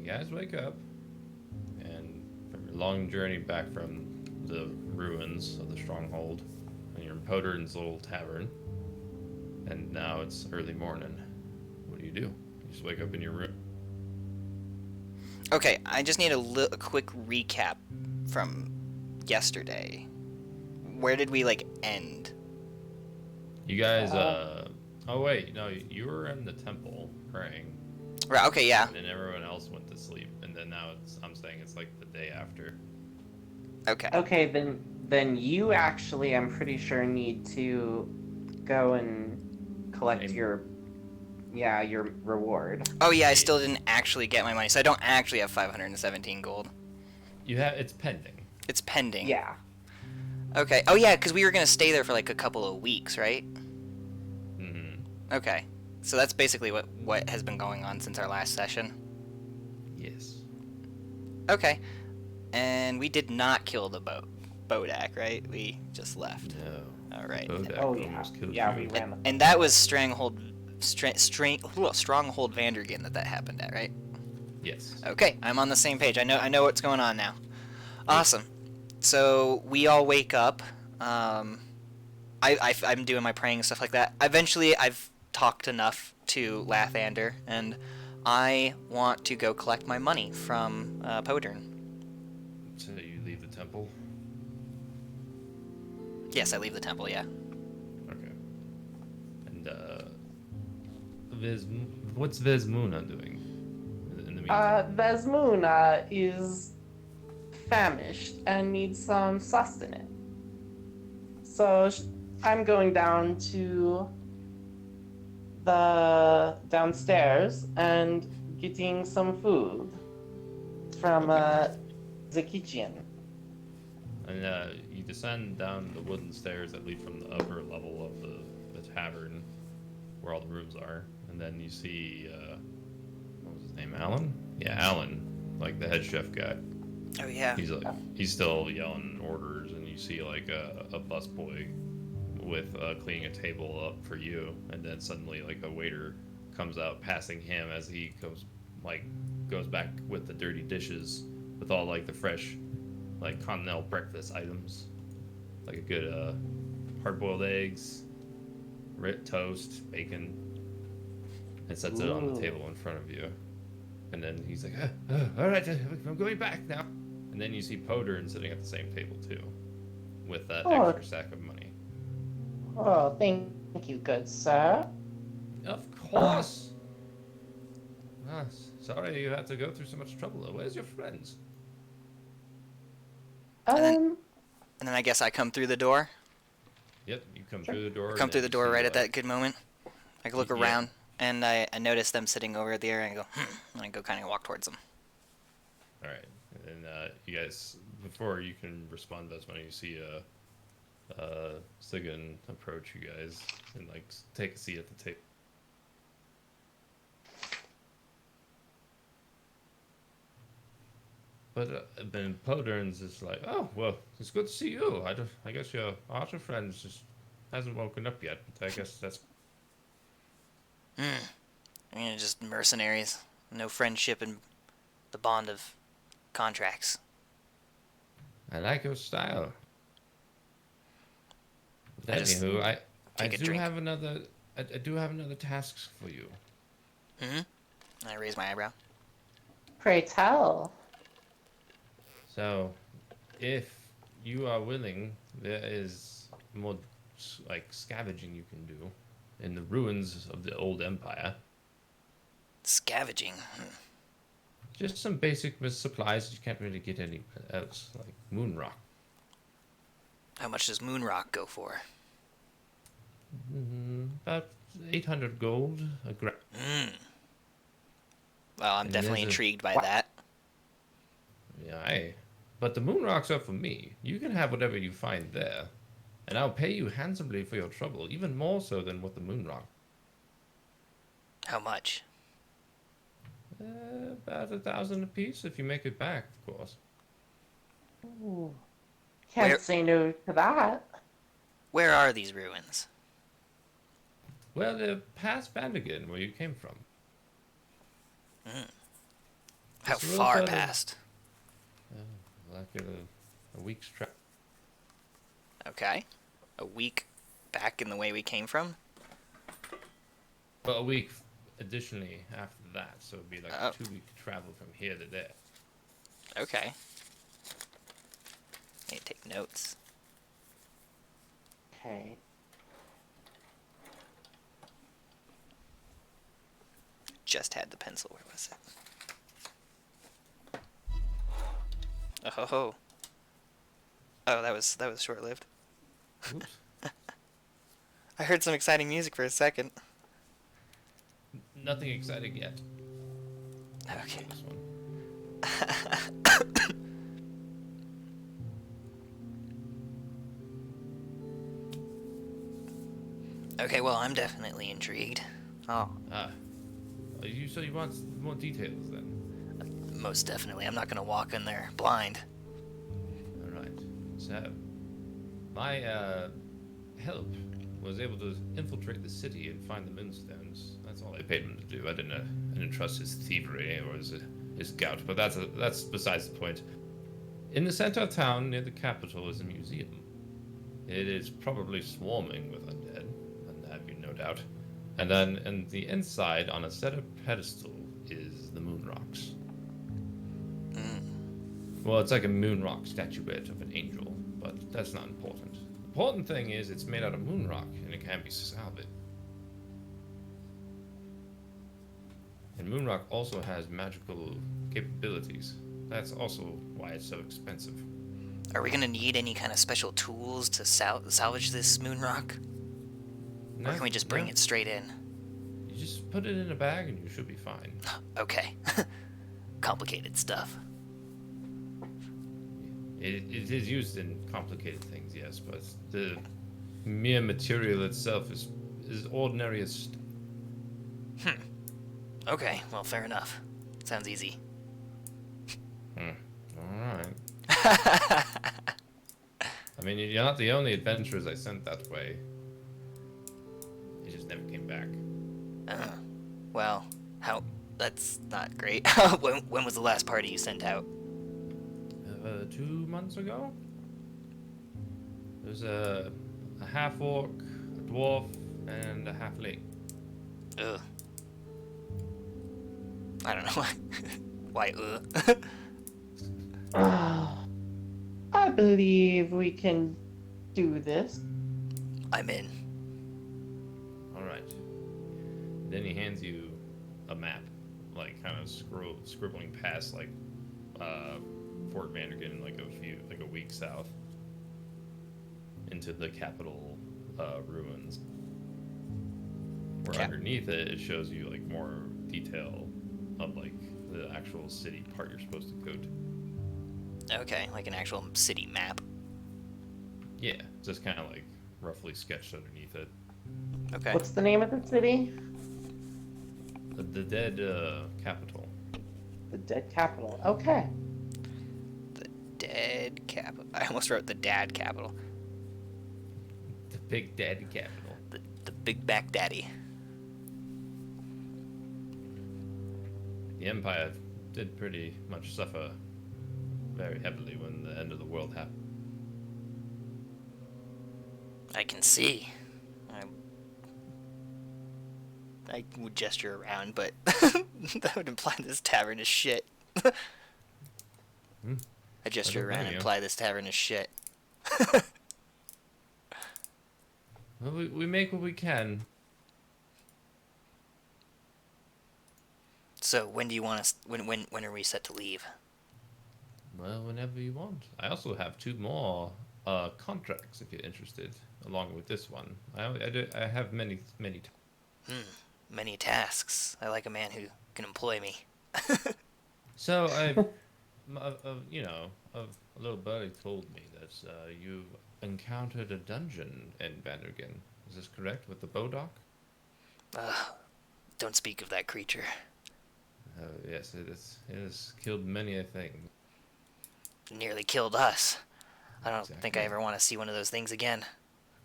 you guys wake up, and from your long journey back from the ruins of the stronghold, and you're in Podern's little tavern, and now it's early morning. What do? You just wake up in your room. Okay, I just need a quick recap from yesterday. Where did we, like, end? You guys, oh wait, no, you were in the temple praying, Right, okay, yeah. and then everyone else went to sleep, and then now I'm saying it's like the day after. Okay. Okay, then you actually, I'm pretty sure, need to go and collect your reward. Oh, yeah, I still didn't actually get my money, so I don't actually have 517 gold. It's pending. It's pending. Yeah. Okay. Oh, yeah, because we were going to stay there for, like, a couple of weeks, right? Mm-hmm. Okay. So that's basically what has been going on since our last session. Yes. Okay. And we did not kill the Bodak, right? We just left. No. All right. Bodak almost killed Yeah, you. we ran. And that was Stronghold Vandergen that happened at, right? Yes. Okay, I'm on the same page. I know what's going on now. Awesome. So we all wake up. I'm doing my praying and stuff like that. Eventually, I've talked enough to Lathander, and I want to go collect my money from Podern. So you leave the temple? Yes, I leave the temple, yeah. Okay. And, what's Vesmuna doing in the meantime? Vesmuna is famished and needs some sustenance. So I'm going down to the downstairs and getting some food from the kitchen. And you descend down the wooden stairs that lead from the upper level of the tavern, where all the rooms are, and then you see what was his name, Alan? Yeah, Alan, like the head chef guy. Oh, yeah. He's still yelling orders, and you see like a busboy with cleaning a table up for you, and then suddenly like a waiter comes out passing him as he goes back with the dirty dishes with all like the fresh like continental breakfast items, like a good hard-boiled eggs, toast, bacon, and sets it on the table in front of you. And then he's like, all right, I'm going back now. And then you see Podern sitting at the same table too, with that extra sack of money. Oh, thank you, good sir. Of course. Sorry you had to go through so much trouble. Where's your friends? And then I guess I come through the door. Yep, you come through the door. Come through the door right at that good moment. I look around, and I notice them sitting over there, and I go, and I go kind of walk towards them. All right, and then you guys, before you can respond to this, you see Sigan approach you guys and like take a seat at the table. But then Podern's is like, oh, well, it's good to see you. I guess your archer friend just hasn't woken up yet, but I guess that's... I mean, just mercenaries. No friendship and the bond of contracts. I like your style. I just Anywho, I take a do drink. have another... I do have another task for you. And I raise my eyebrow. Pray tell. So, if you are willing, there is more like scavenging you can do in the ruins of the old empire. Scavenging. Just some basic supplies you can't really get anywhere else, like moon rock. How much does moon rock go for? About 800 gold a gram. Well, I'm And definitely there's a- intrigued by that. Yeah, but the moon rocks are for me. You can have whatever you find there, and I'll pay you handsomely for your trouble, even more so than with the moon rock. How much? About 1,000 apiece, if you make it back, of course. Ooh. Can't Where- say no to that. Where are these ruins? Well, they're past Vandigan, where you came from. How Just a little far further. past? Like a week's travel. Okay. A week back in the way we came from? Well, a week additionally after that, so it'd be like Oh, a 2-week travel from here to there. okay. I need to take notes. Okay. Just had the pencil. Where was it? Oh. Oh, that was short-lived. Oops. I heard some exciting music for a second. Nothing exciting yet. Okay. This one. Okay, well, I'm definitely intrigued. Oh, So you want more details then? most definitely. I'm not gonna walk in there blind. All right. So, my help was able to infiltrate the city and find the moonstones. That's all I paid him to do. I didn't trust his thievery or his gout, but that's besides the point. In the center of town, near the capital, is a museum. It is probably swarming with undead, and have you no doubt. And then in the inside, on a set of pedestal, is the moon rocks. Well, it's like a moon rock statuette of an angel, but that's not important. The important thing is it's made out of moon rock, and it can be salvaged. And moon rock also has magical capabilities. That's also why it's so expensive. Are we gonna need any kind of special tools to salvage this moon rock? Or can we just bring it straight in? You just put it in a bag and you should be fine. Okay. Complicated stuff. It is used in complicated things, yes, but the mere material itself is ordinary as. Okay, well, fair enough. Sounds easy. Alright. I mean, you're not the only adventurers I sent that way. They just never came back. Well, how... That's not great. when was the last party you sent out? 2 months ago? There's a half-orc, a dwarf, and a half-ling. Ugh. I don't know why. I believe we can do this. I'm in. Alright. Then he hands you a map, like kind of scribbling past like Fort Vandergen, like a week south into the capital ruins. Where underneath it, it shows you like more detail of like the actual city part you're supposed to go to. Okay, like an actual city map. Yeah, just kind of like roughly sketched underneath it. Okay. What's the name of the city? The dead capital. The Dead Capital. Okay. The dead capital. I almost wrote the dad capital. The big dead capital. The big back daddy. The Empire did pretty much suffer very heavily when the end of the world happened. I can see. I would gesture around, but that would imply this tavern is shit. I gesture don't around blame and you. imply this tavern is shit. Well, we make what we can. So when do you want us? When are we set to leave? Well, whenever you want. I also have 2 more contracts if you're interested, along with this one. I have many. Many tasks. I like a man who can employ me. So a little birdie told me that you've encountered a dungeon in Vandergen. Is this correct with the Bodok? Don't speak of that creature. Yes, it has killed many a thing. Nearly killed us. I don't think Exactly. I ever want to see one of those things again.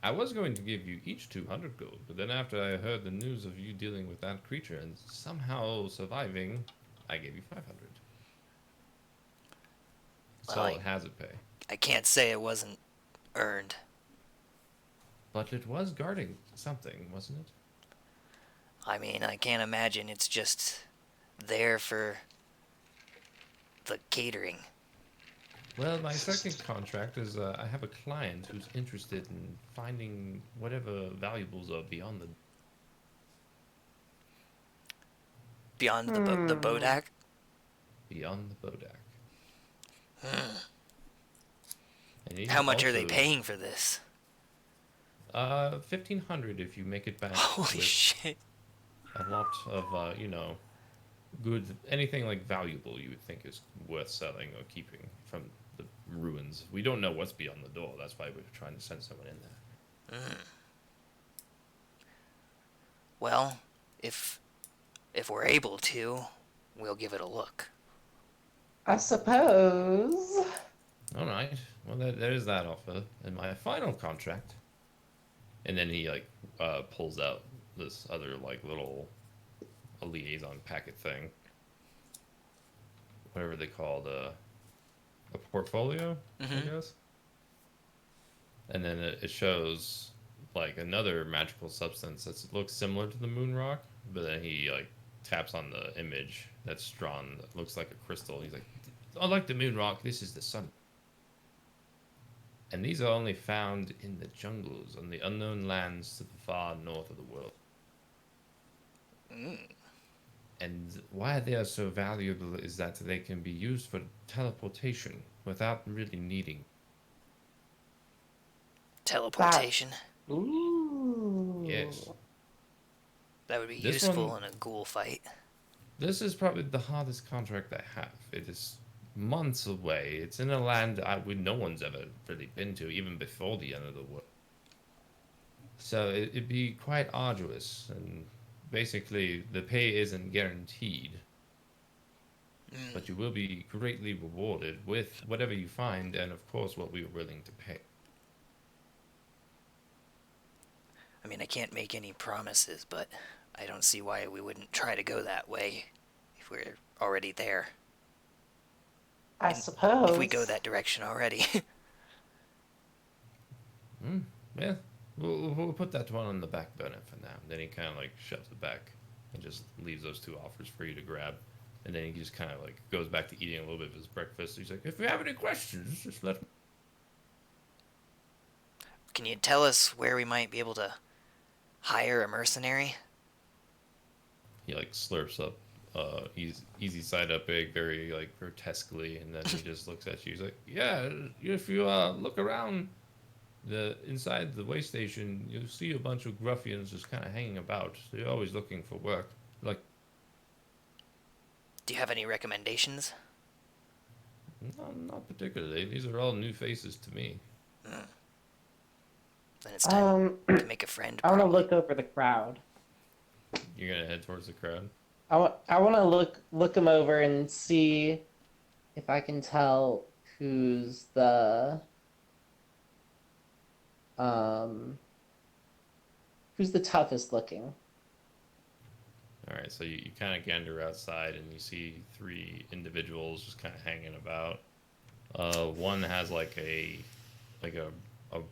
I was going to give you each 200 gold, but then after I heard the news of you dealing with that creature and somehow surviving, I gave you 500. That's Well, all it has to pay. I can't say it wasn't earned. But it was guarding something, wasn't it? I mean, I can't imagine it's just there for the catering. Well, my second contract is I have a client who's interested in finding whatever valuables are Beyond the Hmm. Bodak? beyond the Bodak. And he's How much are they also paying for this? 1,500 if you make it back Holy with shit. a lot of good anything like valuable you would think is worth selling or keeping from the ruins. We don't know what's beyond the door. That's why we're trying to send someone in there. Well, if we're able to, we'll give it a look. I suppose. All right. Well, there's that offer. And my final contract. And then he like pulls out this other like little a liaison packet thing, whatever they called a portfolio, I Mm-hmm. guess. And then it shows like another magical substance that looks similar to the moon rock, but then he like taps on the image that's drawn that looks like a crystal. He's like, unlike the moon rock, this is the sun. And these are only found in the jungles on the unknown lands to the far north of the world. And why they are so valuable is that they can be used for teleportation without really needing. That. Teleportation. Yes. Ooh. That would be This useful one, in a ghoul fight. this is probably the hardest contract I have. It is months away. It's in a land no one's ever really been to, even before the end of the world. So it'd be quite arduous, and basically the pay isn't guaranteed, but you will be greatly rewarded with whatever you find, and of course what we are willing to pay. I mean, I can't make any promises, but I don't see why we wouldn't try to go that way if we're already there. I And if we go suppose. that direction already. Hmm. Yeah, we'll put that one on the back burner for now. Then he kind of like shoves it back and just leaves those two offers for you to grab. And then he just kind of like goes back to eating a little bit of his breakfast. He's like, if you have any questions, just let me. Can you tell us where we might be able to hire a mercenary? He like slurps up easy side up egg very like grotesquely, and then he just looks at you. He's like, yeah, if you look around the inside the way station, you'll see a bunch of ruffians just kind of hanging about. They're always looking for work. Like, Do you have any recommendations? no, not particularly. These are all new faces to me. Then it's time Um, to make a friend, I want to probably. look over the crowd. You're gonna head towards the crowd. I want to look them over and see if I can tell who's um who's the toughest looking. All right, so you kind of gander outside and you see three individuals just kind of hanging about. One has like a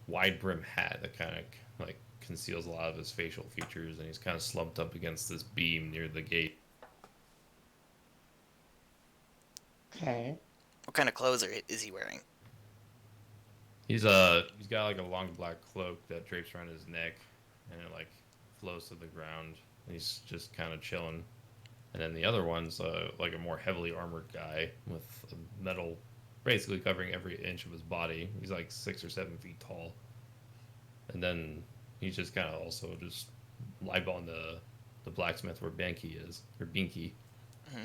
wide brim hat that kind of like conceals a lot of his facial features, and he's kind of slumped up against this beam near the gate. Okay. What kind of clothes is he wearing? He's got like a long black cloak that drapes around his neck, and it like flows to the ground. And he's just kind of chilling. And then the other one's like a more heavily armored guy with a metal basically covering every inch of his body. He's like 6 or 7 feet tall. And then he's just kind of also just live on the blacksmith where Banky is, or Binky. Hmm.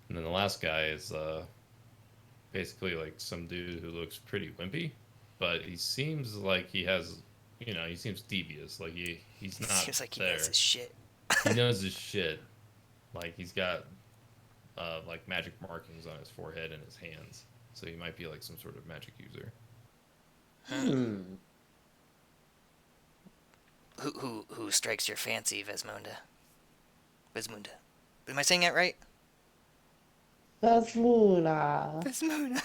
And then the last guy is basically like some dude who looks pretty wimpy, but he seems like he has, he seems devious. Like he's not Seems like he knows there. his shit. He knows his shit. Like he's got like magic markings on his forehead and his hands, so he might be like some sort of magic user. Hmm. Who strikes your fancy, Vesmunda? Vesmunda. Am I saying that right? Vesmuna. Vesmuna.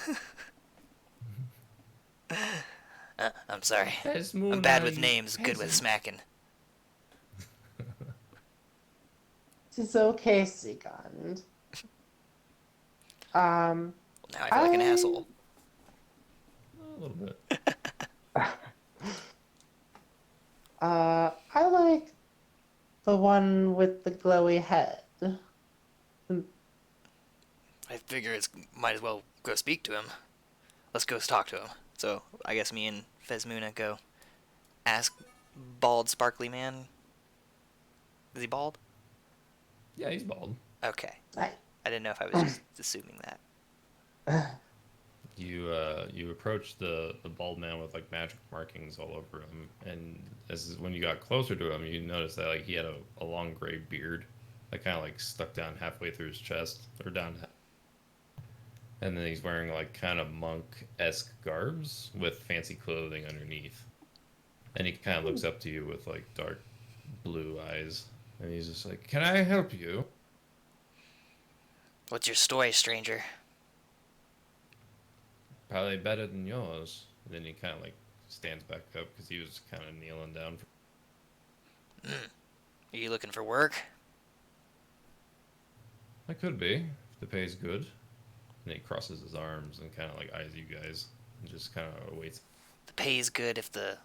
I'm sorry. I'm bad Desmona, with you names, good with peasant. smacking. It's okay, Sigund. Um, Well, now I feel like an I asshole. A little bit. I like the one with the glowy head. I figure it's might as well go speak to him. Let's go talk to him. So I guess me and Vesmuna go ask bald sparkly man. Is he bald? Yeah, he's bald. Okay. I, I didn't know if I was just assuming that. You approach the bald man with like magic markings all over him, and as when you got closer to him, you noticed that like he had a long gray beard that kind of like stuck down halfway through his chest or down, and then he's wearing like kind of monk esque garbs with fancy clothing underneath, and he kind of looks up to you with like dark blue eyes, and he's just like, "Can I help you?" What's your story, stranger? Probably better than yours. And then he kind of like stands back up because he was kind of kneeling down. Are you looking for work? I could be if the pay's good. And he crosses his arms and kind of like eyes you guys and just kind of waits. The pay's good if the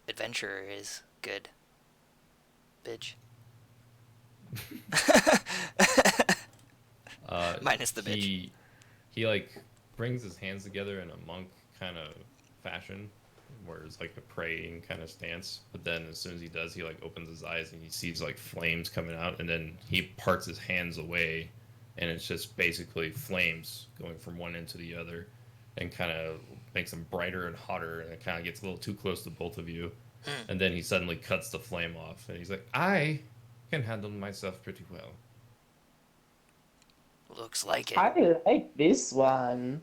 adventurer is good. Bitch. Uh, Minus the bitch. he like brings his hands together in a monk kind of fashion, where it's like a praying kind of stance. But then as soon as he does, he like opens his eyes and he sees like flames coming out, and then he parts his hands away, and it's just basically flames going from one end to the other, and kind of makes them brighter and hotter, and it kind of gets a little too close to both of you. Hmm. And then he suddenly cuts the flame off, and he's like, "I can handle myself pretty well." Looks like it. I like this one.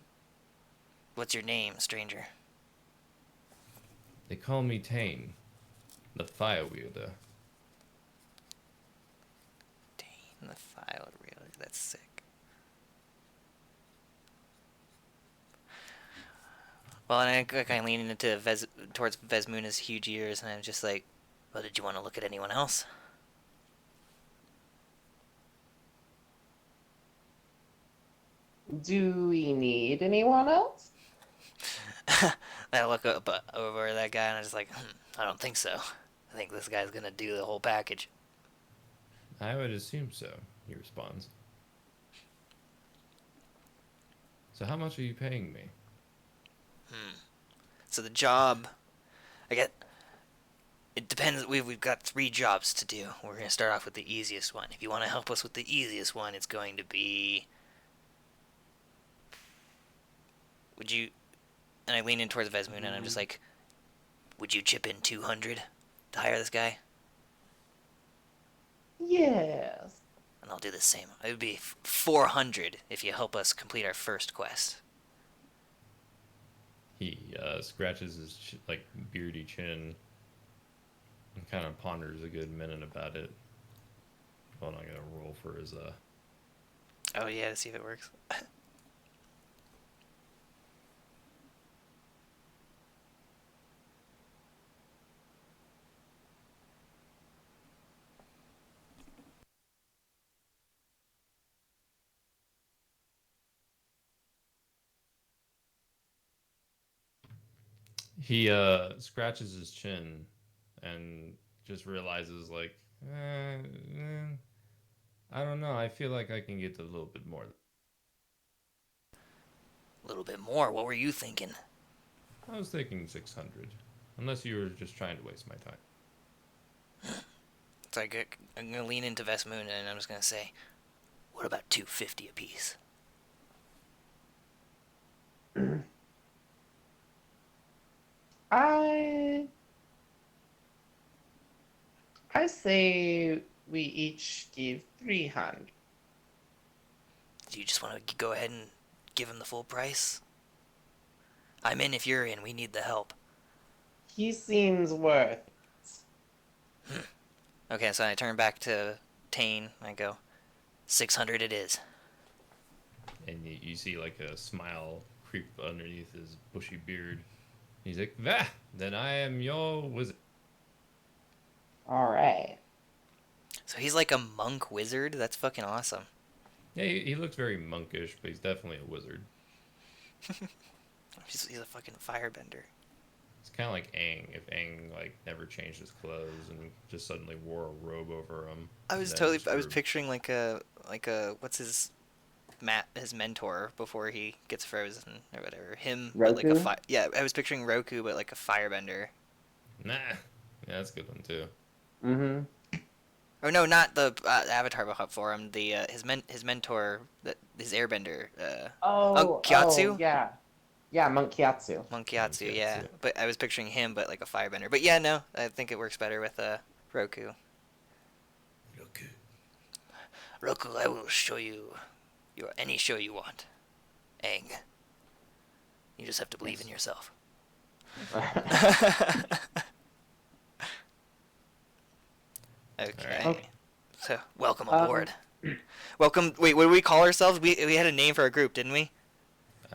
What's your name, stranger? They call me Tane, the fire wielder. Dane the file really. That's sick. Well, and I kind of leaning into towards Vesmuna's huge ears, and I'm just like, "Well, did you want to look at anyone else?" Do we need anyone else? I look up over at that guy, and I'm just like, I don't think so. I think this guy's gonna do the whole package. I would assume so, he responds. So how much are you paying me? So the job, I get. It depends. We've got 3 jobs to do. We're gonna start off with the easiest one. If you want to help us with the easiest one, it's going to be. Would you? And I lean in towards Vesmuna, and I'm just like, would you chip in 200 to hire this guy? Yes. And I'll do the same. It would be 400 if you help us complete our first quest. He scratches his like beardy chin and kind of ponders a good minute about it. Hold on, I gotta roll for his Oh yeah, to see if it works. He scratches his chin and just realizes like, I don't know. I feel like I can get a little bit more. A little bit more. What were you thinking? I was thinking 600, unless you were just trying to waste my time. So I'm gonna lean into Vesmuna, and I'm just gonna say, what about 250 apiece? I I say we each give 300. Do you just want to go ahead and give him the full price? I'm in if you're in. We need the help. He seems worth it. Okay, so I turn back to Tane. I go, 600 it is. and you see like a smile creep underneath his bushy beard. He's like, "Vah! Then I am your wizard." All right. So he's like a monk wizard. That's fucking awesome. Yeah, he looks very monkish, but he's definitely a wizard. He's a fucking firebender. It's kind of like Aang. If Aang like never changed his clothes and just suddenly wore a robe over him, and then just I was for picturing like a what's his mentor before he gets frozen or whatever. Him, but like a Roku? yeah. I was picturing Roku, but like a firebender. nah, yeah, that's a good one too. Mm-hmm. Or no, not the Avatar for him. The his mentor, his airbender. Oh, Oh, Kyatsu. yeah. Yeah, Monk Kyatsu. Monkiatsu, Yeah, yeah. too. But I was picturing him, but like a firebender. But yeah, no, I think it works better with Roku. Look, Roku, I will show you any show you want. Aang. You just have to believe in yourself. Okay. Okay. So, welcome Um, aboard. Welcome. Wait, what do we call ourselves? We had a name for our group, didn't we?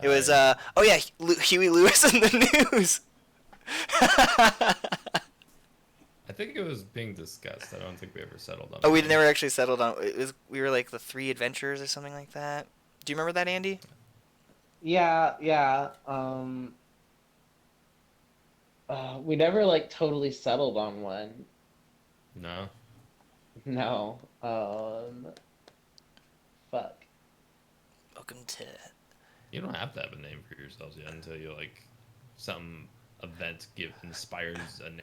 It was oh yeah, Huey Lewis and the News. I think it was being discussed. I don't think we ever settled on. Oh, we it. never actually settled on it. We were like the Three Adventures or something like that. Do you remember that, Andy? yeah, yeah. We never like totally settled on one. No, No. Fuck. Welcome to you don't have to have a name for yourselves yet until you like some event inspires a name.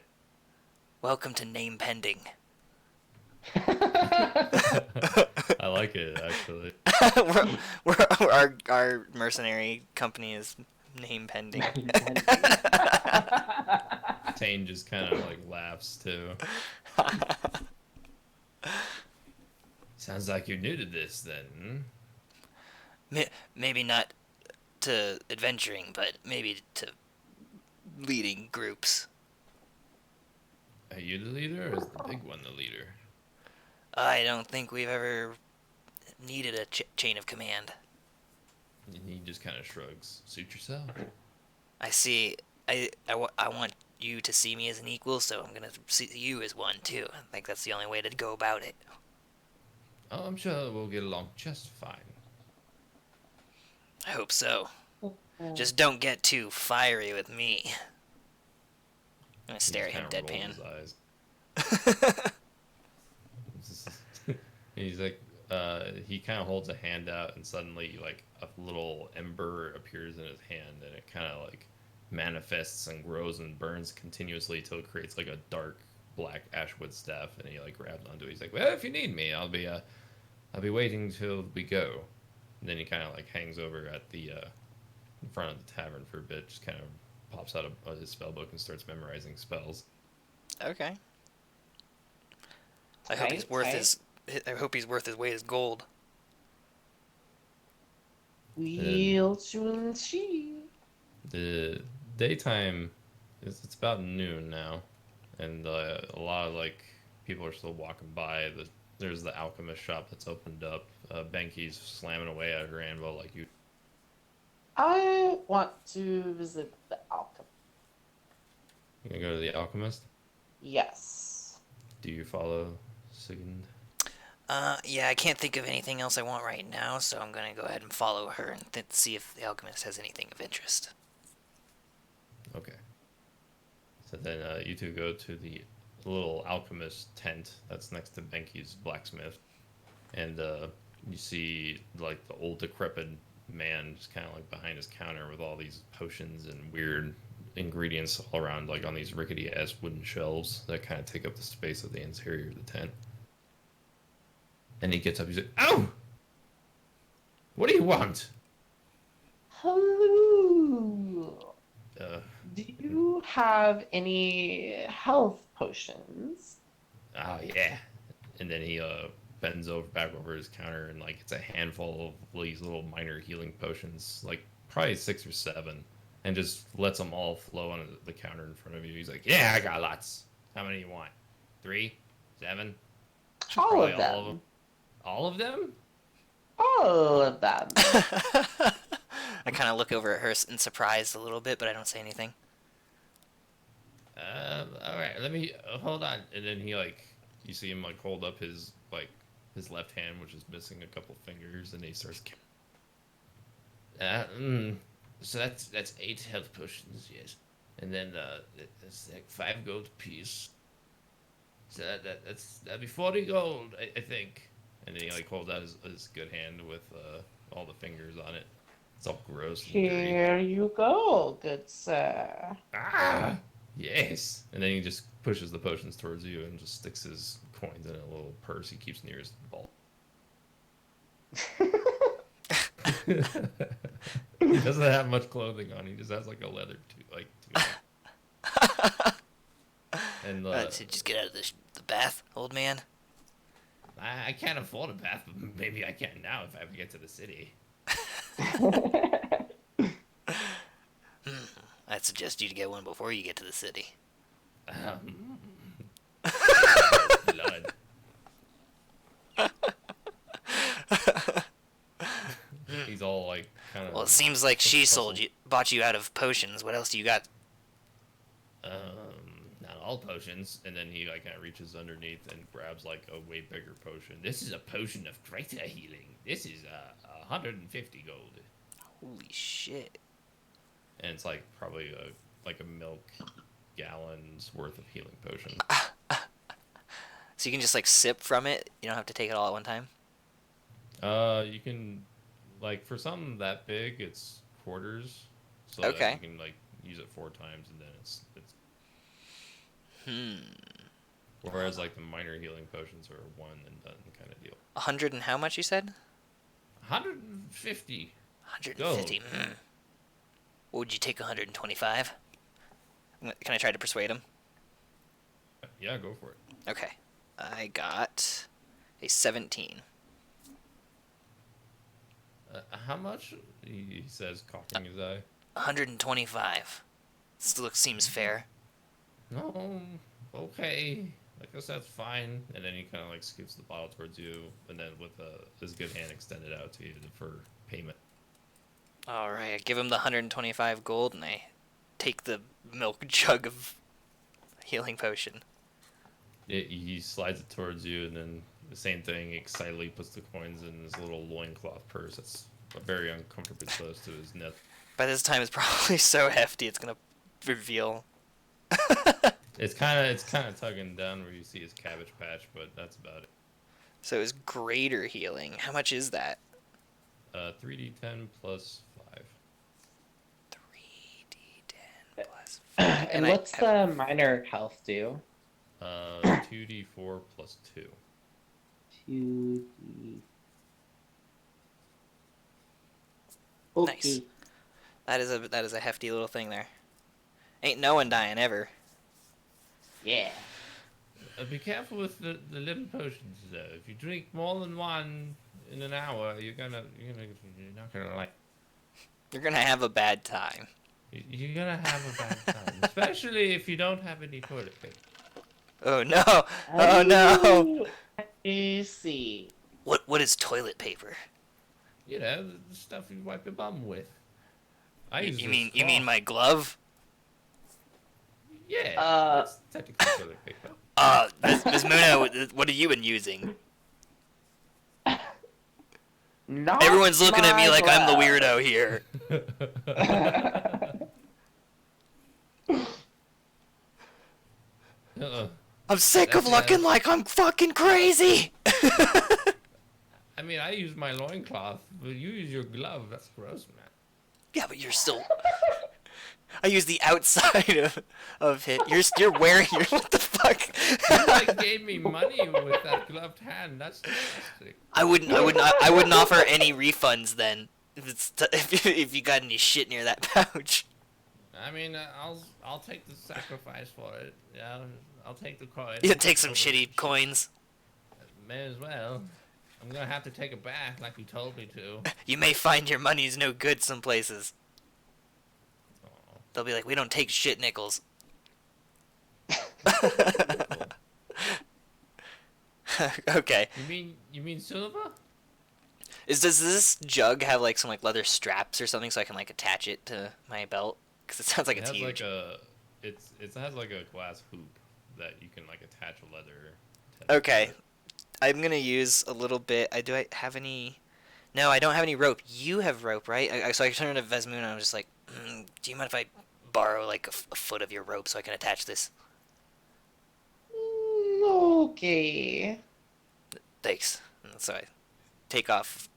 Welcome to Name Pending. I like it actually. Our mercenary company is Name Pending. Tane just kind of like laughs too. Sounds like you're new to this then. Maybe not to adventuring, but maybe to leading groups. Are you the leader or is the big one the leader? I don't think we've ever needed a chain of command. And he just kind of shrugs. Suit yourself. I see. I want you to see me as an equal, so I'm gonna see you as one too. I think that's the only way to go about it. Oh, I'm sure we'll get along just fine. I hope so. Just don't get too fiery with me. I'm gonna stare at him deadpan. He's like, he kind of holds a hand out, and suddenly, like, a little ember appears in his hand, and it kind of like manifests and grows and burns continuously till it creates like a dark black ashwood staff. And he like grabs onto it. He's like, "Well, if you need me, I'll be waiting till we go." And then he kind of like hangs over at the in front of the tavern for a bit, just kind of pops out of his spell book and starts memorizing spells. Okay. I hope he's worth his. I hope he's worth his weight as gold. Wheel to she. The daytime it's about noon now, and a lot of like people are still walking by. There's the alchemist shop that's opened up. Benki's slamming away at her anvil like you. I want to visit the alchemist. You gonna go to the alchemist? Yes. Do you follow Sigund? Yeah, I can't think of anything else I want right now, so I'm gonna go ahead and follow her and see if the alchemist has anything of interest. Okay. So then you two go to the little alchemist tent that's next to Benki's blacksmith, and you see like the old decrepit man just kind of like behind his counter with all these potions and weird ingredients all around, like on these rickety ass wooden shelves that kind of take up the space of the interior of the tent. And he gets up. He's like, "Oh, what do you want?" Hello. Uh, Do you have any health potions? oh yeah. And then he bends over back over his counter and like it's a handful of these little minor healing potions, like probably 6 or 7, and just lets them all flow on the counter in front of you. He's like, "Yeah, I got lots. How many do you want? 3, 7? All Probably of them. All of them? All of them. I kind of look over at her in surprise a little bit, but I don't say anything. All right, let me hold on. And then he like, you see him like hold up his his left hand, which is missing a couple fingers, and he starts. So that's 8 health potions, yes, and then that's like 5 gold apiece. So that'd be 40 gold, I think. And then he like holds out his good hand with all the fingers on it. It's all gross and dirty. Here you go, good sir. Ah, yes. And then he just pushes the potions towards you and just sticks his coins in a little purse he keeps near his ball. He doesn't have much clothing on. He just has like a leather tunic. And So just get out of the bath, old man. I can't afford a bath, but maybe I can now if I ever get to the city. I'd suggest you to get one before you get to the city. Blood. He's all like kind of. Well, it seems like she bought you out of potions. What else do you got? Not all potions. And then he like kind of reaches underneath and grabs like a way bigger potion. This is a potion of greater healing. This is 150 gold. Holy shit! And it's like probably a milk gallon's worth of healing potion. So you can just like sip from it. You don't have to take it all at one time. You can, like, for something that big, it's quarters, so Okay. that you can like use it 4 times, and then it's. Whereas like the minor healing potions are 1 and done kind of deal. 100 and how much you said? 150. 150. What would you take? 125? Can I try to persuade him? Yeah, go for it. Okay. I got a 17. How much? He says, cocking his eye. 125. Seems fair. No, okay. I guess that's fine. And then he kind of like scoots the bottle towards you, and then with his good hand extended out to you for payment. Alright, I give him the 125 gold, and I take the milk jug of healing potion. He slides it towards you, and then the same thing. He excitedly puts the coins in his little loincloth purse. That's very uncomfortably close to his neck. By this time, it's probably so hefty, it's gonna reveal. It's kind of tugging down where you see his cabbage patch, but that's about it. So it's greater healing. How much is that? 3d10 plus 5. 3d10 plus 5. And what's the minor health do? 2d4 plus 2. 2d. Okay. Nice. That is a hefty little thing there. Ain't no one dying ever. Yeah. Be careful with the living potions, though. If you drink more than one in an hour, you're not gonna like. You're gonna have a bad time. You're gonna have a bad time, especially if you don't have any toilet paper. Oh no! Oh no! You see. What is toilet paper? You know, the stuff you wipe your bum with. You mean my glove? Yeah, that's technically toilet paper. Ms. Muna, what have you been using? Not Everyone's looking at me like I'm the glove. weirdo here. I'm sick of looking like I'm fucking crazy. I mean, I use my loincloth, but you use your glove. That's gross, man. Yeah, but you're still. I use the outside of it. You're wearing your what the fuck? You like gave me money with that gloved hand. That's disgusting. I wouldn't offer any refunds then. If you got any shit near that pouch. I mean, I'll take the sacrifice for it. Yeah, I'll take the coin. You take some shitty coins. May as well. I'm gonna have to take a bath like you told me to. You may find your money's no good some places. Aw. They'll be like, we don't take shit nickels. Okay. You mean silver? Does this jug have like some like leather straps or something so I can like attach it to my belt? Because it sounds like It it's has huge. like a it has like a glass hoop that you can like attach a leather tether to Okay, it. I'm gonna use a little bit. Do I have any? No, I don't have any rope. You have rope, right? So I turned to Vesmoon and I was just like, do you mind if I borrow like a foot of your rope so I can attach this? Okay. Thanks. And so I take a foot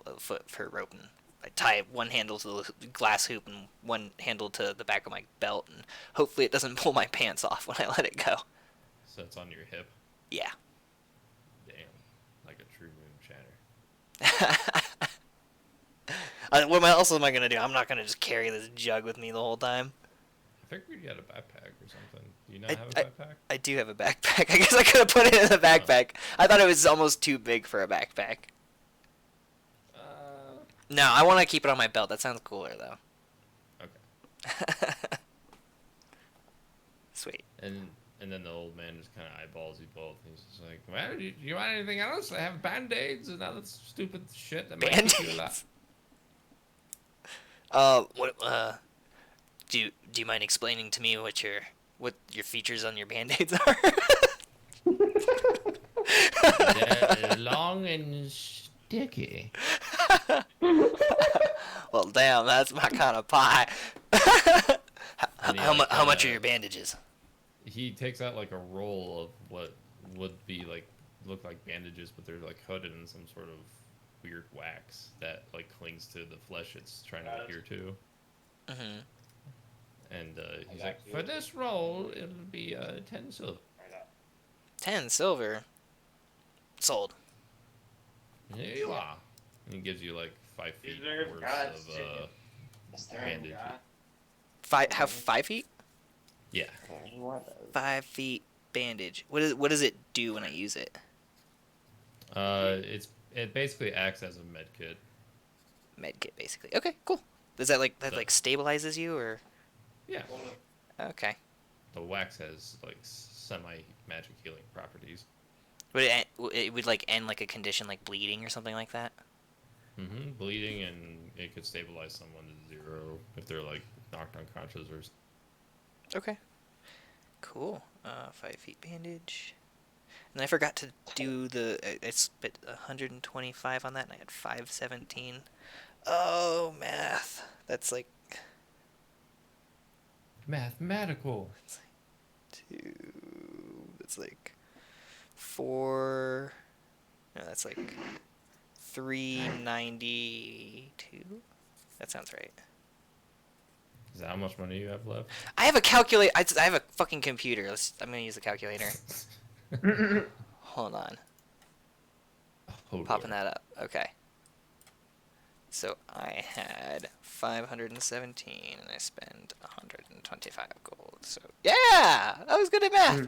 of her rope, and I tie one handle to the glass hoop and one handle to the back of my belt, and hopefully it doesn't pull my pants off when I let it go. So it's on your hip. Yeah. Damn, like a true moon shatter. What else am I gonna do? I'm not gonna just carry this jug with me the whole time. I figured you had a backpack or something. Do you not I, have a I, backpack? I do have a backpack. I guess I could have put it in the backpack. I thought it was almost too big for a backpack. No, I want to keep it on my belt. That sounds cooler, though. Okay. Sweet. And then the old man just kind of eyeballs you both. He's just like, "Well, do you want anything else? I have band-aids and other stupid shit that might keep you alive." Band-aids? What? Do you mind explaining to me what your features on your band-aids are? They're long and sticky. Well, damn, that's my kind of pie. And How much are your bandages? He takes out like a roll of what would be like look like bandages, but they're like coated in some sort of weird wax that like clings to the flesh it's trying to adhere to. Mm-hmm. And he's like, for this roll, it'll be 10 silver. 10 silver. Sold. Here you are. And he gives you like 5 feet worth of bandage. Have 5 feet? Yeah. 5 feet bandage. What does it do when I use it? It basically acts as a med kit. Medkit, basically. Okay, cool. Does that like So- stabilizes you or? Yeah. Okay. The wax has like semi magic healing properties. It would like end like a condition like bleeding or something like that? Mm-hmm. Bleeding, and it could stabilize someone to 0 if they're like knocked unconscious or. Okay. Cool. 5 feet bandage. And I forgot to do I spent 125 on that, and I had 517. Oh, math. That's like Mathematical. 2. That's like 4. No, that's like 392. That sounds right. Is that how much money you have left? I have a calculator. I have a fucking computer. I'm gonna use the calculator. Hold on. Popping that up. Okay. So I had 517 and I spent 125 gold. So yeah, I was good at math.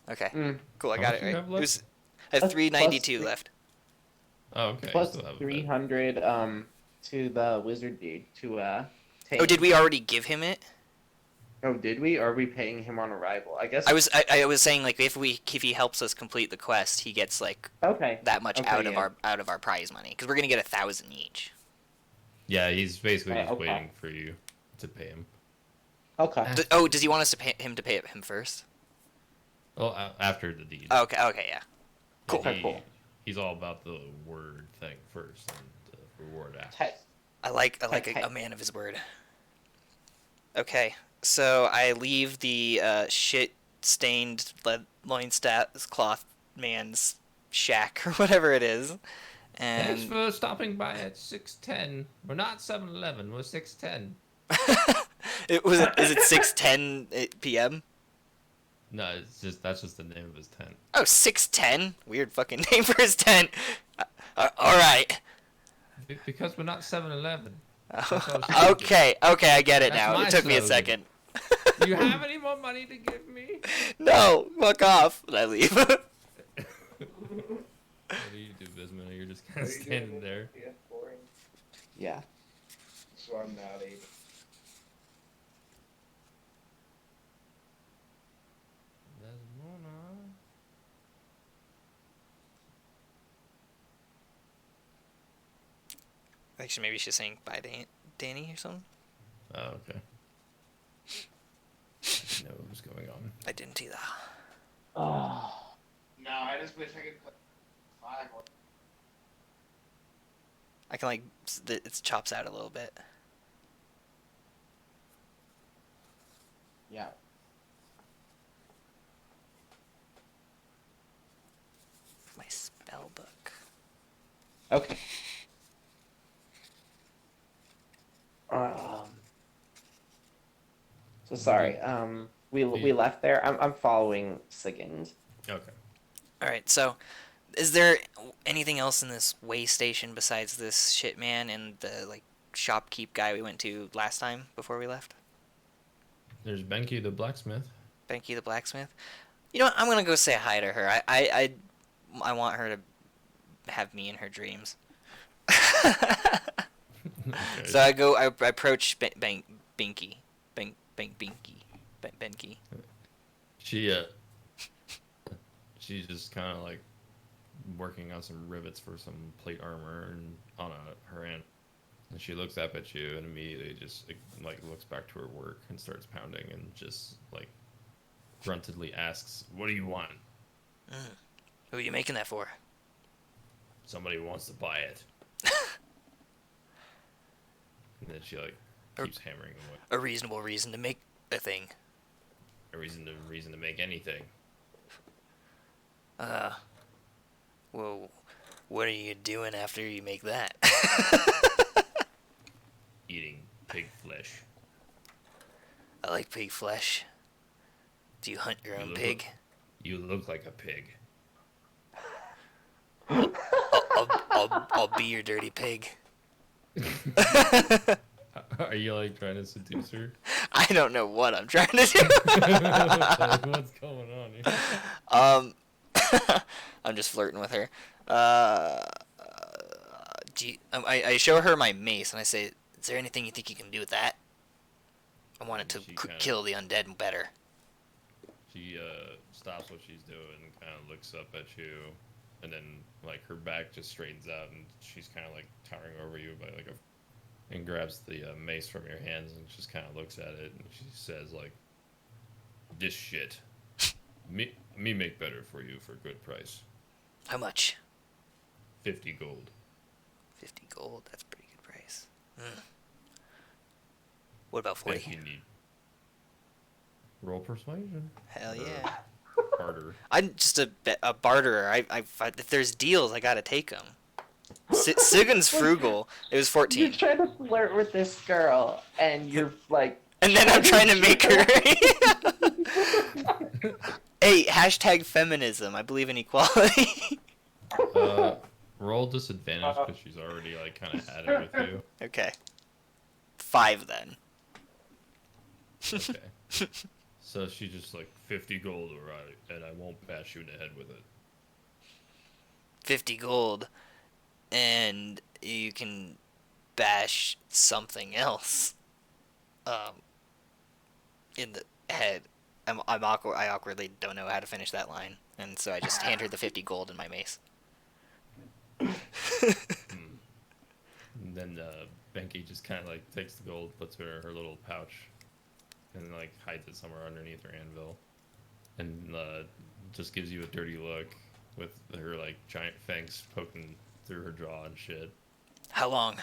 Okay, cool. I How got much it you right. have left? I have Plus 392 three- left. Oh, okay. Plus Still have a bit. 300 to the wizard dude to take. Oh, did we already give him it? Oh, did we? Or are we paying him on arrival? I guess. I was saying like if he helps us complete the quest, he gets like Okay. that much Okay, out yeah. of our prize money because we're gonna get 1,000 each. Yeah, he's basically just Okay. waiting for you to pay him. Okay. Does he want us to pay him him first? Well, after the deed. Oh, okay, yeah. Cool. Okay, cool. He's all about the word thing first and the reward after. Te- I like Okay. a man of his word. Okay, so I leave the shit-stained loincloth man's shack or whatever it is, Thanks and for stopping by at 610. We're not 7-Eleven, we're 610. is it 6:10 p.m.? No, that's just the name of his tent. Oh, 6:10. Weird fucking name for his tent. All right. Because we're not 7-Eleven. Okay, I get it That's now. my It took me a slogan. second. Do you have any more money to give me? No, fuck off. And I leave. What do you do, Bismuth? You're just kind of standing there. Yeah. So I'm not able. Actually, maybe she's saying bye, Danny, or something. Oh, okay. I didn't know what was going on. I didn't either. Oh. No, I just wish I could put 5 on. I can, like, it chops out a little bit. Yeah. My spell book. Okay. So sorry. We left there. I'm following Sigand. Okay. All right. So, is there anything else in this way station besides this shit man and the like shopkeep guy we went to last time before we left? There's Benki the blacksmith. Benki the blacksmith. You know what? I'm gonna go say hi to her. I want her to have me in her dreams. Okay. So I approach Binky. Benki. She's just kind of like working on some rivets for some plate armor and on her hand. And she looks up at you and immediately just like looks back to her work and starts pounding and just like gruntedly asks, "What do you want?" Who are you making that for? Somebody wants to buy it. And then she like keeps hammering away. A reasonable reason to make a thing. A reason to make anything. Well, what are you doing after you make that? Eating pig flesh. I like pig flesh. Do you hunt your own look pig? You look like a pig. I'll be your dirty pig. Are you like trying to seduce her? I don't know what I'm trying to do. Like, what's going on here? I'm just flirting with her. I show her my mace and I say, "Is there anything you think you can do with that? I want it to kill the undead better." She stops what she's doing and kind of looks up at you, and then like her back just straightens out and she's kind of like towering over you by like and grabs the mace from your hands and just kind of looks at it and she says like, "This shit, me make better for you for a good price. How much? 50 gold. 50 gold. That's a pretty good price. What about 40? If you need. Roll persuasion. Hell Or yeah. Barter. I'm just a barterer. If there's deals, I gotta take them. Sigund's frugal. It was 14. You're trying to flirt with this girl, and you're like. And then I'm trying to make her. Hey, hashtag feminism. I believe in equality. Roll disadvantage because she's already like kind of had it with you. Okay. 5 then. Okay. So she just like 50 gold, alright, and I won't bash you in the head with it. 50 gold. And you can bash something else. In the head. I'm awkward. I awkwardly don't know how to finish that line, and so I just hand her the 50 gold in my mace. And then Benki just kind of like takes the gold, puts it in her little pouch, and like hides it somewhere underneath her anvil, and just gives you a dirty look with her like giant fangs poking through her jaw and shit. How long?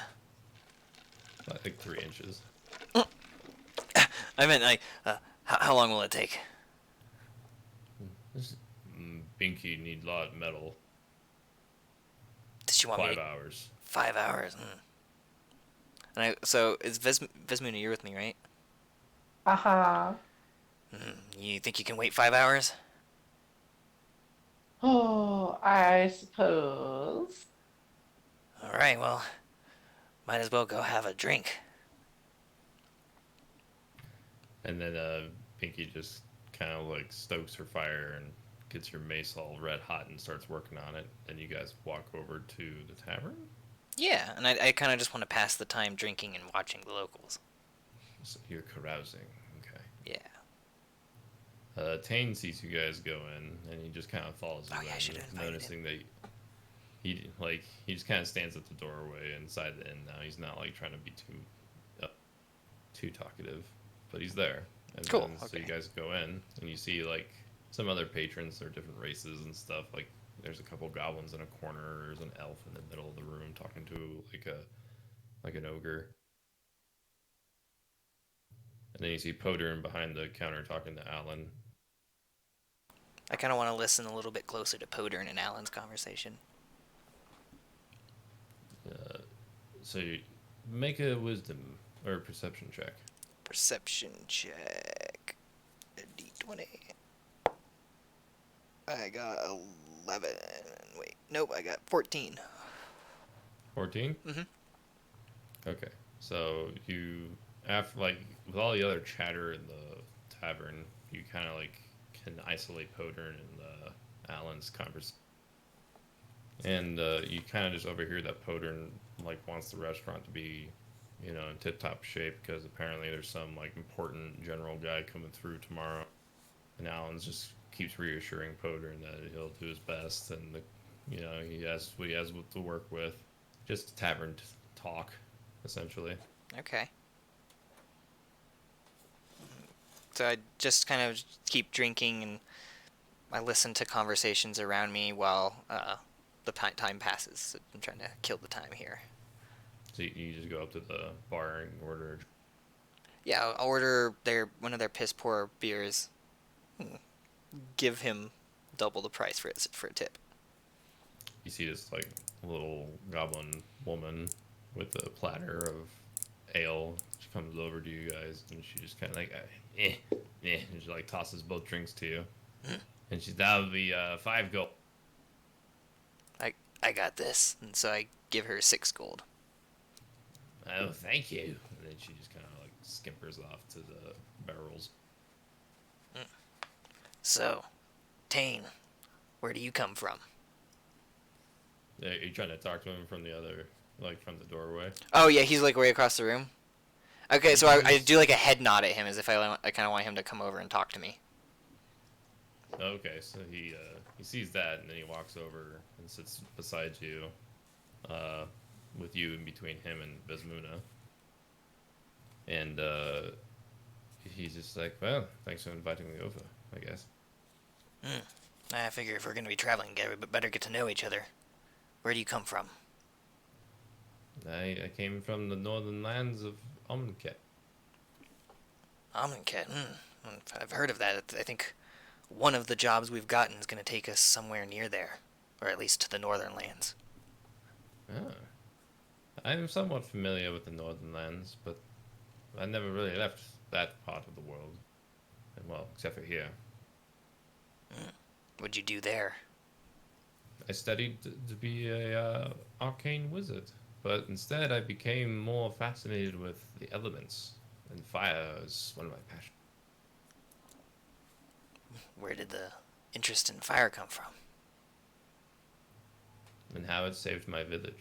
I think 3 inches. I meant like, how long will it take? Binky need a lot of metal. Did she want 5 me? hours. 5 hours. And so is Vismuna, you're with me, right? Haha. You think you can wait 5 hours? Oh, I suppose. All right. Well, might as well go have a drink. And then Pinky just kind of like stokes her fire and gets her mace all red hot and starts working on it. And you guys walk over to the tavern. Yeah, and I kind of just want to pass the time drinking and watching the locals. So you're carousing, okay. Yeah. Tane sees you guys go in, and he just kind of follows you Oh, yeah, I in, should've invited noticing that he just kind of stands at the doorway inside the inn now. He's not like trying to be too talkative, but he's there. And Cool. then so Okay. you guys go in and you see like some other patrons. They're different races and stuff. Like there's a couple goblins in a corner. There's an elf in the middle of the room talking to like an ogre. And then you see Podern behind the counter talking to Alan. I kind of want to listen a little bit closer to Podern and Alan's conversation. Uh, so you make a wisdom or perception check. Perception check. A D20. I got 11. Wait, nope, I got 14. 14? Mm-hmm. Okay. So you, after like with all the other chatter in the tavern, you kind of like can isolate Podern and Alan's conversation. And you kind of just overhear that Podern like wants the restaurant to be, in tip-top shape because apparently there's some like important general guy coming through tomorrow. And Alan's just keeps reassuring Podern that he'll do his best and he has what he has to work with. Just tavern talk, essentially. Okay. So I just kind of keep drinking and I listen to conversations around me while the time passes. I'm trying to kill the time here. So you just go up to the bar and order. Yeah, I'll order one of their piss poor beers. Give him double the price for a tip. You see this like little goblin woman with a platter of ale. She comes over to you guys and she just kind of like, and she like tosses both drinks to you. And she's that'll be 5 gold. I got this, and so I give her 6 gold. Oh, thank you. And then she just kind of like skimpers off to the barrels. So, Tane, where do you come from? Are you trying to talk to him from the other, like from the doorway? Oh yeah, he's like way across the room. Okay, so I do like a head nod at him as if I kind of want him to come over and talk to me. Okay, so he sees that and then he walks over and sits beside you, with you in between him and Vesmuna. And he's just like, well, thanks for inviting me over, I guess. I figure if we're gonna be traveling together, we better get to know each other. Where do you come from? I came from the northern lands of Omnket. Amonkhet. I've heard of that. I think one of the jobs we've gotten is gonna take us somewhere near there, or at least to the northern lands. Ah. I'm somewhat familiar with the northern lands, but I never really left that part of the world. Well, except for here. What'd you do there? I studied to be a arcane wizard, but instead I became more fascinated with the elements, and fire is one of my passions. Where did the interest in fire come from? And how it saved my village.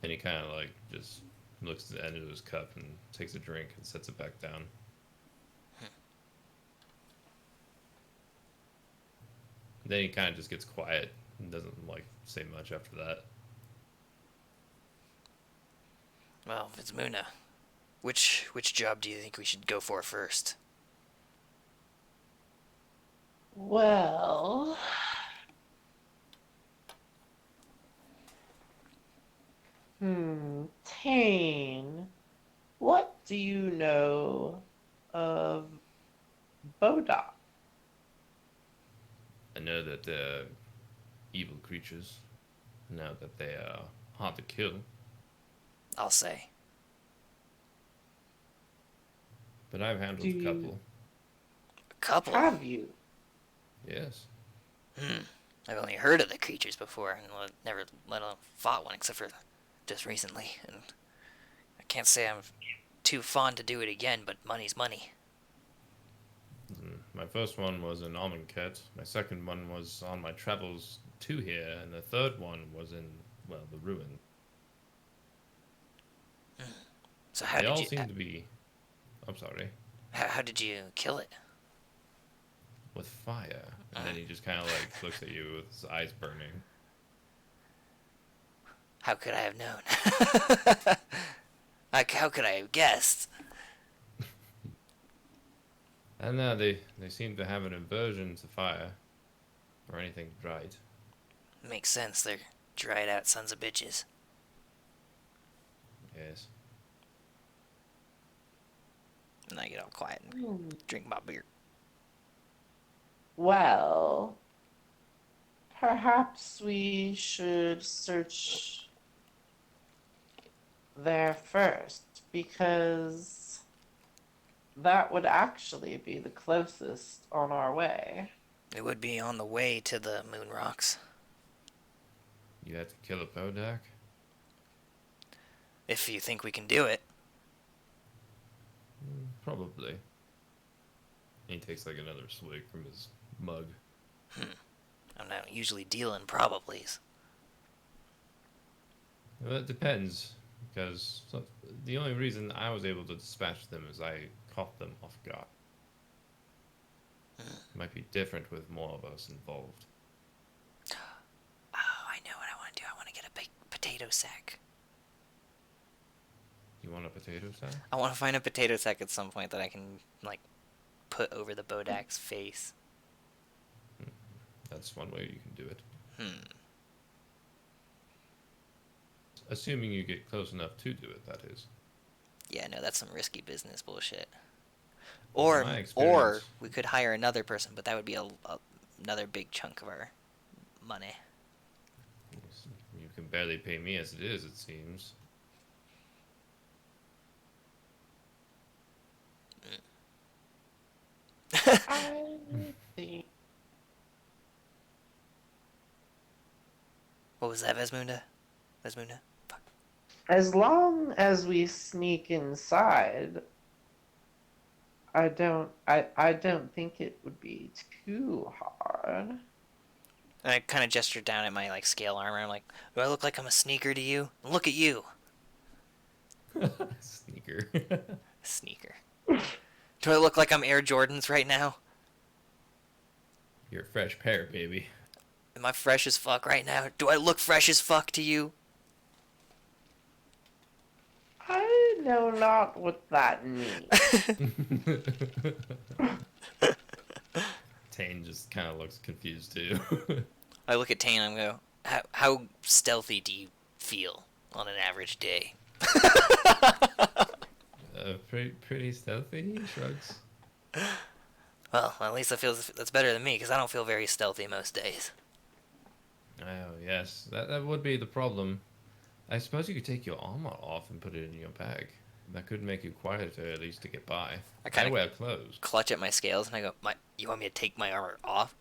And he kind of like just looks at the end of his cup and takes a drink and sets it back down. Then he kind of just gets quiet and doesn't like say much after that. Well, if it's Muna, which job do you think we should go for first? Well, Tane, what do you know of Bodok? I know that they're evil creatures. I know that they are hard to kill. I'll say. But I've handled Do a you- couple. A couple? Have you? Yes. I've only heard of the creatures before, and never let alone fought one except for just recently. And I can't say I'm too fond to do it again, but money's money. My first one was in Amonkhet. My second one was on my travels to here, and the third one was in, well, the ruin. So how They all did you? seem to be. I'm sorry. How did you kill it? With fire. And then he just kind of like looks at you with his eyes burning. How could I have known? Like, how could I have guessed? I don't know, they seem to have an aversion to fire. Or anything dried. Makes sense. They're dried out sons of bitches. Yes. And I get all quiet and drink my beer. Well, perhaps we should search there first, because that would actually be the closest on our way. It would be on the way to the moon rocks. You had to kill a Podak? If you think we can do it. Probably. He takes like another swig from his mug. I'm not usually dealing probablys. Well, it depends, because the only reason I was able to dispatch them is I caught them off guard. Might be different with more of us involved. Oh, I know what I want to do. I want to get a big potato sack. You want a potato sack? I want to find a potato sack at some point that I can, like, put over the Bodak's face. That's one way you can do it. Assuming you get close enough to do it, that is. Yeah, no, that's some risky business bullshit. In Or my experience- we could hire another person, but that would be another big chunk of our money. You can barely pay me as it is, it seems. I think. What was that, Vesmunda? Vesmunda? Fuck. As long as we sneak inside, I don't think it would be too hard. And I kind of gestured down at my, like, scale armor. I'm like, do I look like I'm a sneaker to you? Look at you. Sneaker. Sneaker. Do I look like I'm Air Jordans right now? You're a fresh pair, baby. Am I fresh as fuck right now? Do I look fresh as fuck to you? I know not what that means. Tane just kind of looks confused too. I look at Tane and I go, how stealthy do you feel on an average day? Pretty stealthy, he shrugs. Well, at least that's better than me, because I don't feel very stealthy most days. Oh, yes. That would be the problem. I suppose you could take your armor off and put it in your bag. That could make you quieter, at least to get by. I kinda- wear clothes. Clutch at my scales and I go, you want me to take my armor off?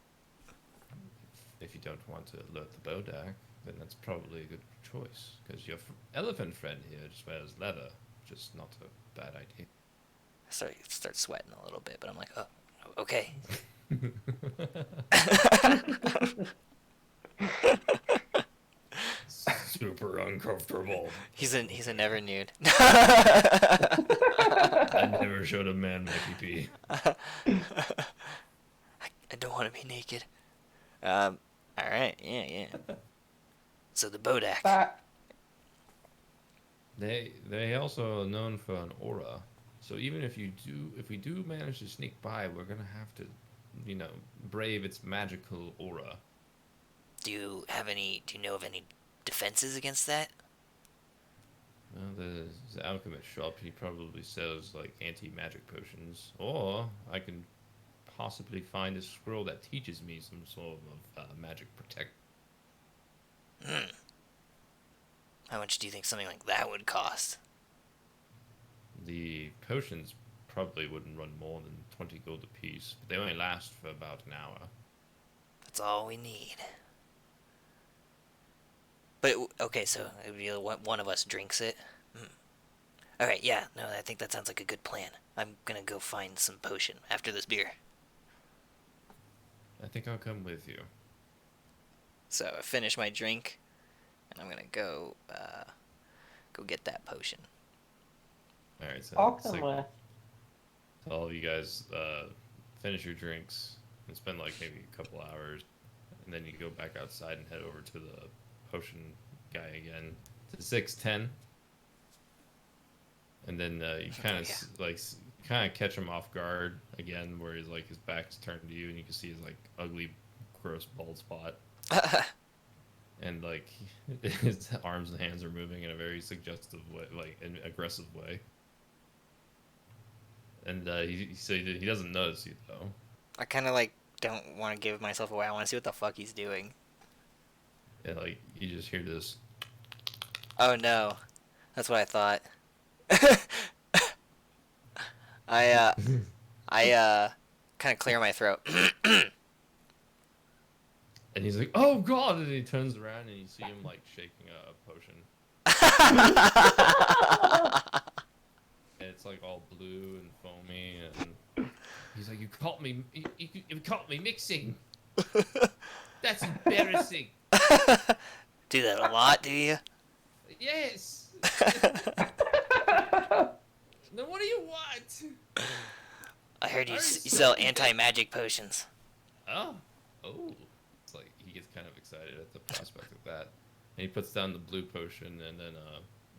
If you don't want to alert the Bodak, then that's probably a good choice. Because your elephant friend here just wears leather, which is not a bad idea. I start sweating a little bit, but I'm like, oh, okay. Super uncomfortable. He's a never nude. I never showed a man my pee-pee. I don't want to be naked. All right, yeah. So the Bodak. That They also are known for an aura. So even if we do manage to sneak by, we're gonna have to, brave its magical aura. Do you know of any defenses against that? Well, the alchemist shop, he probably sells like anti-magic potions, or I can possibly find a scroll that teaches me some sort of magic protect. How much do you think something like that would cost? The potions probably wouldn't run more than 20 gold apiece, but they only last for about an hour. That's all we need. But, okay, so one of us drinks it. Alright, yeah, no, I think that sounds like a good plan. I'm gonna go find some potion after this beer. I think I'll come with you. So I finish my drink, and I'm gonna go get that potion. All right, so I'll it's come like- with. so all of you guys finish your drinks and spend like maybe a couple hours, and then you go back outside and head over to the potion guy again. to 610, and then you kind of catch him off guard again, where he's like his back's turned to you, and you can see his like ugly, gross bald spot, and like his arms and hands are moving in a very suggestive way, like an aggressive way. And he doesn't notice you though. I kind of like don't want to give myself away. I want to see what the fuck he's doing. And like you just hear this. Oh no, that's what I thought. I kind of clear my throat. And he's like, "Oh God!" And he turns around and you see him like shaking a potion, and it's like all blue and foamy, and he's like, "You caught me! You caught me mixing. That's embarrassing." Do that a lot, do you? Yes. Then what do you want? I heard you sell anti-magic potions. Oh. It's like he gets kind of excited at the prospect of that. And he puts down the blue potion and then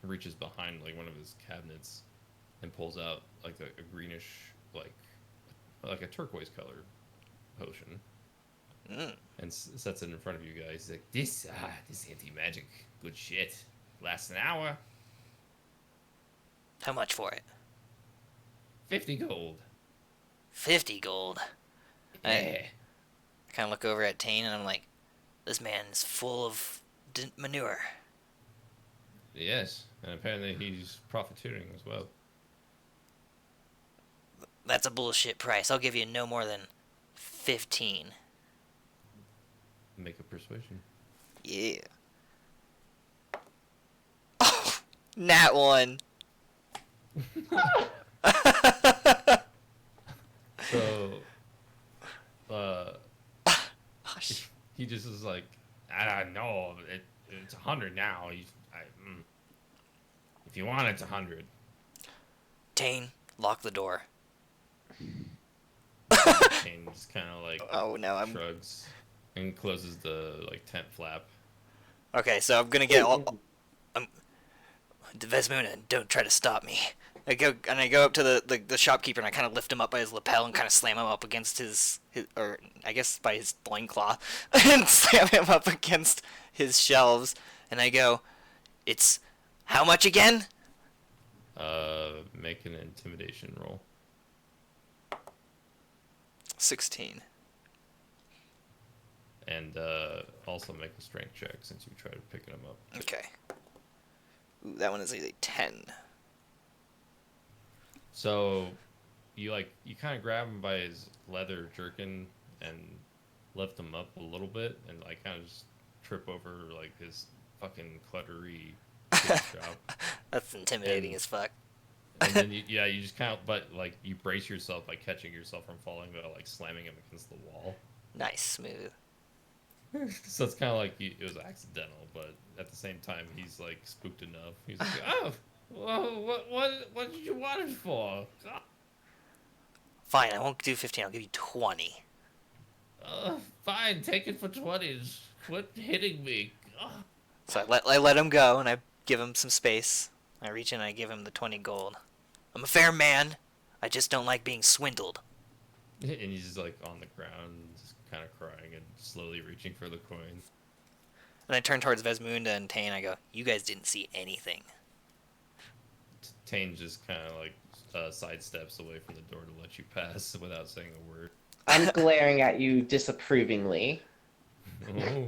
reaches behind like one of his cabinets and pulls out like a greenish, like a turquoise color potion. And sets it in front of you guys. He's like, this anti-magic, good shit. Lasts an hour. How much for it? 50 gold. 50 gold. Yeah. I kind of look over at Tane and I'm like, this man is full of manure. Yes, and apparently he's profiteering as well. That's a bullshit price. I'll give you no more than 15. Make a persuasion. Yeah. Oh, nat one. So, he just is like, I don't know, it's 100 now. If you want, it's 100. Tane, lock the door. Kane just kind of like Oh no, shrugs and closes the like tent flap. Okay, so I'm gonna get all. Vesmuna, don't try to stop me. I go up to the shopkeeper and I kind of lift him up by his lapel and kind of slam him up against his or I guess by his loincloth and slam him up against his shelves and I go, it's how much again? Make an intimidation roll. 16. And also make a strength check since you tried picking him up. Okay. Ooh, that one is a 10. So, you kind of grab him by his leather jerkin and lift him up a little bit, and like kind of just trip over like his fucking cluttery shop. That's intimidating as fuck. And then you just kind of, but like you brace yourself by catching yourself from falling by like slamming him against the wall. Nice, smooth. So it's kind of like it was accidental, but at the same time he's like spooked enough. He's like, oh. Well, what did you want it for? Fine, I won't do 15. I'll give you 20. Fine, take it for 20s. Quit hitting me. So I let him go, and I give him some space. I reach in and I give him the 20 gold. I'm a fair man. I just don't like being swindled. And he's just like on the ground, just kind of crying and slowly reaching for the coin. And I turn towards Vesmunda and Tane. I go, you guys didn't see anything. Tane just kind of like sidesteps away from the door to let you pass without saying a word. I'm glaring at you disapprovingly. Oh.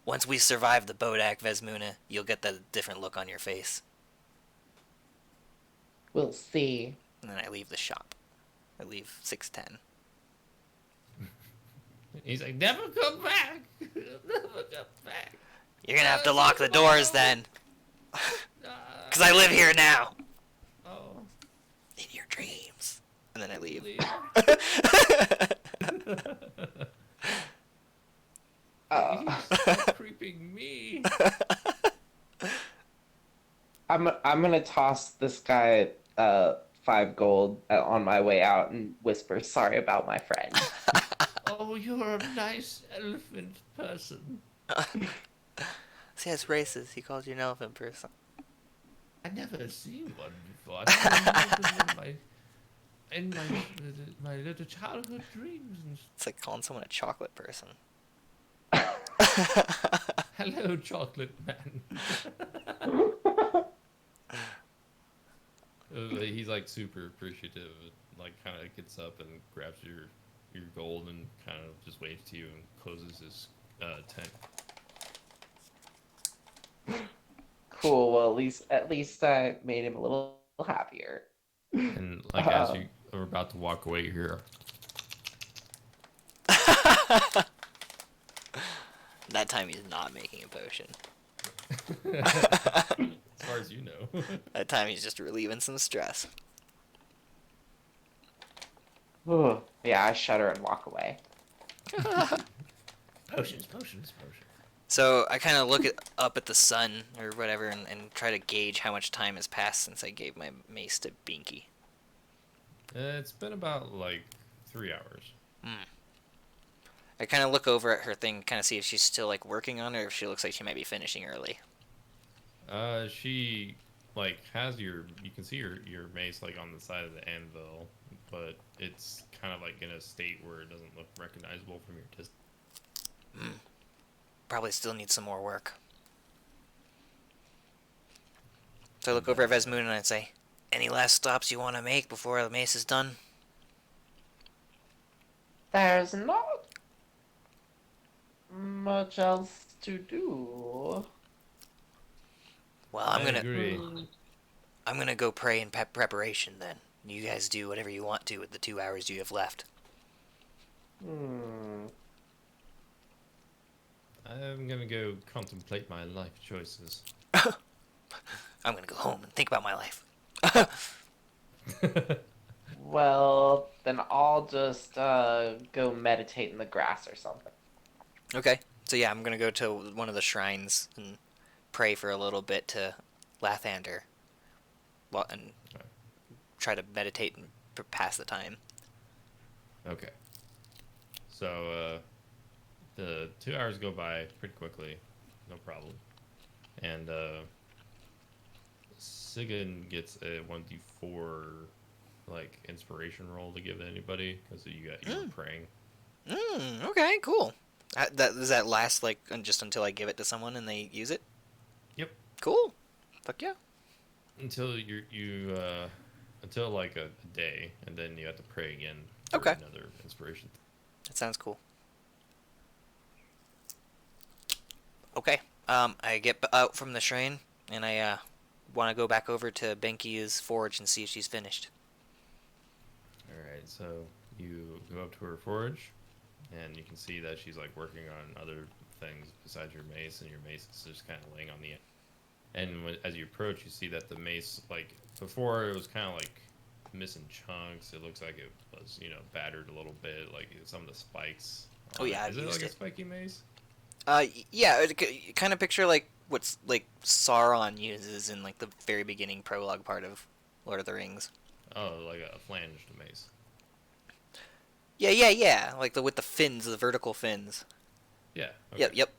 Once we survive the Bodak, Vesmuna, you'll get that different look on your face. We'll see. And then I leave the shop. I leave 610. He's like, never come back. Never come back. You're gonna have to lock the doors then. Because I live here now. Oh. In your dreams. And then I leave. He's creeping me. I'm gonna toss this guy 5 gold on my way out and whisper sorry about my friend. Oh, you're a nice elephant person. See, that's racist. He calls you an elephant person. I never seen one before. I never in my little childhood dreams. And It's like calling someone a chocolate person. hello, chocolate man. He's like super appreciative. Like kind of gets up and grabs your gold and kind of just waves to you and closes his tent. Cool. Well, at least I made him a little happier. And like as you are about to walk away here, That time he's not making a potion. as far as you know. That time he's just relieving some stress. Yeah, I shudder and walk away. Potions. So I kind of look up at the sun or whatever and try to gauge how much time has passed since I gave my mace to Binky. It's been about like 3 hours. I kind of look over at her thing, kind of see if she's still like working on it, or if she looks like she might be finishing early. She like has you can see your mace like on the side of the anvil, but it's kind of like in a state where it doesn't look recognizable from your distance. Probably still needs some more work. So I look over at Vesmoon and I say, "Any last stops you want to make before the mace is done?" There's not much else to do. Well, I agree. I'm gonna go pray in preparation then. You guys do whatever you want to with the 2 hours you have left. I'm gonna go contemplate my life choices. I'm gonna go home and think about my life. Well, then I'll just go meditate in the grass or something. Okay. So yeah, I'm gonna go to one of the shrines and pray for a little bit to Lathander, and try to meditate and pass the time. Okay. So the 2 hours go by pretty quickly, no problem. And Sigan gets a 1d4 like inspiration roll to give to anybody because you were praying. Okay, cool. Does that last like just until I give it to someone and they use it? Yep. Cool. Fuck yeah. Until until like a day, and then you have to pray again for Okay. another inspiration. That sounds cool. Okay. I get out from the shrine and I want to go back over to Benki's forge and see if she's finished. Alright, so you go up to her forge, and you can see that she's like working on other things besides your mace, and your mace is just kind of laying on the end. And as you approach, you see that the mace, like before, it was kind of like missing chunks. It looks like it was, battered a little bit, like some of the spikes. Oh yeah, I've is it used like it. a spiky mace? Yeah, kind of picture like what's like Sauron uses in like the very beginning prologue part of Lord of the Rings. Oh, like a flanged mace. Yeah. Like with the fins, the vertical fins. Yeah. Okay. Yep.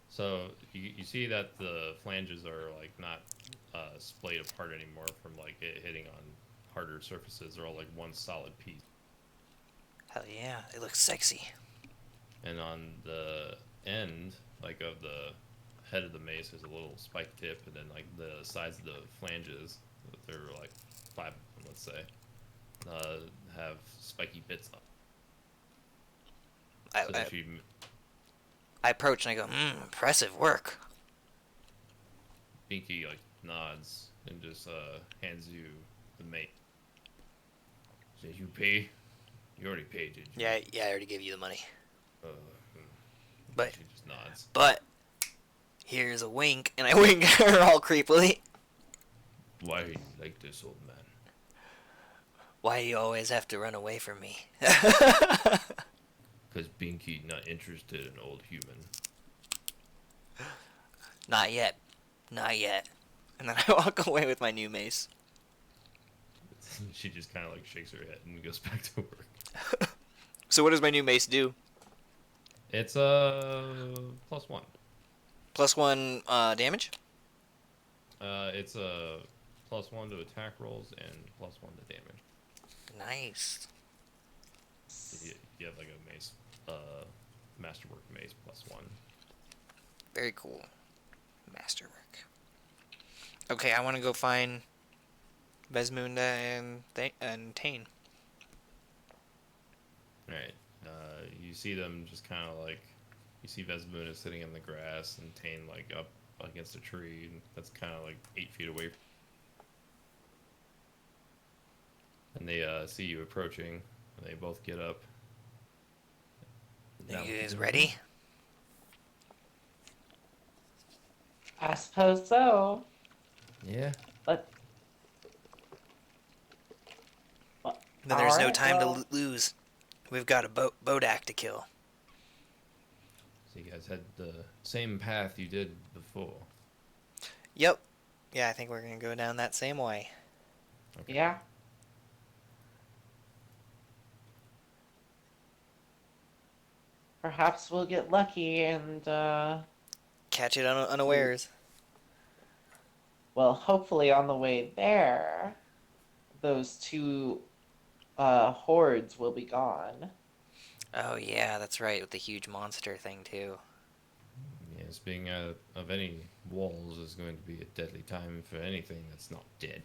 So you see that the flanges are like not splayed apart anymore from like it hitting on harder surfaces. They're all like one solid piece. Hell yeah, it looks sexy. And on the end, like of the head of the mace, there's a little spike tip, and then like the sides of the flanges, they're like 5 of them, let's say, have spiky bits on. So that I approach and I go, impressive work. Binky like nods and just hands you the mace. Says, "You pay? You already paid, did you?" Yeah, I already gave you the money. But she just nods. But here's a wink, and I wink at her all creepily. Why are you like this, old man? Why do you always have to run away from me? Because Binky not interested in old human. Not yet. And then I walk away with my new mace. She just kind of like shakes her head and goes back to work. So what does my new mace do? It's +1. +1 damage. It's a +1 to attack rolls and +1 to damage. Nice. You have like a mace, masterwork mace +1. Very cool. Masterwork. Okay, I want to go find Vesmunda and Tane. Alright. You see them just kind of like, you see Vesmuna sitting in the grass and Tane like up against a tree that's kind of like 8 feet away. And they see you approaching. And they both get up. Are you guys ready? I suppose so. Yeah. But Then there's no alright, time well, to lose. We've got a Bodak to kill. So you guys had the same path you did before. Yep. Yeah, I think we're gonna go down that same way. Okay. yeah. Perhaps we'll get lucky and, Catch it unawares. well, hopefully on the way there, those two hordes will be gone. Oh yeah, that's right, with the huge monster thing too. Yes, being out of any walls is going to be a deadly time for anything that's not dead.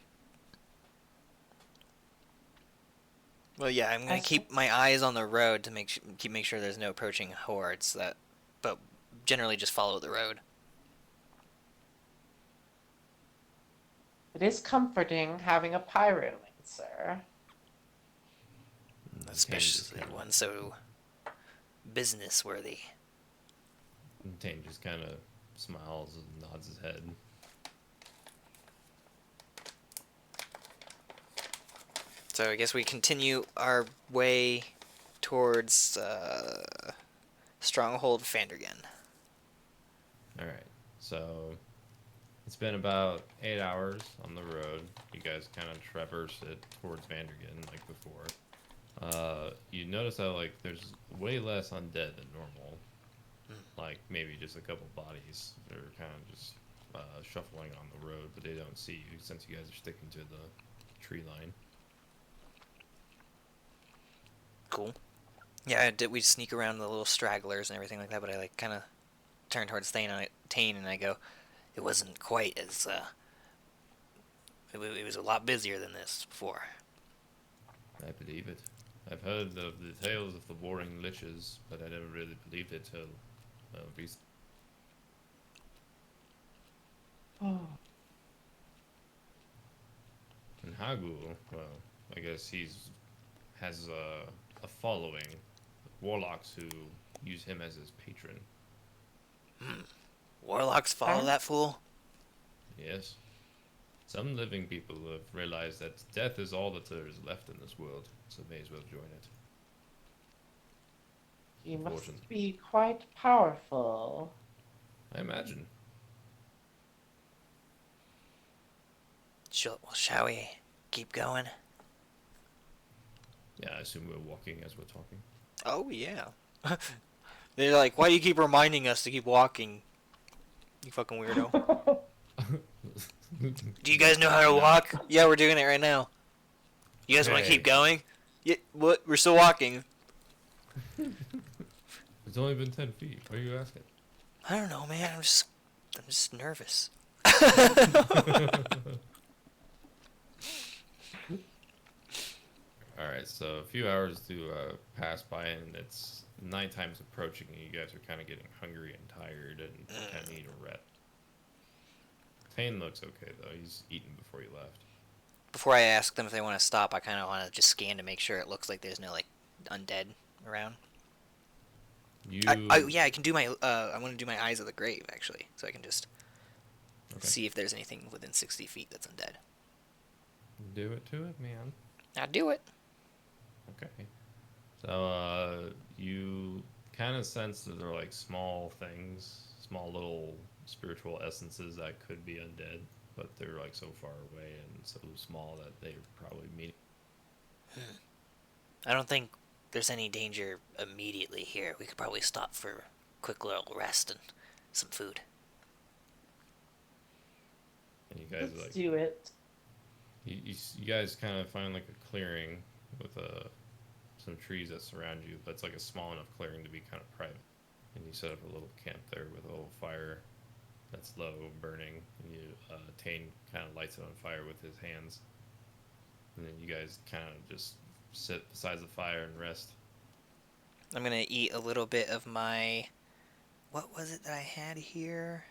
Well, yeah, I'm gonna keep my eyes on the road to make sure there's no approaching hordes. But generally just follow the road. It is comforting having a pyromancer. Especially one so business worthy. Tane just kind of smiles and nods his head. So I guess we continue our way towards Stronghold Fandergen. Alright, so it's been about 8 hours on the road. You guys kind of traverse it towards Vandergen like before. You notice how like there's way less undead than normal. Like maybe just a couple bodies. They're kind of just shuffling on the road, but they don't see you since you guys are sticking to the tree line. Cool. Yeah, we sneak around the little stragglers and everything like that, but I like kind of turn towards Tane and I go, it wasn't quite as it was a lot busier than this before. I believe it. I've heard of the tales of the warring liches, but I never really believed it till recently. Oh. And Hagu, well, I guess has a following, warlocks who use him as his patron. Warlocks follow that fool? Yes. Some living people have realized that death is all that there is left in this world, so may as well join it. He must be quite powerful. I imagine. Shall we keep going? Yeah, I assume we're walking as we're talking. Oh, yeah. They're like, why do you keep reminding us to keep walking? You fucking weirdo. Do you guys know how to walk? Yeah, we're doing it right now. You guys want to keep going? Yeah, what? We're still walking. It's only been 10 feet. What are you asking? I don't know, man. I'm just nervous. Alright, so a few hours do pass by, and it's nighttime's approaching, and you guys are kind of getting hungry and tired and kind of need a rest. Tane looks okay, though. He's eaten before he left. Before I ask them if they want to stop, I kind of want to just scan to make sure it looks like there's no, like, undead around. Yeah, I can do my, I want to do my Eyes of the Grave, actually, so I can just see if there's anything within 60 feet that's undead. Do it to it, man. I'll do it. Okay. So, you kind of sense that they're like small things, small little spiritual essences that could be undead, but they're like so far away and so small that they're probably meeting. I don't think there's any danger immediately here. We could probably stop for a quick little rest and some food. And you guys Let's like do it. you guys kind of find like a clearing with some trees that surround you, but it's like a small enough clearing to be kind of private. And you set up a little camp there with a little fire that's low burning, and you Tane kind of lights it on fire with his hands, and then you guys kind of just sit beside the fire and rest. I'm gonna eat a little bit of my. What was it that I had here?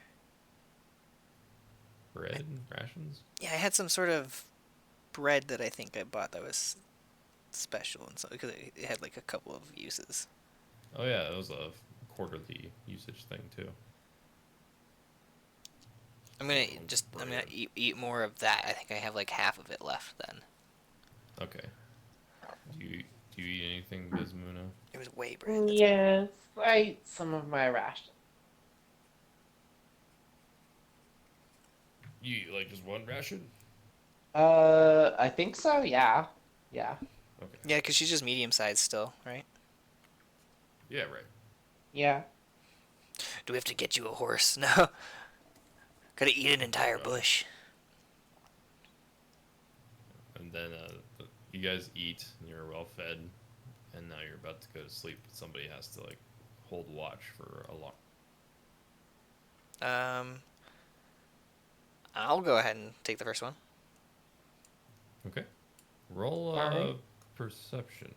Bread rations. Yeah, I had some sort of bread that I think I bought that was special and so because it had like a couple of uses. Oh yeah, it was a quarterly usage thing too. I'm gonna Bread. eat more of that. I think I have like half of it left then. Okay. Do you eat anything, Bismuna? It was whey bread. Yes, I ate some of my ration. You eat like just one ration? I think so. Yeah, yeah, Okay. Yeah, because she's just medium sized still, right? Yeah, right. yeah. Do we have to get you a horse? No. Gotta eat an entire bush. And then you guys eat, and you're well fed, and now you're about to go to sleep. But somebody has to like hold watch for a long. I'll go ahead and take the first one. Okay. Roll Alright. perception.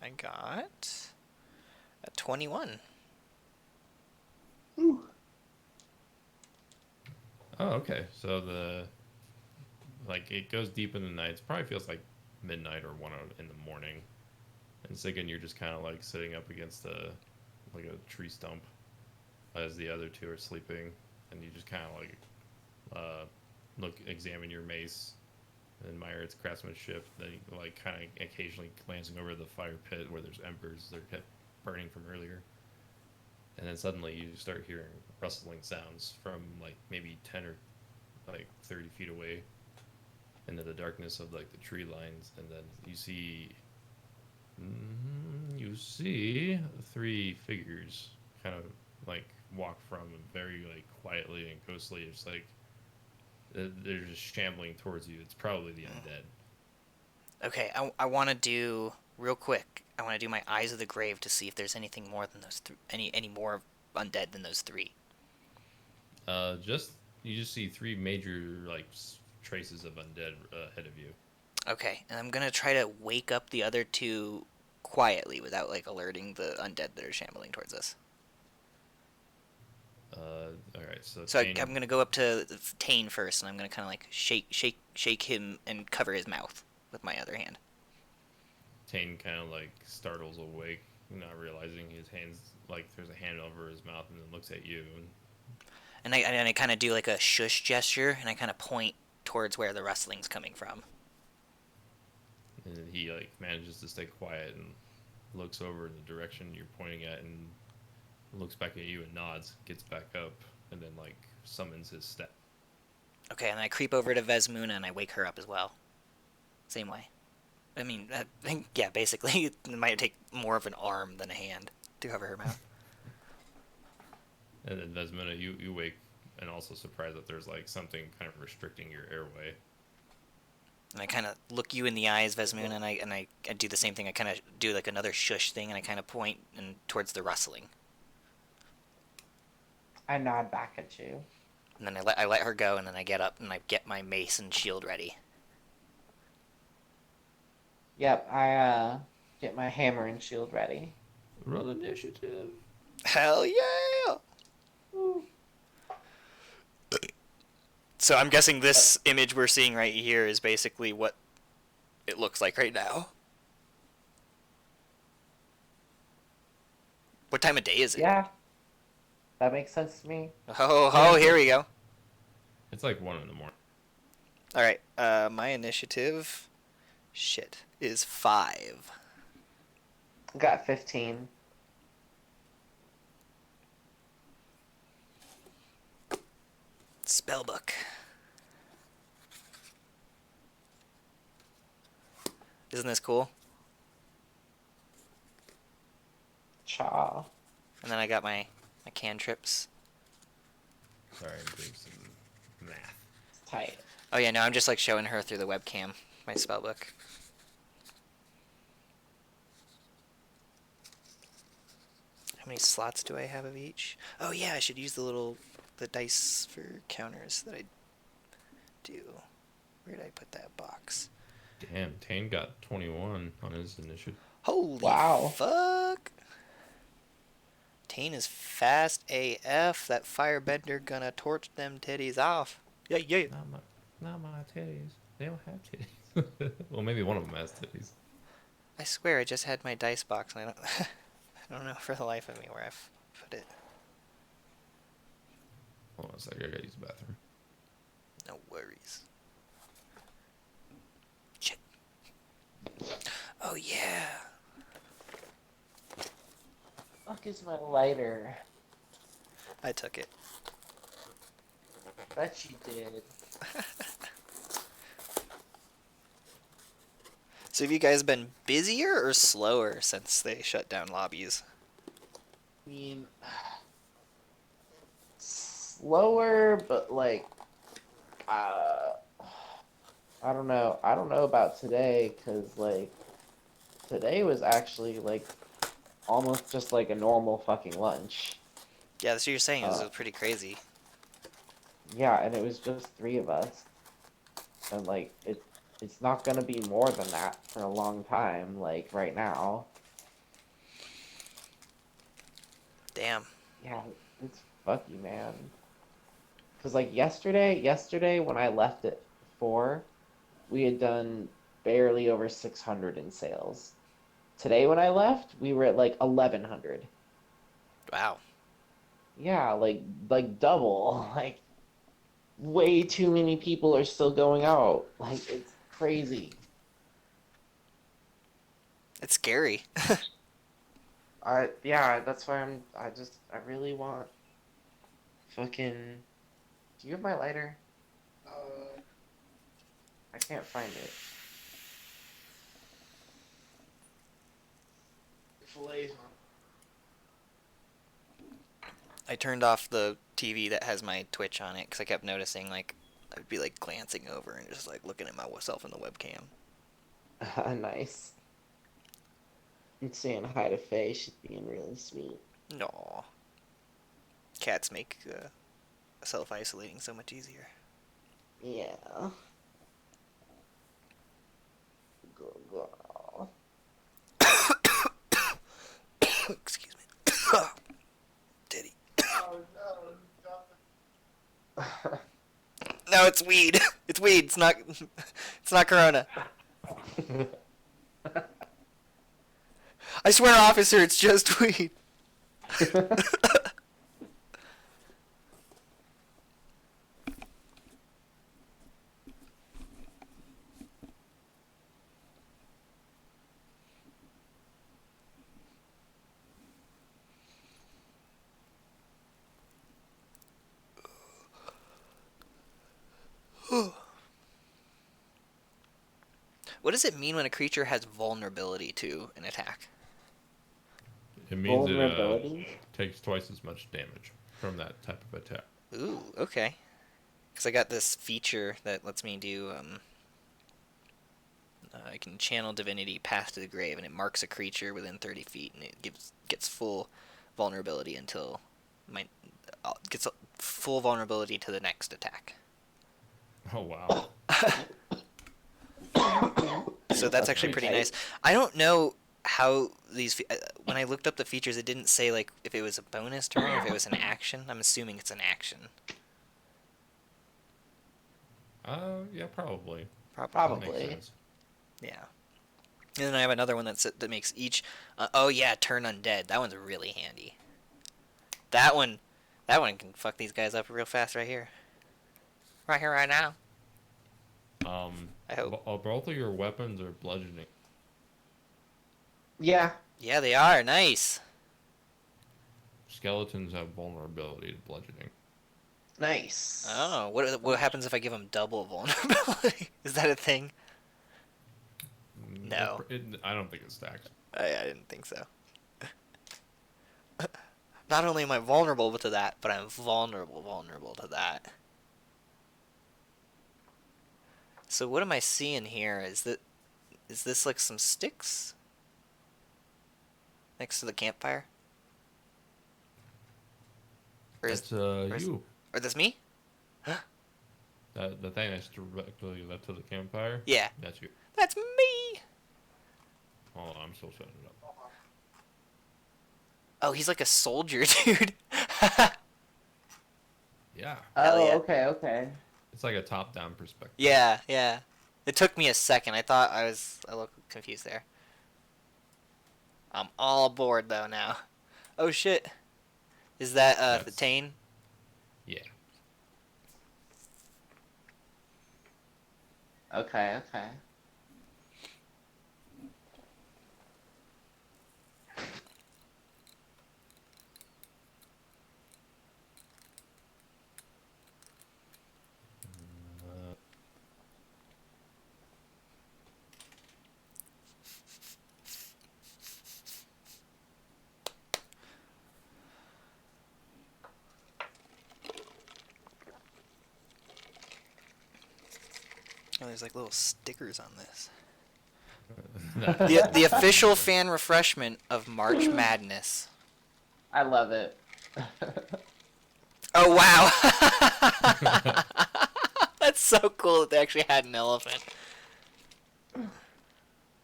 I got a 21. Ooh. Oh, okay. So it goes deep in the night. It probably feels like midnight or 1 in the morning. And Ziggin, you're just kind of like sitting up against a tree stump as the other two are sleeping, and you just kind of like examine your mace, admire its craftsmanship. Then you like kind of occasionally glancing over the fire pit where there's embers that are kept burning from earlier. And then suddenly you start hearing rustling sounds from like maybe 10 or like 30 feet away into the darkness of like the tree lines, and then you see three figures kind of like walk from very like quietly and ghostly. It's like they're just shambling towards you. It's probably the undead. Okay, I want to do real quick. I want to do my Eyes of the Grave to see if there's anything more than those any more undead than those three. Just you just see three major like traces of undead ahead of you. Okay, and I'm gonna try to wake up the other two quietly without like alerting the undead that are shambling towards us. All right, so So Tane, I'm gonna go up to Tane first, and I'm gonna kind of like shake him and cover his mouth with my other hand. Tane kind of like startles awake, not realizing his hands like there's a hand over his mouth, and then looks at you. And I kind of do like a shush gesture, and I kind of point towards where the rustling's coming from. And he like manages to stay quiet and looks over in the direction you're pointing at, and looks back at you and nods, gets back up, and then like summons his step. Okay, and I creep over to Vesmuna and I wake her up as well. Same way. I mean, yeah, basically, it might take more of an arm than a hand to cover her mouth. And then Vesmina, you wake and also surprised that there's like something kind of restricting your airway. And I kind of look you in the eyes, Vesmuna, and I do the same thing. I kind of do like another shush thing, and I kind of point towards the rustling. I nod back at you. And then I let her go, and then I get up and I get my mace and shield ready. Yep, I get my hammer and shield ready. Roll initiative. Hell yeah! Ooh. So I'm guessing this image we're seeing right here is basically what it looks like right now. What time of day is it? Yeah, that makes sense to me. Oh, here we go. It's like 1 in the morning. All right, my initiative, is 5. Got 15. Spellbook. Isn't this cool? Cha. And then I got my cantrips. Sorry, I'm doing some math. It's tight. Oh yeah, no, I'm just like showing her through the webcam my spell book. How many slots do I have of each? Oh yeah, I should use the dice for counters that I do. Where did I put that box? Damn, Tane got 21 on his initiative. Holy Wow. fuck! Tane is fast AF. That firebender gonna torch them titties off. Yeah, yeah. Not my titties. They don't have titties. Well, maybe one of them has titties. I swear I just had my dice box and I don't I don't know for the life of me where I've put it. Hold on a second, I gotta use the bathroom. No worries. Shit. Oh yeah. Fuck is my lighter? I took it. Bet you did. So have you guys been busier or slower since they shut down lobbies? I mean, slower, but like, I don't know. I don't know about today, cause like, today was actually like almost just like a normal fucking lunch. Yeah, that's what you're saying. It was Uh, pretty crazy. Yeah, and it was just three of us, and like it's not gonna be more than that for a long time. Like right now. Damn. Yeah, it's fucky, man. Cause like yesterday when I left at 4, we had done barely over 600 in sales. Today when I left, we were at like 1100. Wow. Yeah, like double. Like way too many people are still going out. Like it's crazy. It's scary. Yeah, that's why I really want fucking. Do you have my lighter? I can't find it. Fillets on. I turned off the TV that has my Twitch on it because I kept noticing like I'd be like glancing over and just like looking at myself in the webcam. Nice. I'm saying hi to Faye. She's being really sweet. No. Cats make self-isolating so much easier. Yeah. Good girl. Excuse me. Diddy. Oh no, stop No, it's weed. It's weed. It's not. It's not Corona. I swear, officer, it's just weed. What does it mean when a creature has vulnerability to an attack? It means it Vulnerability? takes twice as much damage from that type of attack. Ooh, okay. Because I got this feature that lets me do, I can channel divinity Path to the Grave, and it marks a creature within 30 feet, and it gets full vulnerability until gets full vulnerability to the next attack. Oh wow. So that's actually pretty nice. I don't know how these when I looked up the features, it didn't say like if it was a bonus turn or if it was an action. I'm assuming it's an action. Yeah, probably. That Probably. makes sense. Yeah. And then I have another one that makes each. Oh yeah, turn undead. That one's really handy. That one can fuck these guys up real fast right here. Right here, right now. I hope. Both of your weapons are bludgeoning. Yeah. Yeah, they are nice. Skeletons have vulnerability to bludgeoning. Nice. Oh, what happens if I give them double vulnerability? Is that a thing? No. I don't think it stacks. I didn't think so. Not only am I vulnerable to that, but I'm vulnerable to that. So what am I seeing here? Is this like some sticks next to the campfire? That's or is, you. or this me? The thing that's directly left to the campfire. Yeah, That's you. that's me. Hold on, I'm still setting it up. Oh, he's like a soldier, dude. Yeah. Hell Oh, yeah. okay, okay. It's like a top-down perspective. Yeah, yeah. It took me a second. I thought I was a little confused there. I'm all aboard though now. Oh shit. Is that That's Thane? yeah. Okay, okay. Uh, Oh, there's like little stickers on this. that- The official fan refreshment of March Madness. I love it. Oh wow. That's so cool that they actually had an elephant.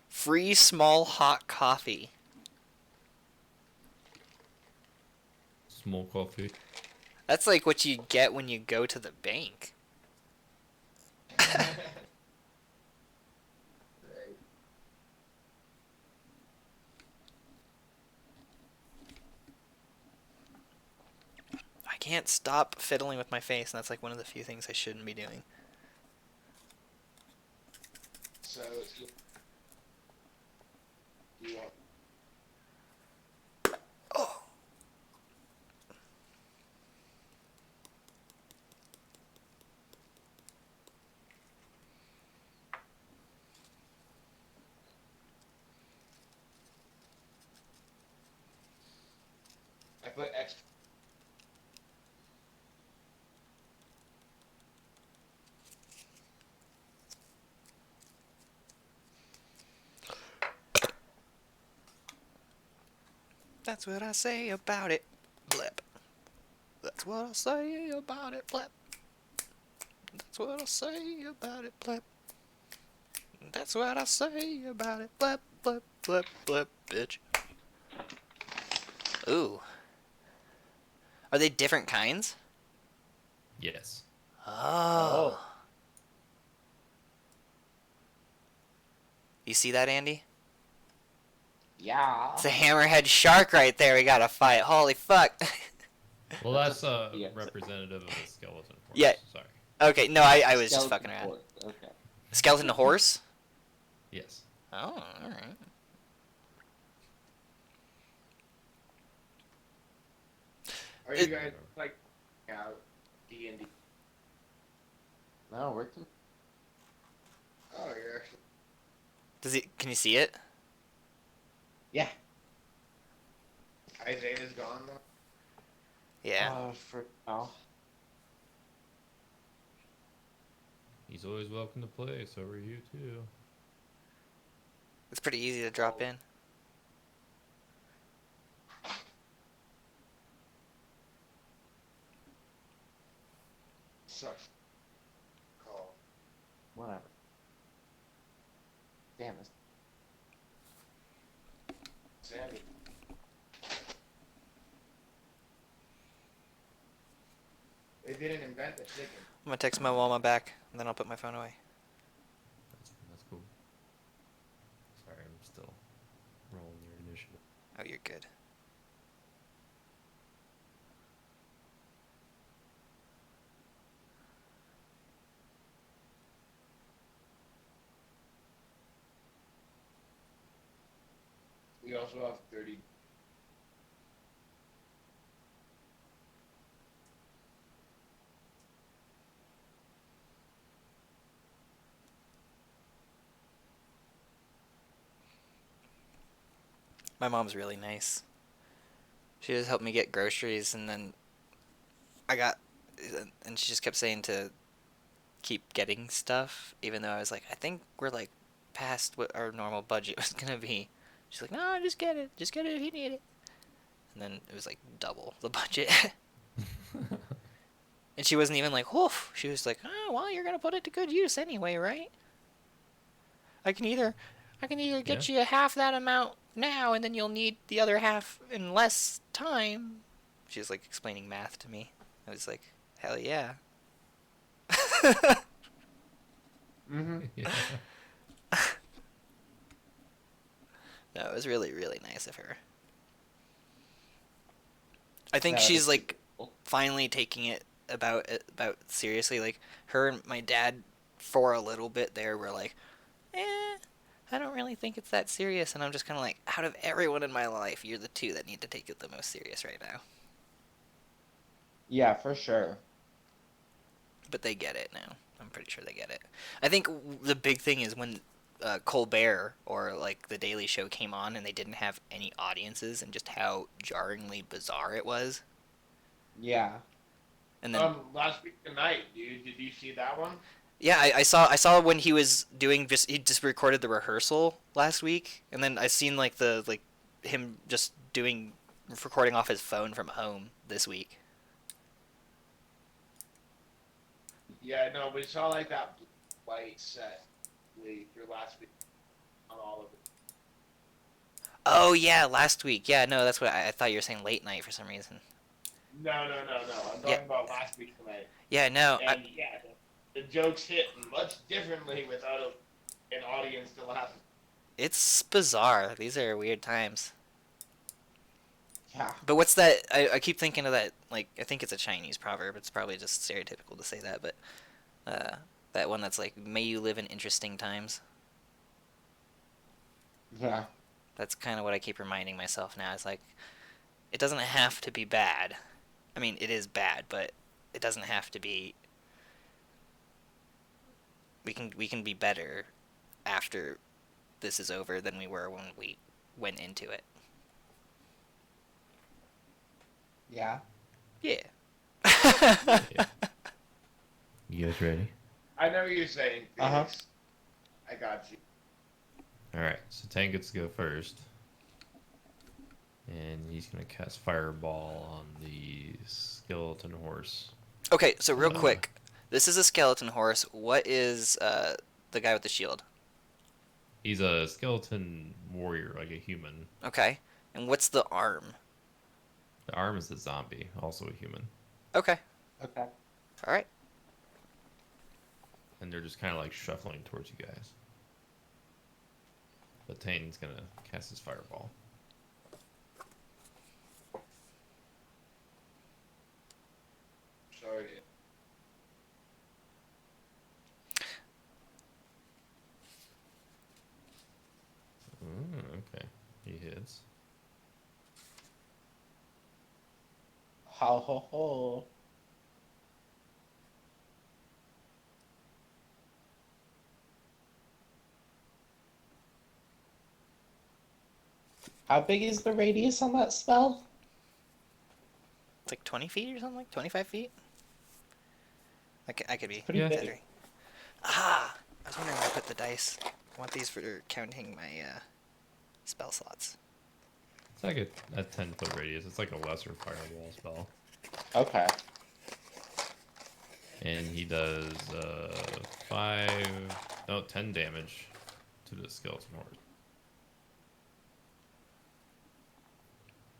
Free small hot coffee. Small coffee. That's like what you get when you go to the bank. I can't stop fiddling with my face, and that's like one of the few things I shouldn't be doing. So you want Oh. I put extra. That's what I say about it, blip. That's what I say about it, blip. That's what I say about it, blip. That's what I say about it, blip, blip, blip, blip, bitch. Ooh. Are they different kinds? Yes. Oh. You see that, Andy? Yeah. It's a hammerhead shark right there. We gotta fight. Holy fuck. Well, that's Yes. representative of a skeleton horse. Yeah. Sorry. Okay, no, I was just Skeleton fucking around. horse, okay. Skeleton horse? Yes. Oh, alright. Are you guys like out D&D? No, we're con- Oh, you're actually. Can you see it? yeah. Isaiah's gone though. Yeah. For now. He's always welcome to play. So are you too. It's pretty easy to drop in. Sucks. Call. Whatever. Damn it. Sandy. They didn't invent the chicken. I'm gonna text my mama back, and then I'll put my phone away. That's cool. Sorry, I'm still rolling your initiative. Oh, you're good. We also have 30. My mom's really nice. She just helped me get groceries, and then I got, and she just kept saying to keep getting stuff, even though I was like, I think we're like past what our normal budget was gonna be. She's like, no, just get it if you need it. And then it was like double the budget. And she wasn't even like, woof. She was like, oh, well, you're gonna put it to good use anyway, right? I can either, I can either get you half that amount now, and then you'll need the other half in less time. She was like explaining math to me. I was like, hell yeah. Mm-hmm. Yeah. No, it was really, really nice of her. I think No, she's it's like cool. finally taking it about seriously. Like her and my dad, for a little bit there, were like, I don't really think it's that serious. And I'm just kind of like, out of everyone in my life, you're the two that need to take it the most serious right now. Yeah, for sure. But they get it now. I'm pretty sure they get it. I think the big thing is when Colbert or like The Daily Show came on and they didn't have any audiences, and just how jarringly bizarre it was. Yeah. And then Last week tonight, dude. Did you see that one? yeah, I saw when he was doing he just recorded the rehearsal last week, and then I seen like him just doing recording off his phone from home this week. Yeah, no, we saw like that white set through last week on all of it. Oh yeah, last week. Yeah, no, that's what I thought you were saying late night for some reason. No. I'm Yeah. talking about last week tonight. Yeah, no. And yeah, the jokes hit much differently without an audience to laugh. It's bizarre. These are weird times. Yeah. But what's that? I keep thinking of that. Like, I think it's a Chinese proverb. It's probably just stereotypical to say that, but that one that's like, "May you live in interesting times." Yeah. That's kind of what I keep reminding myself now. It's like, it doesn't have to be bad. I mean, it is bad, but it doesn't have to be. We can be better after this is over than we were when we went into it. Yeah. Yeah. Yeah. You guys ready? I know what you're saying. Uh-huh. Felix. I got you. All right. So Tank gets to go first, and he's gonna cast Fireball on the skeleton horse. Okay, so real Uh. quick, this is a skeleton horse. What is the guy with the shield? He's a skeleton warrior, like a human. Okay, and what's the arm? The arm is the zombie, also a human. Okay, Okay. all right. And they're just kind of like shuffling towards you guys. But Tane's gonna cast his Fireball. Sorry. Okay. He hits. Ho ho ho. How big is the radius on that spell? It's like 20 feet or something, like 25 feet. I could be Pretty Yeah. big. exaggerating. Ah, I was wondering where I put the dice. I want these for counting my spell slots. It's like a 10-foot radius. It's like a lesser Fireball spell. Okay. And he does 10 damage to the skeleton horse.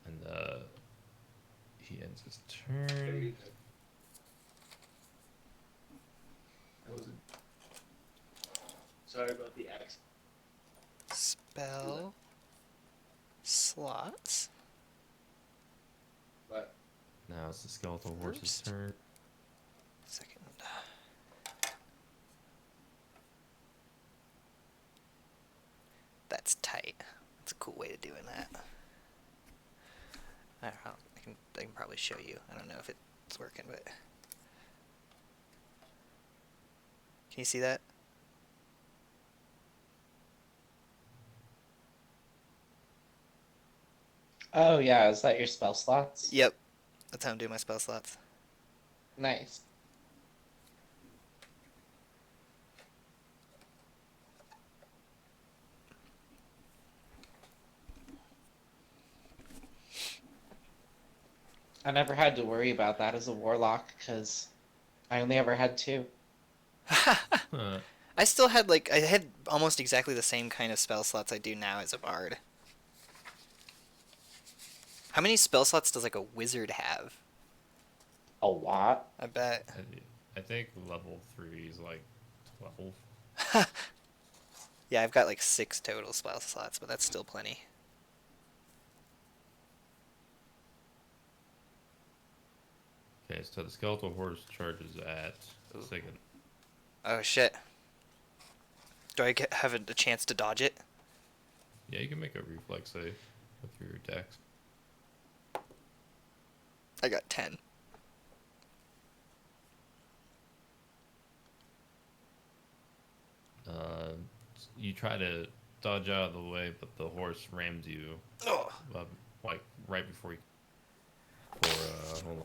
And he ends his There turn. you go. That was Sorry about the accent. Spell slots. But Now it's the skeletal horse's First. turn. Second. That's tight. That's a cool way of doing that. I don't know. I can probably show you. I don't know if it's working, but can you see that? Oh yeah, is that your spell slots? Yep, that's how I'm doing my spell slots. Nice. I never had to worry about that as a warlock because I only ever had two. Huh. I still had like I had almost exactly the same kind of spell slots I do now as a bard. How many spell slots does like a wizard have? A lot. I bet. I think level 3 is like 12. Yeah, I've got like 6 total spell slots, but that's still plenty. Okay, so the skeletal horse charges at second. Oh shit. Do I have a chance to dodge it? Yeah, you can make a reflex save with your dex. I got 10. Uh, you try to dodge out of the way, but the horse rams you, Oh. like right before you. Hold on.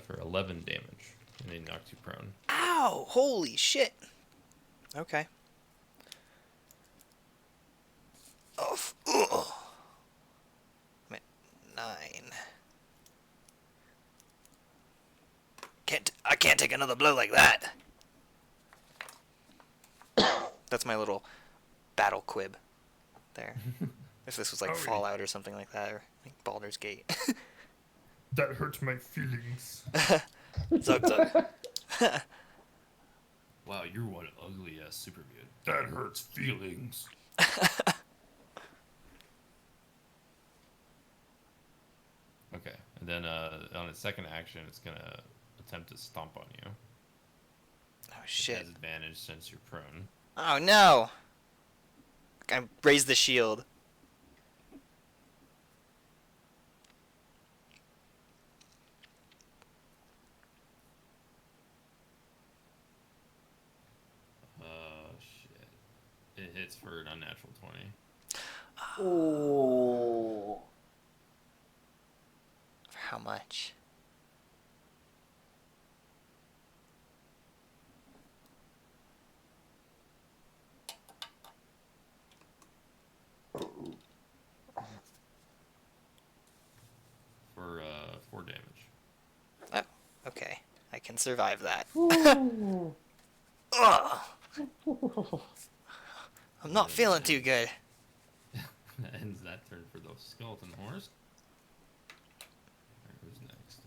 For 11 damage, and he knocks you prone. Ow! Holy shit. Okay. Oh. Ugh. I'm at 9. I can't take another blow like that. That's my little battle quib there. If this was like Oh, Fallout or something like that, or like Baldur's Gate. That hurts my feelings. Zug zug. Wow, you're one ugly ass super mutant. That hurts feelings. Okay, and then on its second action, it's gonna attempt to stomp on you. Oh It shit. has advantage since you're prone. Oh no! I raised the shield. Shit. It hits for an unnatural 20. Ooh. For how much? For 4 damage. Oh, okay. I can survive that. Ooh. Ugh! I'm not And feeling too good. that ends that turn for the skeleton horse. Alright, who's next?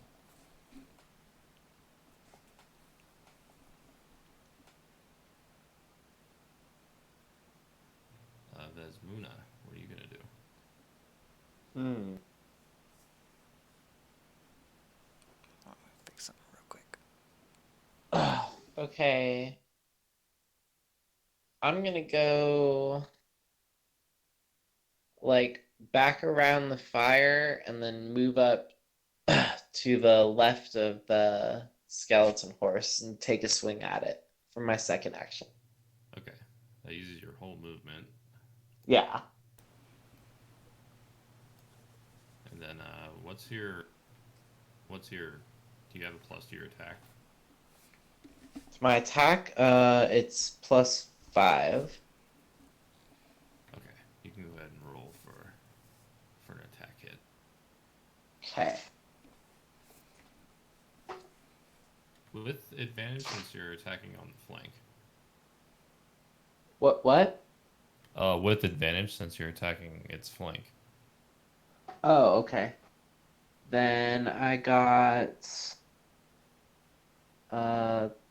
Vesmuna, what are you gonna do? Hmm. Fix something real quick. Okay. I'm gonna go like back around the fire and then move up to the left of the skeleton horse and take a swing at it for my second action. Okay, that uses your whole movement. Yeah. And then do you have a plus to your attack? To my attack, it's +5. Okay, you can go ahead and roll for an attack hit. Okay. With advantage since you're attacking on the flank. What? With advantage since you're attacking its flank. Oh, okay. Then I got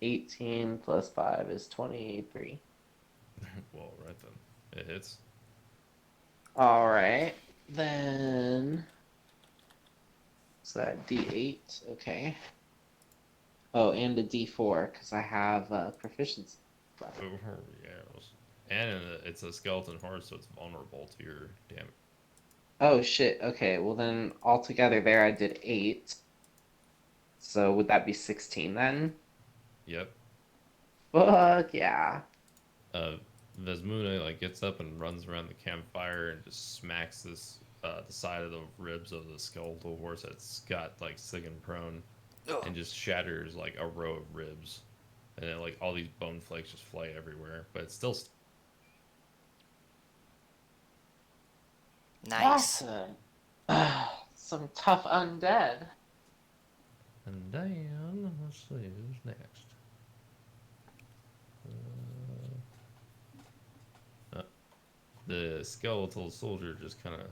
18 plus 5 is 23. Well, right then. It hits. All right. Then so that D8, okay. Oh, and a D4 because I have proficiency. Oh, yes. And it's a skeleton horse, so it's vulnerable to your damage. Oh shit. Okay. Well then, altogether there I did 8. So would that be 16 then? Yep. Fuck yeah. Uh, Vesmuna like gets up and runs around the campfire and just smacks the side of the ribs of the skeletal horse that's got like Sigan prone, Oh, and just shatters like a row of ribs, and then like all these bone flakes just fly everywhere. But it's still nice. Awesome. Some tough undead. and then let's see who's next. Uh, the skeletal soldier just kind of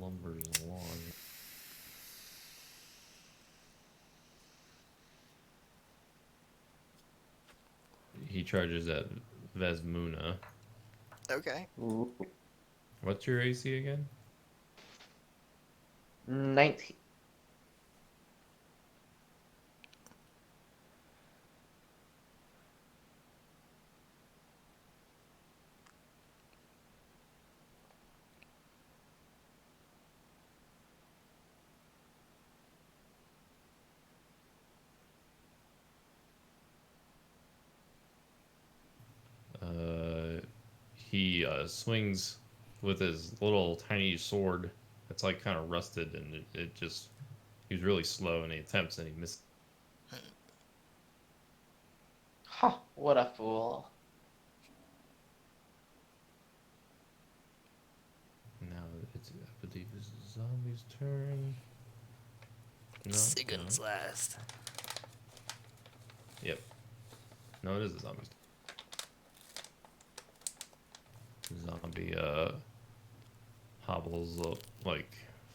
lumbers along. He charges at Vesmuna. Okay. Ooh. What's your AC again? 19. He swings with his little tiny sword that's like kind of rusted, and it just he's really slow, and he attempts and he misses. Ha! What a fool. Now it's I believe it's the zombie's turn. No, no. Sigun's last. Yep. No, it is the zombie's turn. Zombie hobbles up like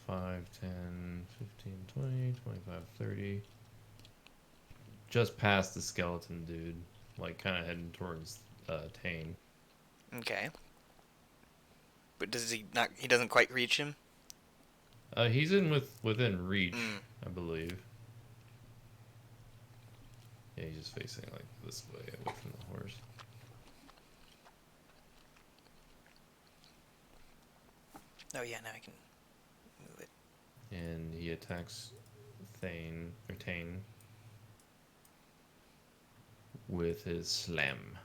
5, 10, 15, 20, 25, 30. Just past the skeleton dude, like kind of heading towards Tane. Okay. But does he not? He doesn't quite reach him. He's within reach, Mm. I believe. Yeah, he's just facing like this way away from the horse. Oh yeah, now I can move it. And he attacks Tane with his slam.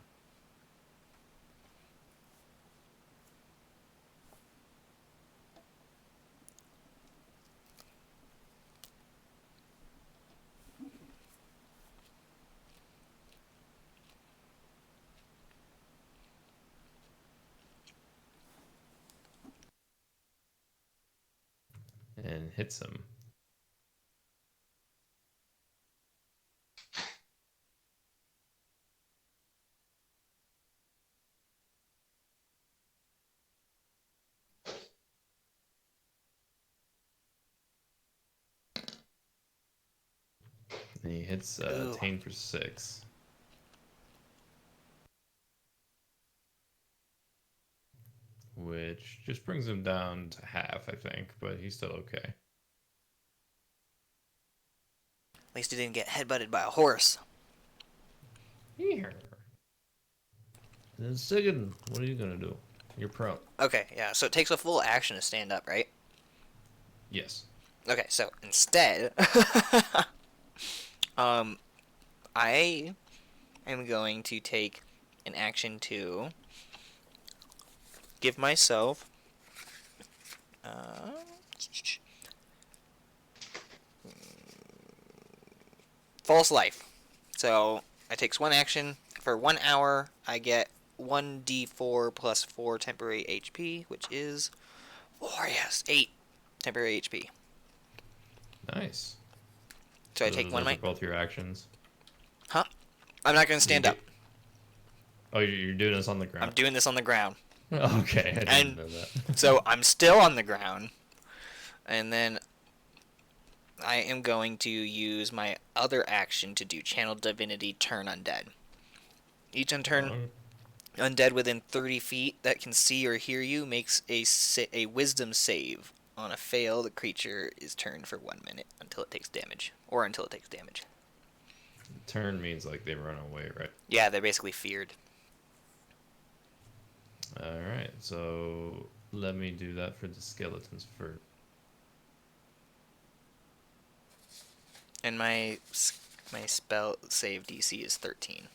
And hits him. And he hits Ooh. Tane for 6. Which just brings him down to half, I think, but he's still okay. At least he didn't get headbutted by a horse. Here. Then Sigan, what are you gonna do? You're prone. Okay, yeah. So it takes a full action to stand up, right? Yes. Okay, so instead, I am going to take an action to give myself false life. So it takes one action. For 1 hour, I get 1d4 plus 4 temporary HP, which is 4, yes, 8 temporary HP. Nice. So I take one of Those my... are both your actions. Huh? I'm not going to Do you stand up. get... Oh, you're doing this on the I'm ground. doing this on the ground. Okay, I didn't And know that. so I'm still on the ground. And then I am going to use my other action to do Channel Divinity Turn Undead. Each undead within 30 feet that can see or hear you makes a wisdom save. On a fail, the creature is turned for 1 minute until it takes damage. Or until it takes damage. Turn means like they run away, right? Yeah, they're basically feared. All right. So Let me do that for the skeletons first. And my spell save DC is 13.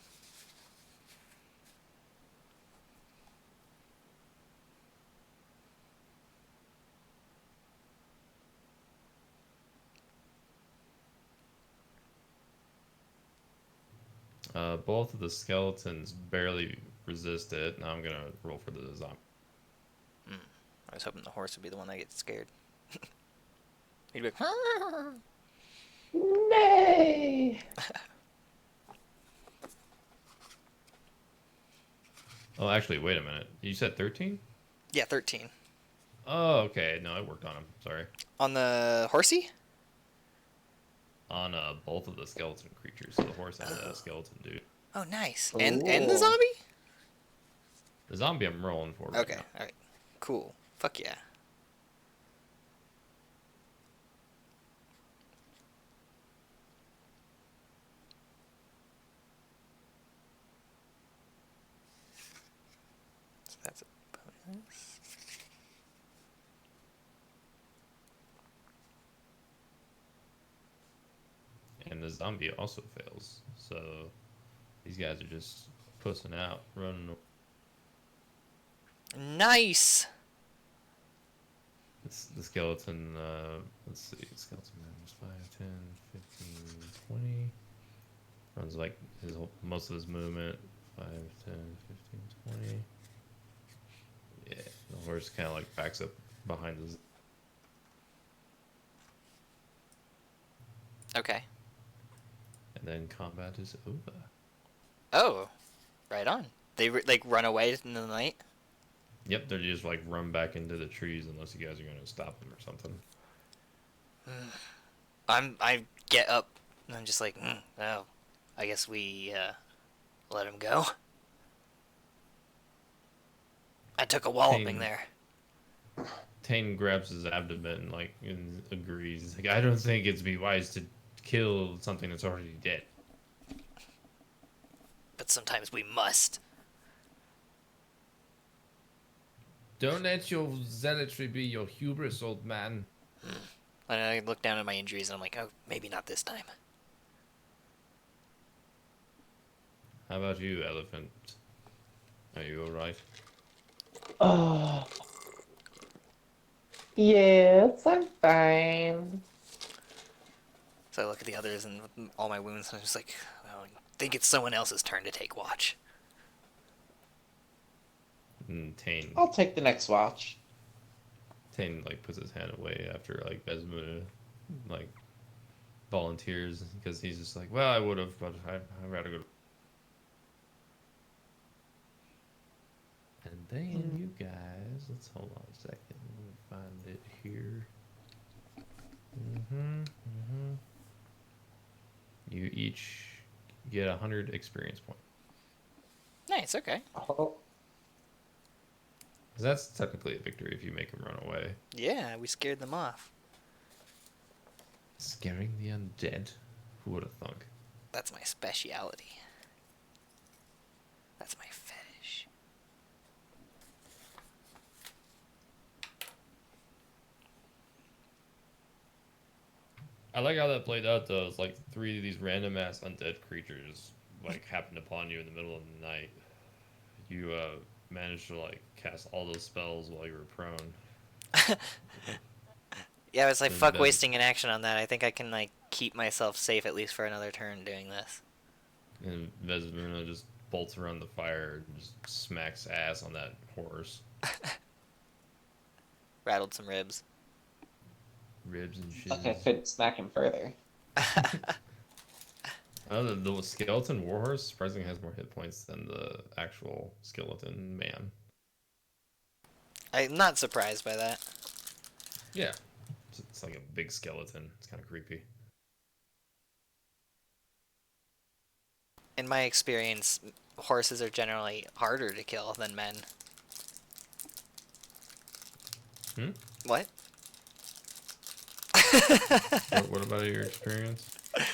Both of the skeletons barely resist it. Now I'm gonna roll for the zombie. I was hoping the horse would be the one that gets scared. He'd be like, Nay. Oh, actually, wait a minute. You said 13? yeah, 13. Oh, okay. No, it worked on him. Sorry. On the horsey? On both of the skeleton creatures, so the horse and the skeleton dude. Oh, nice. Ooh. And the zombie? The zombie I'm rolling for right Okay, now. alright. Cool. Fuck yeah. So that's a bonus. And the zombie also fails. So these guys are just pussing out, running. Nice! It's the skeleton, let's see, skeleton is 5, 10, 15, 20. Runs like most of his movement. 5, 10, 15, 20. Yeah, the horse kind of like backs up behind his. Okay. And then combat is over. Oh, right on. They like run away in the night? Yep, they're just like run back into the trees unless you guys are gonna stop them or something. I get up and I'm just like, oh, I guess we let him go. I took a walloping there. Tane grabs his abdomen like and agrees. He's like, I don't think it'd be wise to kill something that's already dead. But sometimes we must. Don't let your zealotry be your hubris, old man. And I look down at my injuries and I'm like, oh, maybe not this time. How about you, elephant? Are you alright? Oh. Yes, I'm fine. So I look at the others and with all my wounds, and I'm just like, well, I think it's someone else's turn to take watch. And Tane I'll take the next watch. like puts his hand away after like Besmuna like volunteers because he's just like, well, I would have, but I'd rather go. And then you guys, let's hold on a second. Let me find it here. You each get 100 experience points. Nice, okay. Oh, 'Cause that's technically a victory if you make them run away. Yeah, we scared them off. Scaring the undead? Who would have thunk? That's my speciality. That's my fetish. I like how that played out though. It's like 3 of these random ass undead creatures like happened upon you in the middle of the night. You managed to like cast all those spells while you were prone. Yeah, it's like, And fuck then- wasting an action on that. I think I can, like, keep myself safe at least for another turn doing this. And Vesmuna just bolts around the fire and just smacks ass on that horse. Rattled some ribs. Ribs and shit. okay, couldn't smack him further. Oh, the skeleton warhorse surprisingly has more hit points than the actual skeleton man. I'm not surprised by that. Yeah. It's like a big skeleton. It's kind of creepy. In my experience, horses are generally harder to kill than men. Hmm? What? What about your experience? I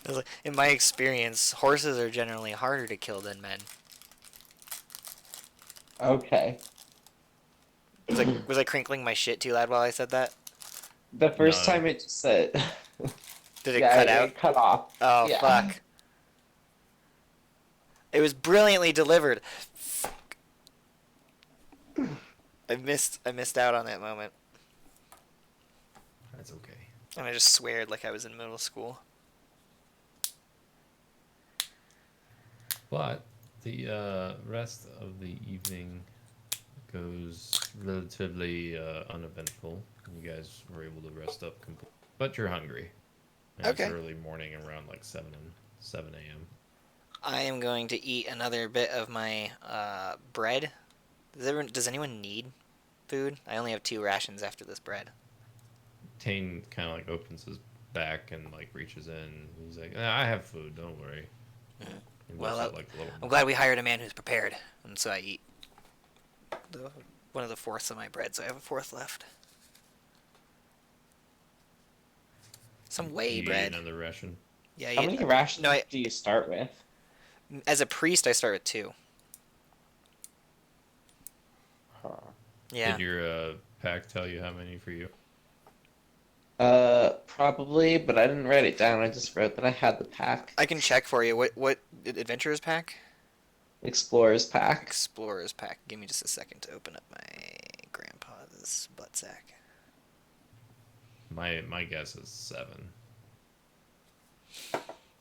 was like, in my experience, horses are generally harder to kill than men. Okay. Was I crinkling my shit too loud while I said that? The first No. time it just said, Did it yeah, cut out? it cut off. Oh, Yeah. fuck. It was brilliantly delivered. I missed out on that moment. That's okay. And I just sweared like I was in middle school. But the rest of the evening goes relatively uneventful. You guys were able to rest up completely, but you're hungry. And Okay. It's early morning, around like 7 a.m. I am going to eat another bit of my bread. Does anyone need food? I only have 2 rations after this bread. Tane kind of like opens his back and like reaches in. He's like, "I have food. Don't worry." He Well, lifts up, like, a little. I'm glad we hired a man who's prepared. And so I eat one of the fourths of my bread, so I have a fourth left. Some whey You eat bread. another ration. Yeah, How many rations No, do you start with? as a priest, I start with 2. Huh. Yeah. Did your pack tell you how many for you? Probably, but I didn't write it down. I just wrote that I had the pack. I can check for you. What adventurers pack? Explorer's pack. Explorers pack. Give me just a second to open up my grandpa's butt sack. My guess is 7.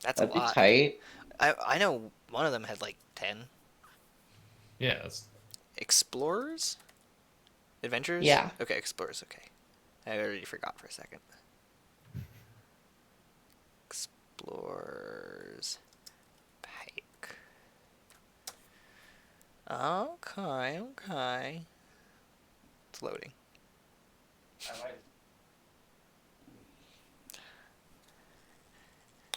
That's That'd a be lot. tight. I know one of them had like 10. Yeah, that's Explorers? Adventurers? Yeah. Okay, explorers, okay. I already forgot for a second. Explorers Pike. Okay. It's loading.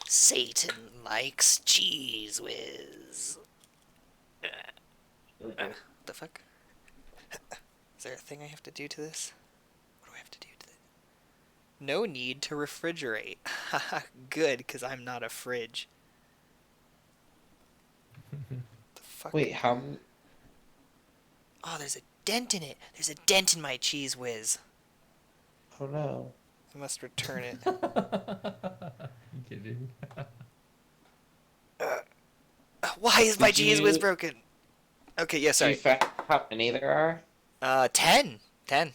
Satan likes cheese whiz. The fuck? Is there a thing I have to do to this? What do I have to do to this? No need to refrigerate. Haha, good, because I'm not a fridge. The fuck? Wait, how? Oh, there's a dent in it. There's a dent in my cheese whiz. Oh no. I must return it. You kidding? Why is my Did cheese whiz you- broken? Okay, yeah, Do sorry. you fact how many there are? 10. 10.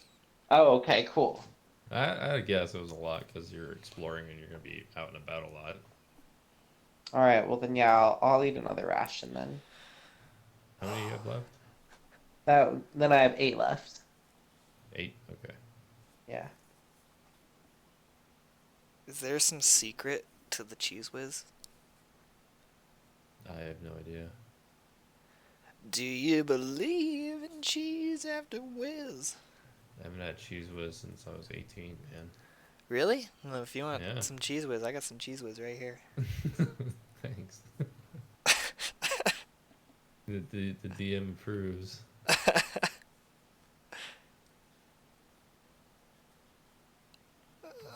Oh, okay, cool. I guess it was a lot because you're exploring and you're gonna be out and about a lot. All right, well then, yeah, I'll eat another ration then. How many you have left? Then I have 8 left. 8. Okay. Yeah. Is there some secret to the cheese whiz? I have no idea. Do you believe in cheese after whiz? I haven't had cheese whiz since I was 18, man. Really? Well, if you want Yeah. some cheese whiz, I got some cheese whiz right here. Thanks. The DM approves.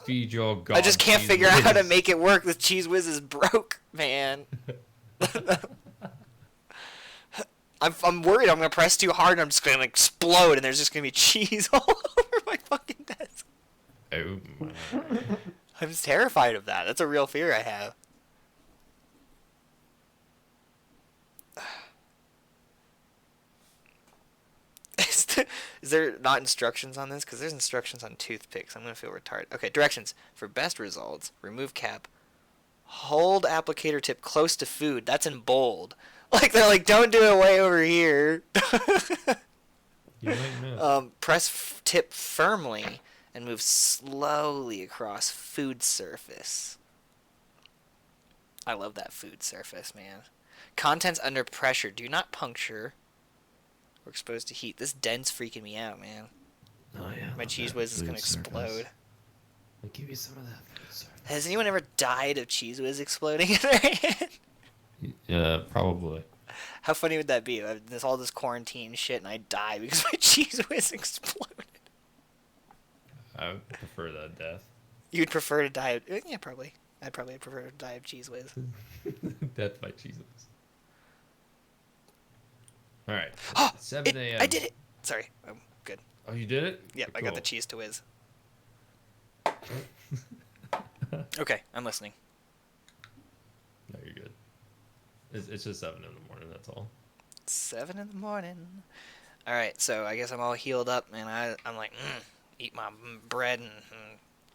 Feed your god. I just can't cheese figure out how to whiz. make it work with cheese whiz is broke, man. I'm worried I'm gonna press too hard and I'm just gonna explode and there's just gonna be cheese all over my fucking desk. Oh my. I'm just terrified of that. That's a real fear I have. Is there not instructions on this? Because there's instructions on toothpicks. I'm going to feel retarded. Okay, directions. For best results, remove cap. Hold applicator tip close to food. That's in bold. Like, they're like, don't do it way over here. You might miss. Press tip firmly and move slowly across food surface. I love that food surface, man. Contents under pressure. Do not puncture or exposed to heat. This dent's freaking me out, man. Oh yeah. My cheese whiz is gonna explode. I'll give you some of that food service. Has anyone ever died of cheese whiz exploding in their hand? Yeah, probably. How funny would that be? There's all this quarantine shit and I die because my cheese whiz exploded. I would prefer that death. You'd prefer to die of... Yeah, probably. I'd probably prefer to die of cheese whiz. Death by cheese whiz. Alright. Oh, 7 a.m. I did it! Sorry, I'm good. Oh, you did it? Yep, I Cool. got the cheese to whiz. Okay, I'm listening. No, you're good. It's just 7 in the morning. That's all. 7 in the morning. All right, so I guess I'm all healed up, and I'm like, eat my bread and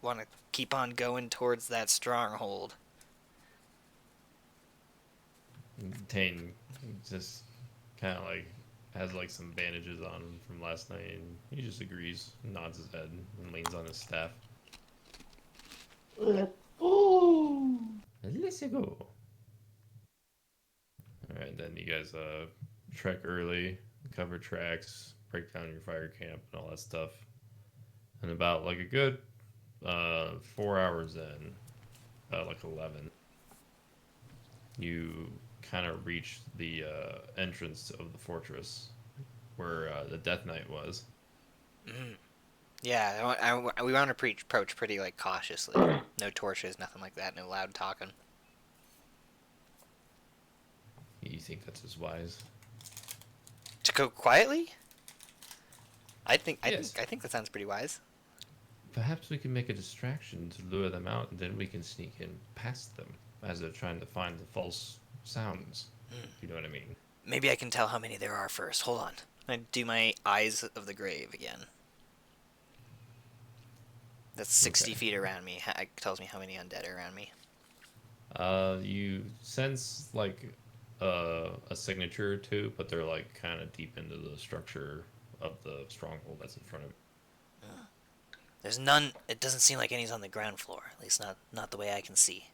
want to keep on going towards that stronghold. Tane just kind of like has like some bandages on him from last night, and he just agrees, nods his head, and leans on his staff. Ooh. Let's go. All right, then you guys trek early, cover tracks, break down your fire camp, and all that stuff. And about like a good 4 hours in, like 11, you kind of reach the entrance of the fortress where the Death Knight was. Yeah, we want to approach pretty like cautiously. No torches, nothing like that. No loud talking. You think that's as wise? To go quietly? I think Yes. that sounds pretty wise. Perhaps we can make a distraction to lure them out, and then we can sneak in past them as they're trying to find the false sounds. You know what I mean? Maybe I can tell how many there are first. Hold on. I do my Eyes of the Grave again. That's 60 Okay. feet around me. It tells me how many undead are around me. You sense like a signature or two, but they're like kind of deep into the structure of the stronghold that's in front of. There's none. It doesn't seem like any's on the ground floor. At least not the way I can see.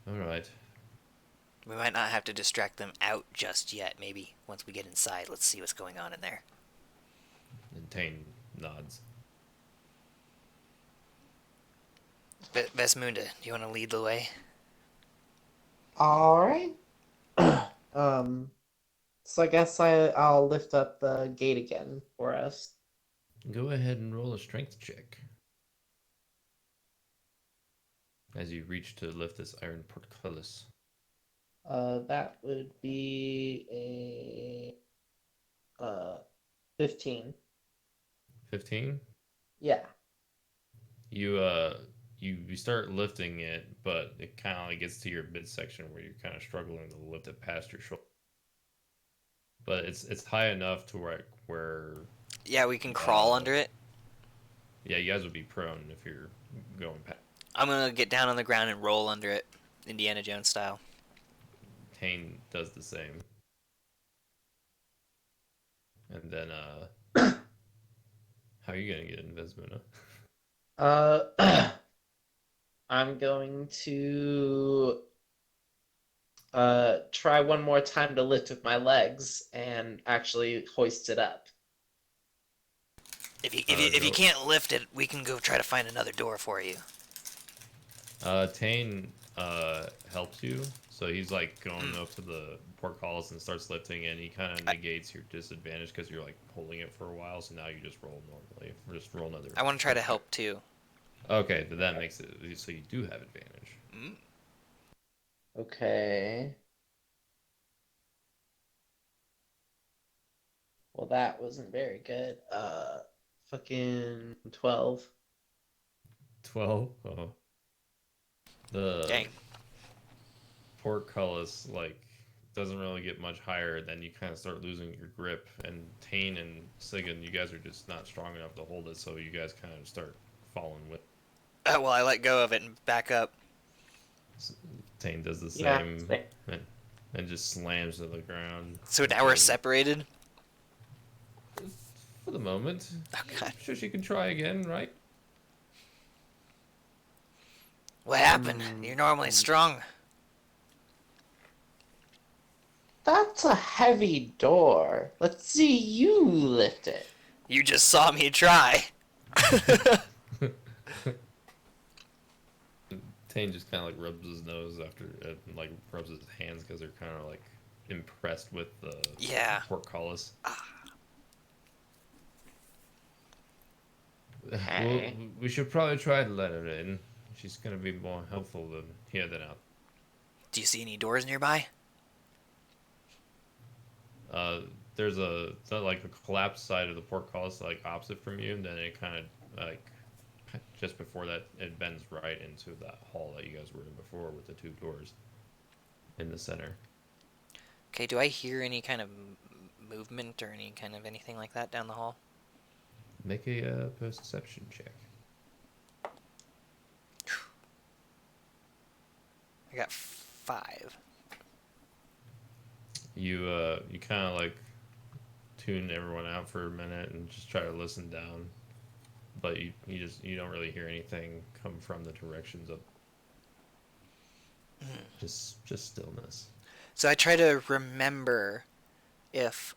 All right. We might not have to distract them out just yet. Maybe once we get inside, let's see what's going on in there. And Tane nods. Vesmunda, do you want to lead the way? All right. So I guess I'll lift up the gate again for us. Go ahead and roll a strength check. As you reach to lift this iron portcullis. That would be a 15. 15? Yeah. You start lifting it, but it kind of like gets to your midsection where you're kind of struggling to lift it past your shoulder. But it's high enough to where Yeah, we can crawl under it. yeah, you guys would be prone if you're going past. I'm gonna get down on the ground and roll under it, Indiana Jones style. Tane does the same. And then how are you gonna get in Vesmuna? I'm going to try one more time to lift with my legs and actually hoist it up. If you can't lift it, we can go try to find another door for you. Tane helps you, so he's like going up to the portcullis and starts lifting, and he kind of negates your disadvantage because you're like holding it for a while. So now you just roll normally. Just roll another. I want to try to help too. Okay, then that makes it so you do have advantage. Okay. Well, that wasn't very good. Fucking 12. 12. Oh. The Dang. portcullis like doesn't really get much higher. Then you kind of start losing your grip, and Tane and Sigan, you guys are just not strong enough to hold it, so you guys kind of start falling with. Well, I let go of it and back up. Tane does the Yeah, same and just slams to the ground. So now we're separated. For the moment. Okay. I'm sure she can try again, right? What happened? You're normally strong. That's a heavy door. Let's see you lift it. You just saw me try. Tane just kind of like rubs his nose after, like rubs his hands because they're kind of like impressed with the portcullis. Well, we should probably try to let her in. She's gonna be more helpful than here than out. Do you see any doors nearby? like a collapsed side of the portcullis like opposite from you, and then it kind of like just before that it bends right into that hall that you guys were in before with the two doors in the center. Okay, do I hear any kind of movement or any kind of anything like that down the hall? Make a perception check. I got 5. You kind of like tune everyone out for a minute and just try to listen down, but you don't really hear anything come from the directions of just stillness. So I try to remember if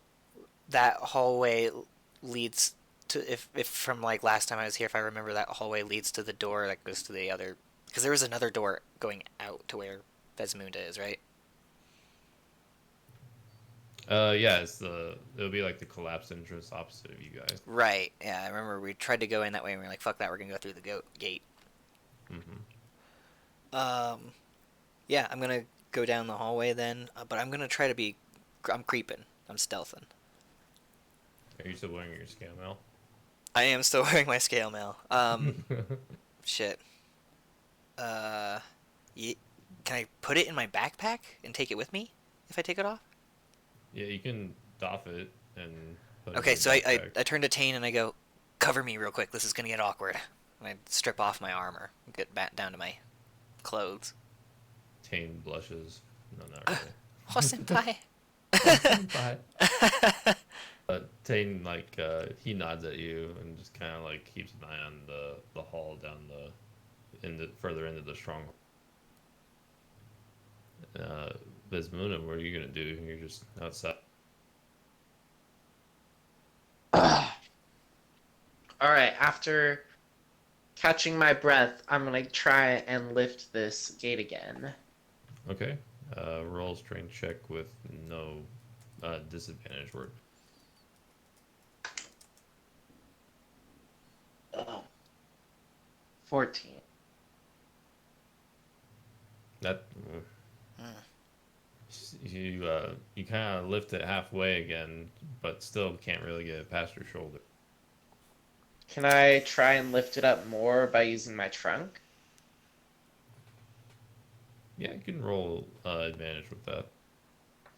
that hallway leads to if from like last time I was here, if I remember that hallway leads to the door that goes to the other, because there was another door going out to where Vesmunda is, right? Yeah, it'll be like the collapsed entrance opposite of you guys. Right. Yeah, I remember we tried to go in that way and we were like, "Fuck that, we're gonna go through the gate." Hmm. Um, yeah, I'm gonna go down the hallway then, but I'm gonna try to be. I'm creeping. I'm stealthing. Are you still wearing your scale mail? I am still wearing my scale mail. Shit. Uh, can I put it in my backpack and take it with me if I take it off? Yeah, you can doff it and put it Okay, in so your I backpack. turn to Tane and I go, cover me real quick. This is gonna get awkward. And I strip off my armor, get back down to my clothes. Tane blushes. No, not really. Oh, senpai. Bye. Tane he nods at you and just kind of like keeps an eye on the hall down the further into the stronghold. Uh, Bismuna, what are you gonna do? You're just outside. All right, after catching my breath, I'm gonna try and lift this gate again. Okay. Roll strength check with no disadvantage word. Ugh. 14. That you kind of lift it halfway again, but still can't really get it past your shoulder. Can I try and lift it up more by using my trunk? Yeah, you can roll advantage with that.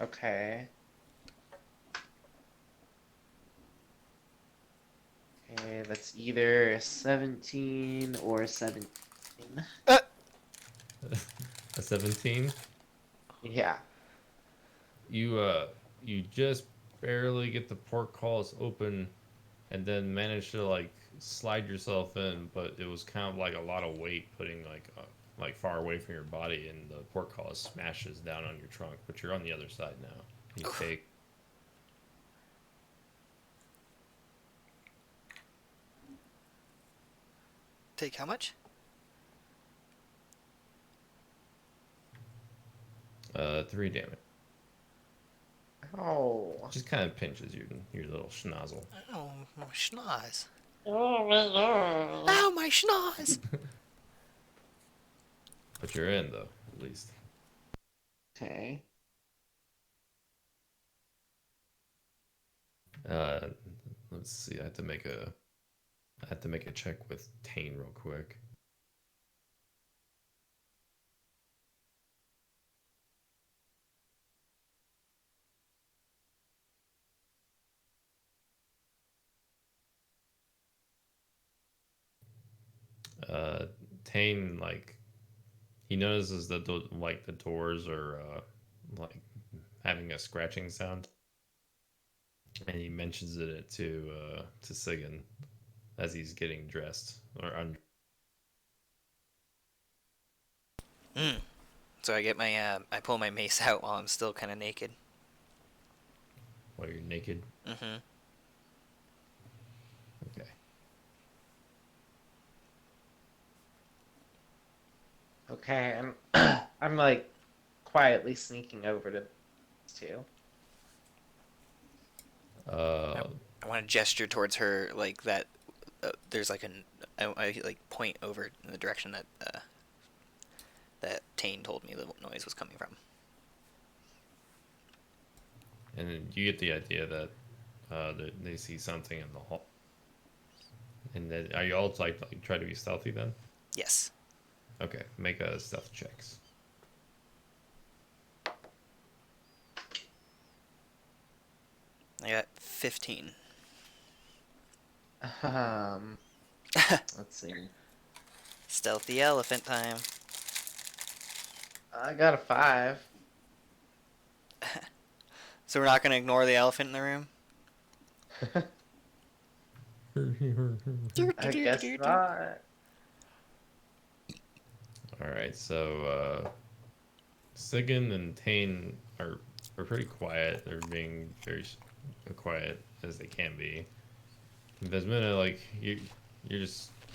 Okay. Okay, that's either a 17 or a 17. A 17. Yeah. You just barely get the portcullis open, and then manage to like slide yourself in, but it was kind of like a lot of weight putting like far away from your body, and the portcullis smashes down on your trunk. But you're on the other side now. You take Take how much? 3 damage. Oh. Just kind of pinches your little schnozzle. Oh, my schnoz. Oh. Ow, my schnoz! But you're in though, at least. Okay. Uh, let's see. I have to make a check with Tane real quick. Uh, Tane he notices that the doors are like having a scratching sound, and he mentions it to Sigan as he's getting dressed or Mm. So I get my I pull my mace out while I'm still kind of naked. while you're naked. Mm-hmm. Okay. Okay, I'm like quietly sneaking over to these two. Uh, I want to gesture towards her like that. There's like I like point over in the direction that that Tane told me the noise was coming from. And then you get the idea that they see something in the hall. And then are you all like try to be stealthy then? Yes. Okay, make a stealth checks. I got 15. Let's see. Stealthy elephant time. I got a 5. So we're not gonna ignore the elephant in the room. I guess not. All right, so Sigan and Tane are pretty quiet. They're being very quiet as they can be. Vesmina, like you're a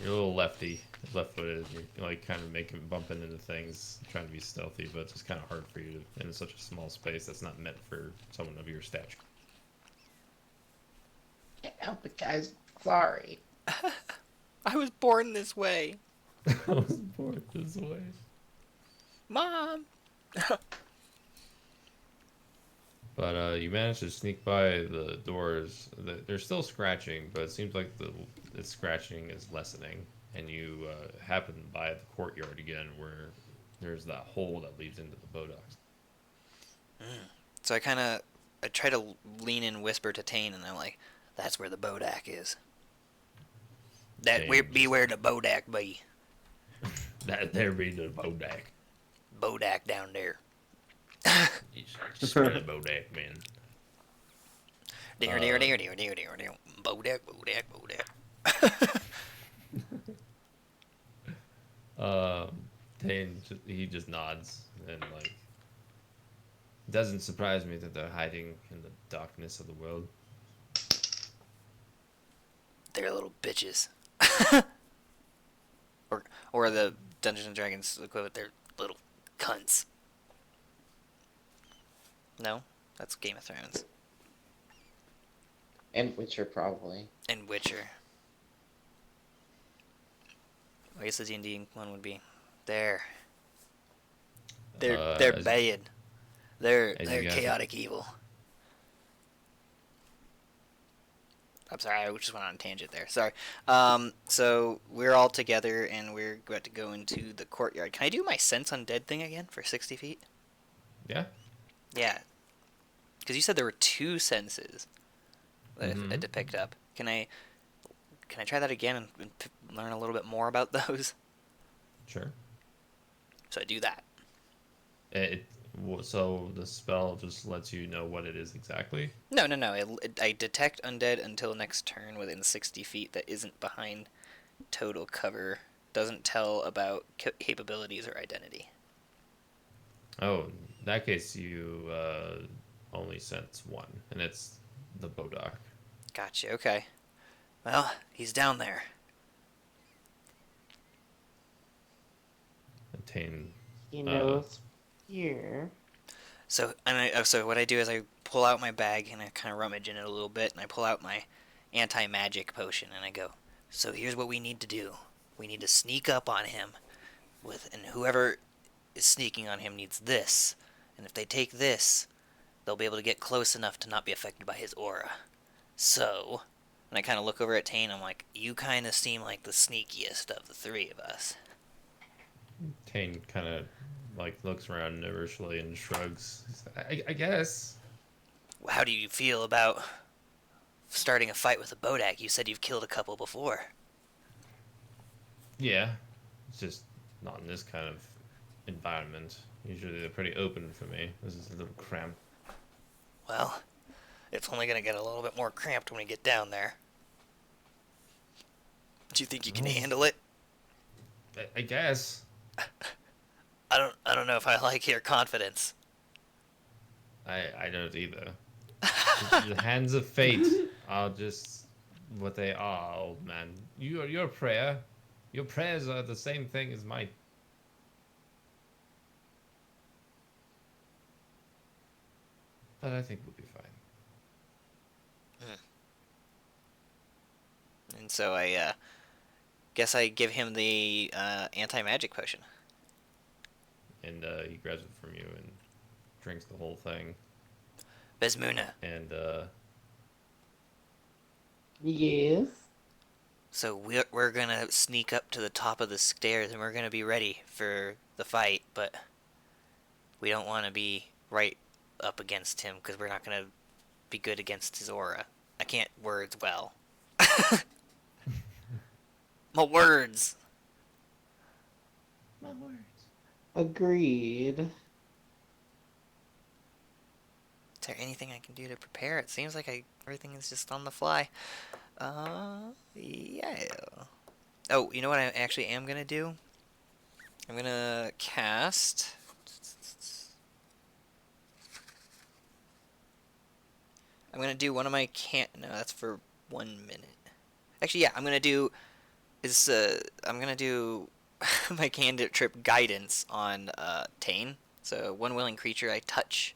little left-footed. You're like kind of bumping into things, trying to be stealthy, but it's just kind of hard for you in such a small space that's not meant for someone of your stature. Can't help it, guys. Sorry. I was born this way. I was born this way. Mom! But you managed to sneak by the doors. They're still scratching, but it seems like the scratching is lessening. And you happen by the courtyard again, where there's that hole that leads into the Bodox. So I try to lean in, whisper to Tane, and I'm like, "That's where the Bodak is. Beware the Bodak be. That there be the Bodak. Bodak down there." Just the Bodak, man. Dear. Bodak. Tane, he just nods and like. Doesn't surprise me that they're hiding in the darkness of the world. They're little bitches. or the Dungeons and Dragons equivalent, they're little cunts. No? That's Game of Thrones. And Witcher, probably. And Witcher. I guess the D&D one would be there. They're bad. They're chaotic evil. I'm sorry, I just went on a tangent there. Sorry. So we're all together and we're about to go into the courtyard. Can I do my sense undead thing again for 60 feet? Yeah. Yeah. Because you said there were 2 senses that I had to pick up. Can I try that again and learn a little bit more about those? Sure. So I do that. So the spell just lets you know what it is exactly? No. I detect undead until next turn within 60 feet that isn't behind total cover. Doesn't tell about capabilities or identity. Oh, in that case, you only sense one, and it's the Bodoc. Gotcha, okay. Well, he's down there. Attain. He knows here. So what I do is I pull out my bag and I kind of rummage in it a little bit, and I pull out my anti-magic potion and I go, so here's what we need to do. We need to sneak up on him and whoever is sneaking on him needs this. And if they take this, they'll be able to get close enough to not be affected by his aura. So, and I kind of look over at Tane, I'm like, you kind of seem like the sneakiest of the 3 of us. Tane kind of like looks around nervously and shrugs. I guess. How do you feel about starting a fight with a Bodak? You said you've killed a couple before. Yeah, it's just not in this kind of environment. Usually they're pretty open for me. This is a little cramped. Well, it's only going to get a little bit more cramped when we get down there. Do you think you can handle it? I guess. I don't know if I like your confidence. I don't either. The hands of fate are just what they are, old man. Your prayer, your prayers are the same thing as mine. But I think we'll be fine. And so I guess I give him the anti-magic potion. And he grabs it from you and drinks the whole thing. Besmuna. And Yes. So we're gonna sneak up to the top of the stairs and we're gonna be ready for the fight, but we don't want to be right up against him because we're not gonna be good against his aura. I can't words well. My words. My words. Agreed. Is there anything I can do to prepare? It seems like everything is just on the fly. Yeah. Oh, you know what I actually am gonna do? I'm gonna cast. I'm gonna do one of my can't. No, that's for 1 minute. Actually, yeah, I'm gonna do is I'm gonna do my cantrip guidance on Tane. So one willing creature I touch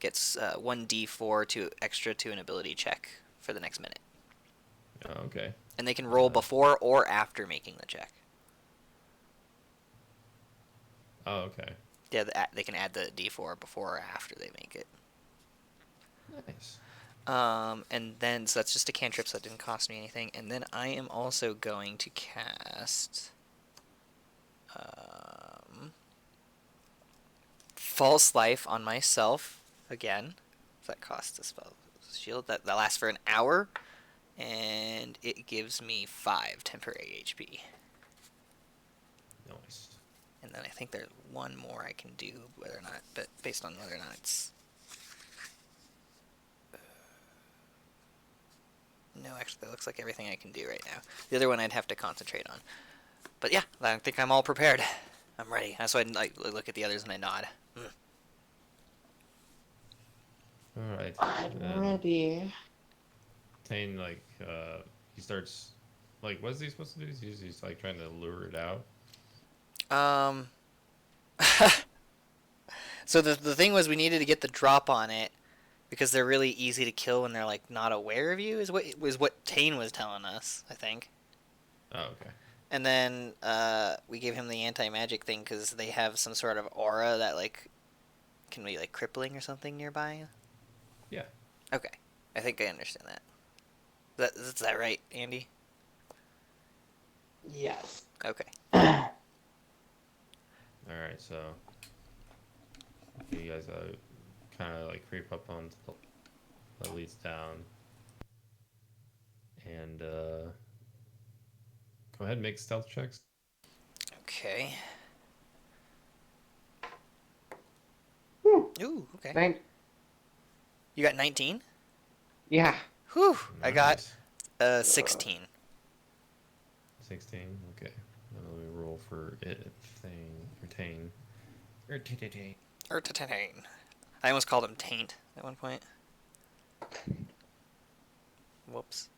gets 1d4 to extra to an ability check for the next minute, oh, okay. and they can roll Uh, before or after making the check. oh, okay. Yeah, they can add the d4 before or after they make it. Nice. And then so that's just a cantrip, so that didn't cost me anything. And then I am also going to cast False Life on myself again. That costs a spell shield that lasts for an hour, and it gives me 5 temporary HP. Nice. And then I think there's one more I can do, whether or not, but based on whether or not it's. No, actually, that looks like everything I can do right now. The other one I'd have to concentrate on. But yeah, I think I'm all prepared. I'm ready. That's why I like look at the others and I nod. All right. I'm And ready. Tane, like, he starts, like, what's he supposed to do? He's like trying to lure it out. Um. So the thing was we needed to get the drop on it because they're really easy to kill when they're like not aware of you. Is what Tane was telling us, I think. Oh, okay. And then we gave him the anti-magic thing because they have some sort of aura that like can be like crippling or something nearby. Yeah. Okay, I think I understand that. Is that right, Andy? Yes. Okay. All right. So you guys kind of like creep up on that leads down, and go ahead and make stealth checks. Okay. Whew. Ooh. Okay. Nine. You got 19. Yeah. Whew. I got Nice. 16. 16. Okay. Now let me roll for it. Tane. Tane. I almost called him Taint at one point. Whoops.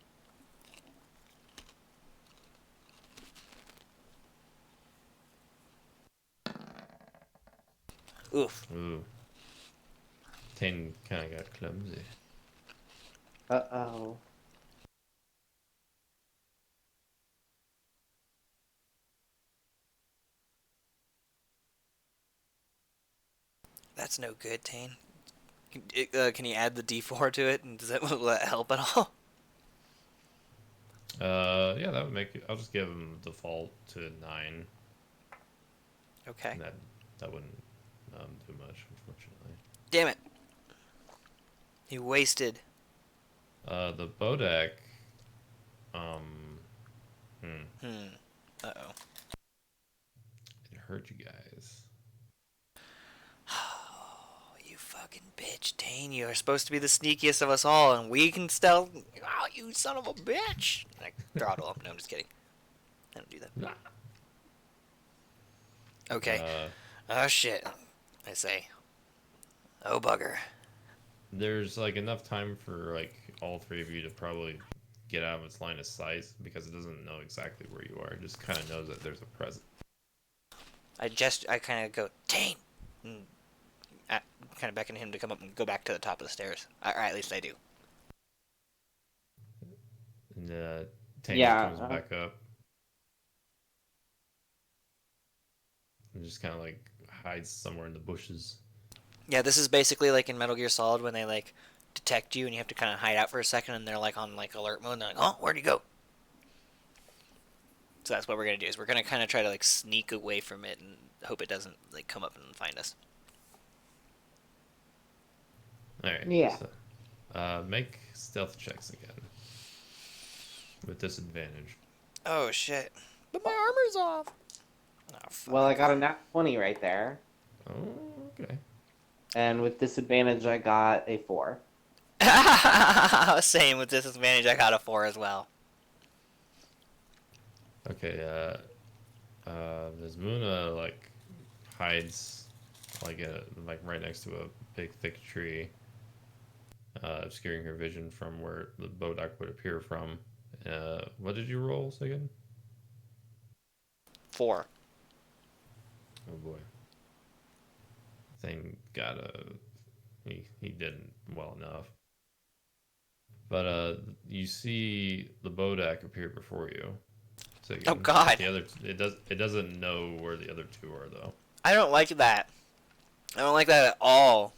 Oof. Ooh. Tane kind of got clumsy. Uh-oh. That's no good, Tane. Can you add the D4 to it? And will that help at all? Yeah, that would make it. I'll just give him default to 9. Okay. And that wouldn't do much, unfortunately. Damn it. You wasted. The Bodak, um, Uh-oh. it hurt you guys. Oh, you fucking bitch, Tane. You are supposed to be the sneakiest of us all, and we can stealth. Oh, you son of a bitch. I throttle him. No, I'm just kidding. I don't do that. Okay. Oh, shit. I say. Oh, bugger. There's like enough time for like all 3 of you to probably get out of its line of sight because it doesn't know exactly where you are. It just kind of knows that there's a presence. I kind of go, Tane! And kind of beckon him to come up and go back to the top of the stairs. Or at least I do. And Tane Yeah. comes back up and just kind of like hides somewhere in the bushes. Yeah, this is basically like in Metal Gear Solid when they like detect you, and you have to kind of hide out for a second, and they're like on like alert mode, and they're like, oh, where'd he go? So that's what we're gonna do, is we're gonna kind of try to like sneak away from it and hope it doesn't like come up and find us. All right. Yeah. So, make stealth checks again with disadvantage. Oh shit! But my armor's off. Oh fuck. Well, I got a nat 20 right there. Oh, okay. And with disadvantage, I got a 4. Same with disadvantage. I got a 4 as well. Okay. Muna like hides like right next to a big thick tree, obscuring her vision from where the Bodak would appear from. What did you roll again? 4. Oh boy. Thing got he didn't well enough. But you see the Bodak appear before you. So Oh god. It doesn't know where the other two are though. I don't like that. I don't like that at all.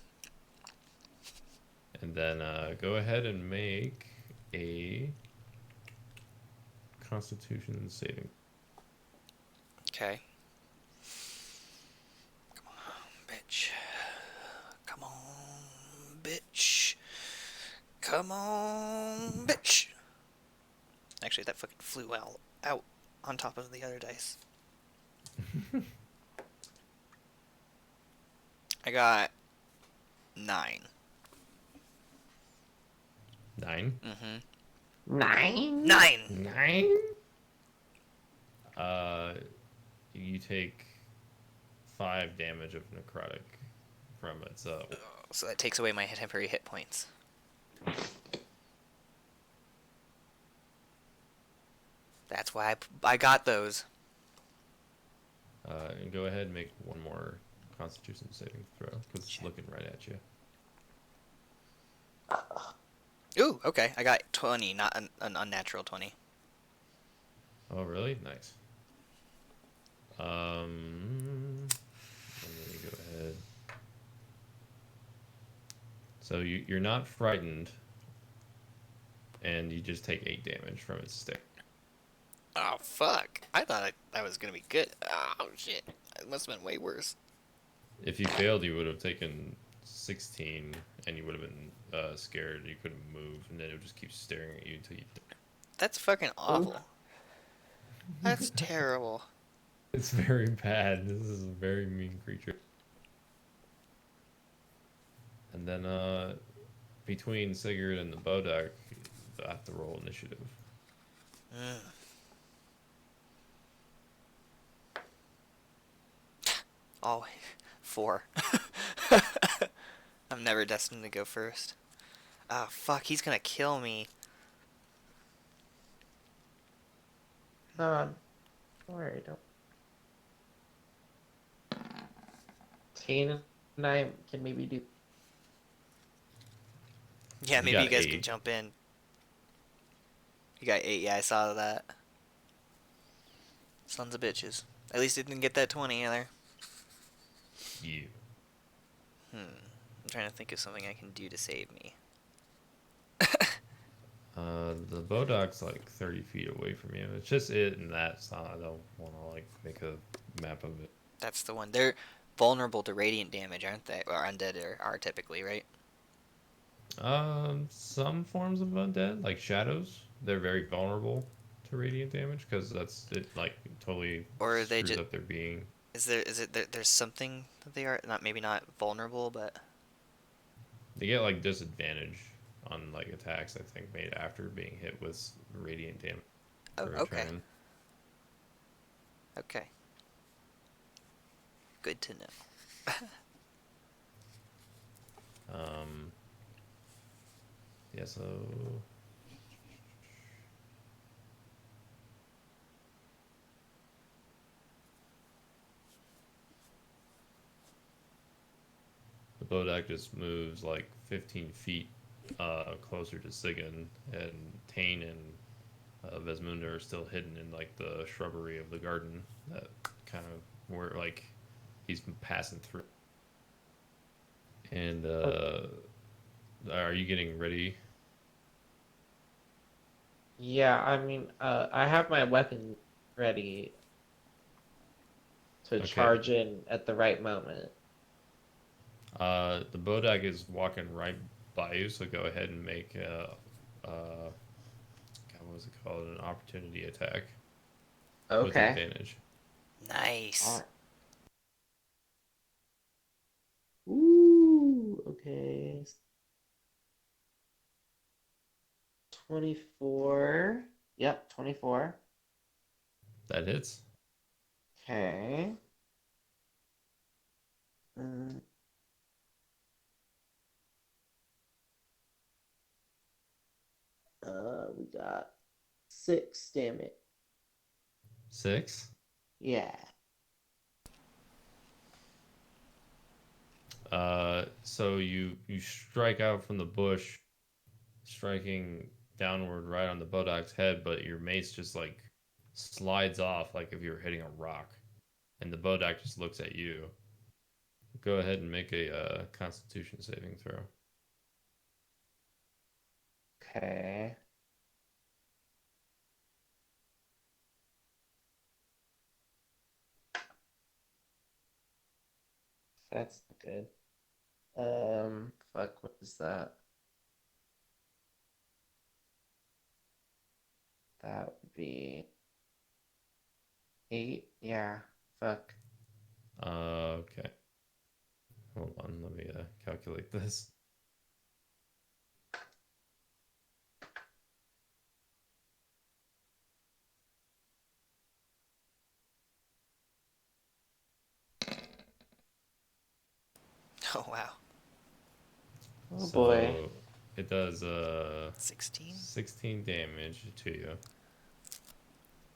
And then go ahead and make a Constitution saving. Okay. Come on, bitch. Come on, bitch. Come on, bitch. Actually, that fucking flew out on top of the other dice. I got 9. 9. Mm-hmm. 9? 9! 9. You take 5 damage of necrotic from its So that takes away my temporary hit points. That's why I got those. and go ahead and make one more Constitution saving throw because it's Shit. looking right at you. Ooh, okay. I got 20, not an unnatural 20. Oh, really? Nice. Let me go ahead. So you're not frightened, and you just take 8 damage from its stick. Oh, fuck. I thought that was gonna be good. Oh, shit. It must have been way worse. If you failed, you would have taken 16, and you would have been scared. You couldn't move, and then it would just keep staring at you until you. That's fucking awful. That's terrible. It's very bad. This is a very mean creature. And then between Sigurd and the Bodak, you have to roll initiative. Oh, 4. I'm never destined to go first. Oh, fuck. He's gonna kill me. Don't worry, don't. Tane and I can maybe do. Yeah, You maybe got you guys 8. can jump in. You got 8. Yeah, I saw that. Sons of bitches. At least it didn't get that 20 either. You. I'm trying to think of something I can do to save me. The Bodak's like 30 feet away from you. It's just it and that. So I don't want to like make a map of it. That's the one. They're vulnerable to radiant damage, aren't they? Or undead are typically, right? Some forms of undead, like shadows, they're very vulnerable to radiant damage because that's it. Like totally Or are they screws just? up their being. Is it there's something that they are not, maybe not vulnerable, but They get like disadvantage on like attacks. I think made after being hit with radiant damage. oh, For a okay, turn. okay. Good to know. Yeah. So. The Bodak just moves like 15 feet closer to Sigan, and Tane and Vesmunda are still hidden in like the shrubbery of the garden that kind of where like he's been passing through. And Are you getting ready? Yeah, I mean, I have my weapon ready to Okay. charge in at the right moment. The Bodak is walking right by you, so go ahead and make God, what was it called? An opportunity attack with Okay. advantage. Nice. Alright. Ooh, okay. 24. Yep, 24. That hits. Okay. Uh, we got 6 damage. 6. Yeah. So you strike out from the bush, striking downward right on the Bodak's head, but your mace just like slides off like if you were hitting a rock, and the Bodak just looks at you. Go ahead and make a Constitution saving throw. Okay. That's not good. Fuck, what is that? That would be 8. Yeah. Fuck. Okay. Hold on, let me calculate this. Oh wow. Oh boy. So it does 16? 16 damage to you,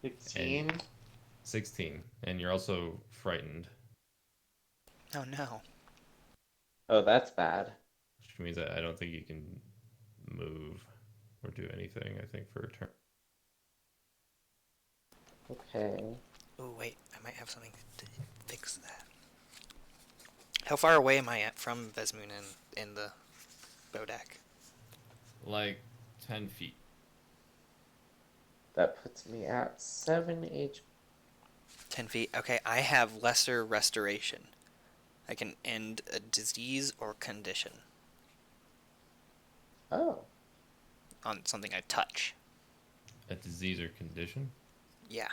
and 16. 16, and you're also frightened, Oh no. Oh, that's bad. which means that I don't think you can move or do anything. I think for a turn. Okay. Oh wait, I might have something to fix that. How far away am I at from Vesmoon and the Bodak? Like 10 feet. That puts me at 7 HP. 10 feet. Okay, I have lesser restoration. I can end a disease or condition Oh. on something I touch. A disease or condition? Yeah.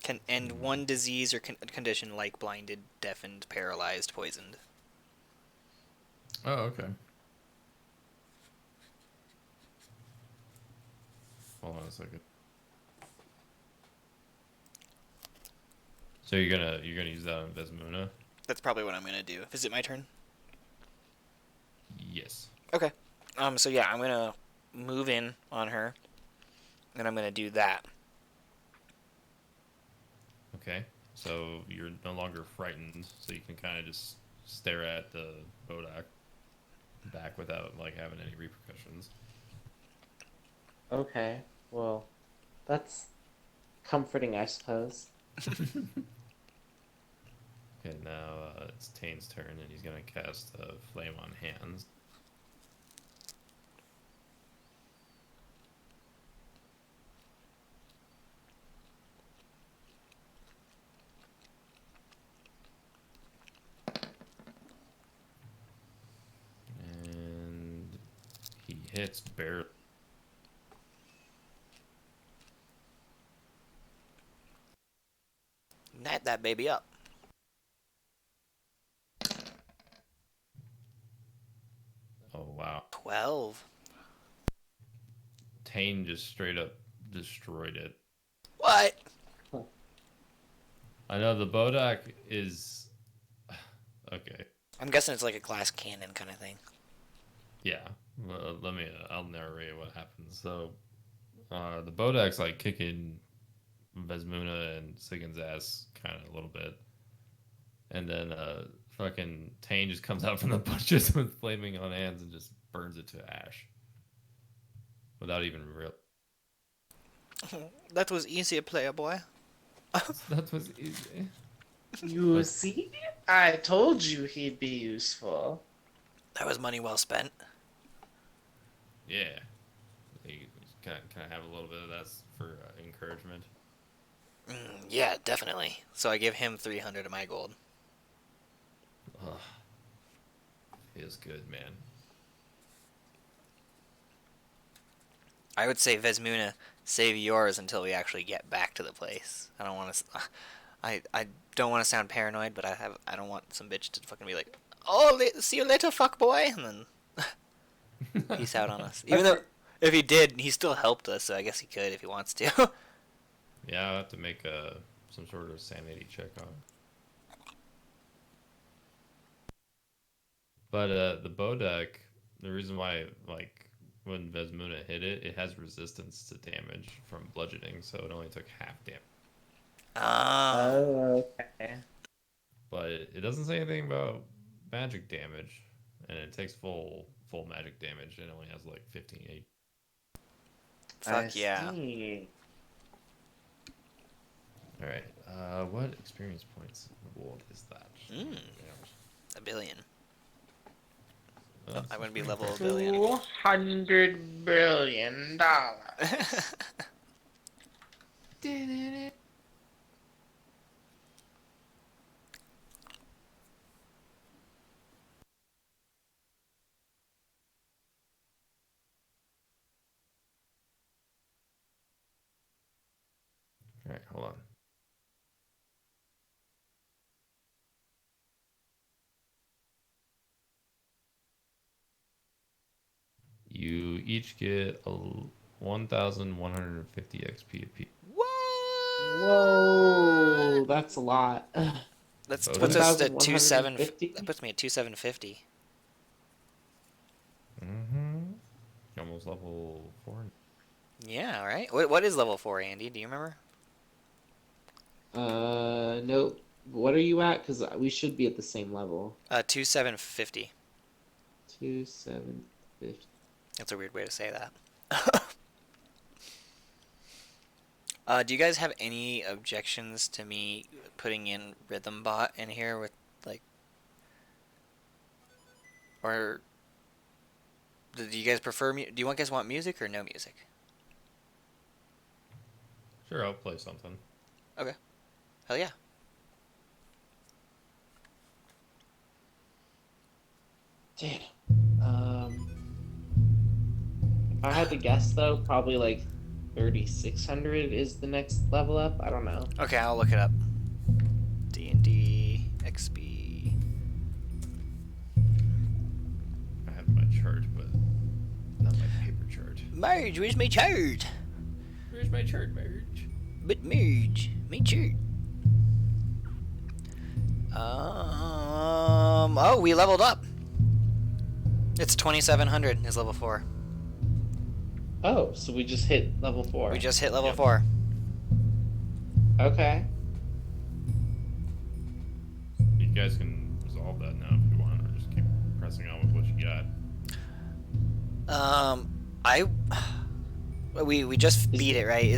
Can end Hmm. one disease or condition like blinded, deafened, paralyzed, poisoned. Oh, okay. Hold on a second. So you're gonna use that on Vesmuna? That's probably what I'm gonna do. Is it my turn? Yes. Okay. So yeah, I'm gonna move in on her, and I'm gonna do that. Okay. So you're no longer frightened, so you can kind of just stare at the Bodak back without like having any repercussions. Okay. Well, that's comforting, I suppose. Okay, now it's Tane's turn, and he's gonna cast Flame on Hands. And he hits barely. Light that baby up. Oh wow. 12. Tane just straight up destroyed it. What? I know the Bodak is okay. I'm guessing it's like a glass cannon kind of thing. Yeah. Let me. I'll narrate what happens. So, the Bodak's like kicking Vesmuna and Sigan's ass kind of a little bit, and then fucking Tane just comes out from the bushes with flaming on hands and just burns it to ash without even real. That was easy, player boy. That was easy. You But see? I told you he'd be useful. That was money well spent. Yeah. Can I have a little bit of that for encouragement? Yeah, definitely. So I give him 300 of my gold. Ugh. Feels good, man. I would say Vesmuna, save yours until we actually get back to the place. I don't want to. I don't want to sound paranoid, but I don't want some bitch to fucking be like, oh, see you later, fuck boy, and then peace out on us. Even though if he did, he still helped us, so I guess he could if he wants to. Yeah, I'll have to make some sort of sanity check on it. But the bow deck, the reason why, like, when Vesmuna hit it, it has resistance to damage from bludgeoning, so it only took half damage. Ah. Oh, okay. But it doesn't say anything about magic damage, and it takes full magic damage. It only has like 15 I Fuck yeah. see. All right. What experience points reward is that? Mm. A billion. Oh, Oh, I that's wouldn't be pretty level a impressive. billion. $200 billion. All right, hold on. You each get 1,150 XP apiece. What? Whoa, that's a lot. That's Bow puts deck? us at 27. 1,150? That puts me at 2750. Mm-hmm. Almost level 4. Yeah, all right. What is level 4, Andy? Do you remember? Nope. What are you at? Because we should be at the same level. 2750. 2750. That's a weird way to say that. Do you guys have any objections to me putting in Rhythm Bot in here with, like, or do you guys prefer do you guys want music or no music? Sure, I'll play something. Okay. Hell yeah. Damn. If I had to guess though, probably like 3,600 is the next level up. I don't know. Okay, I'll look it up. D&D XP. I have my chart, but not my paper chart. Marge, where's my chart? Where's my chart, Marge? But Marge, my chart. Oh, we leveled up. It's 2,700 is level 4. Oh, so we just hit level 4. We just hit level Yep. 4. Okay. You guys can resolve that now if you want, or just keep pressing on with what you got. We just beat it, right?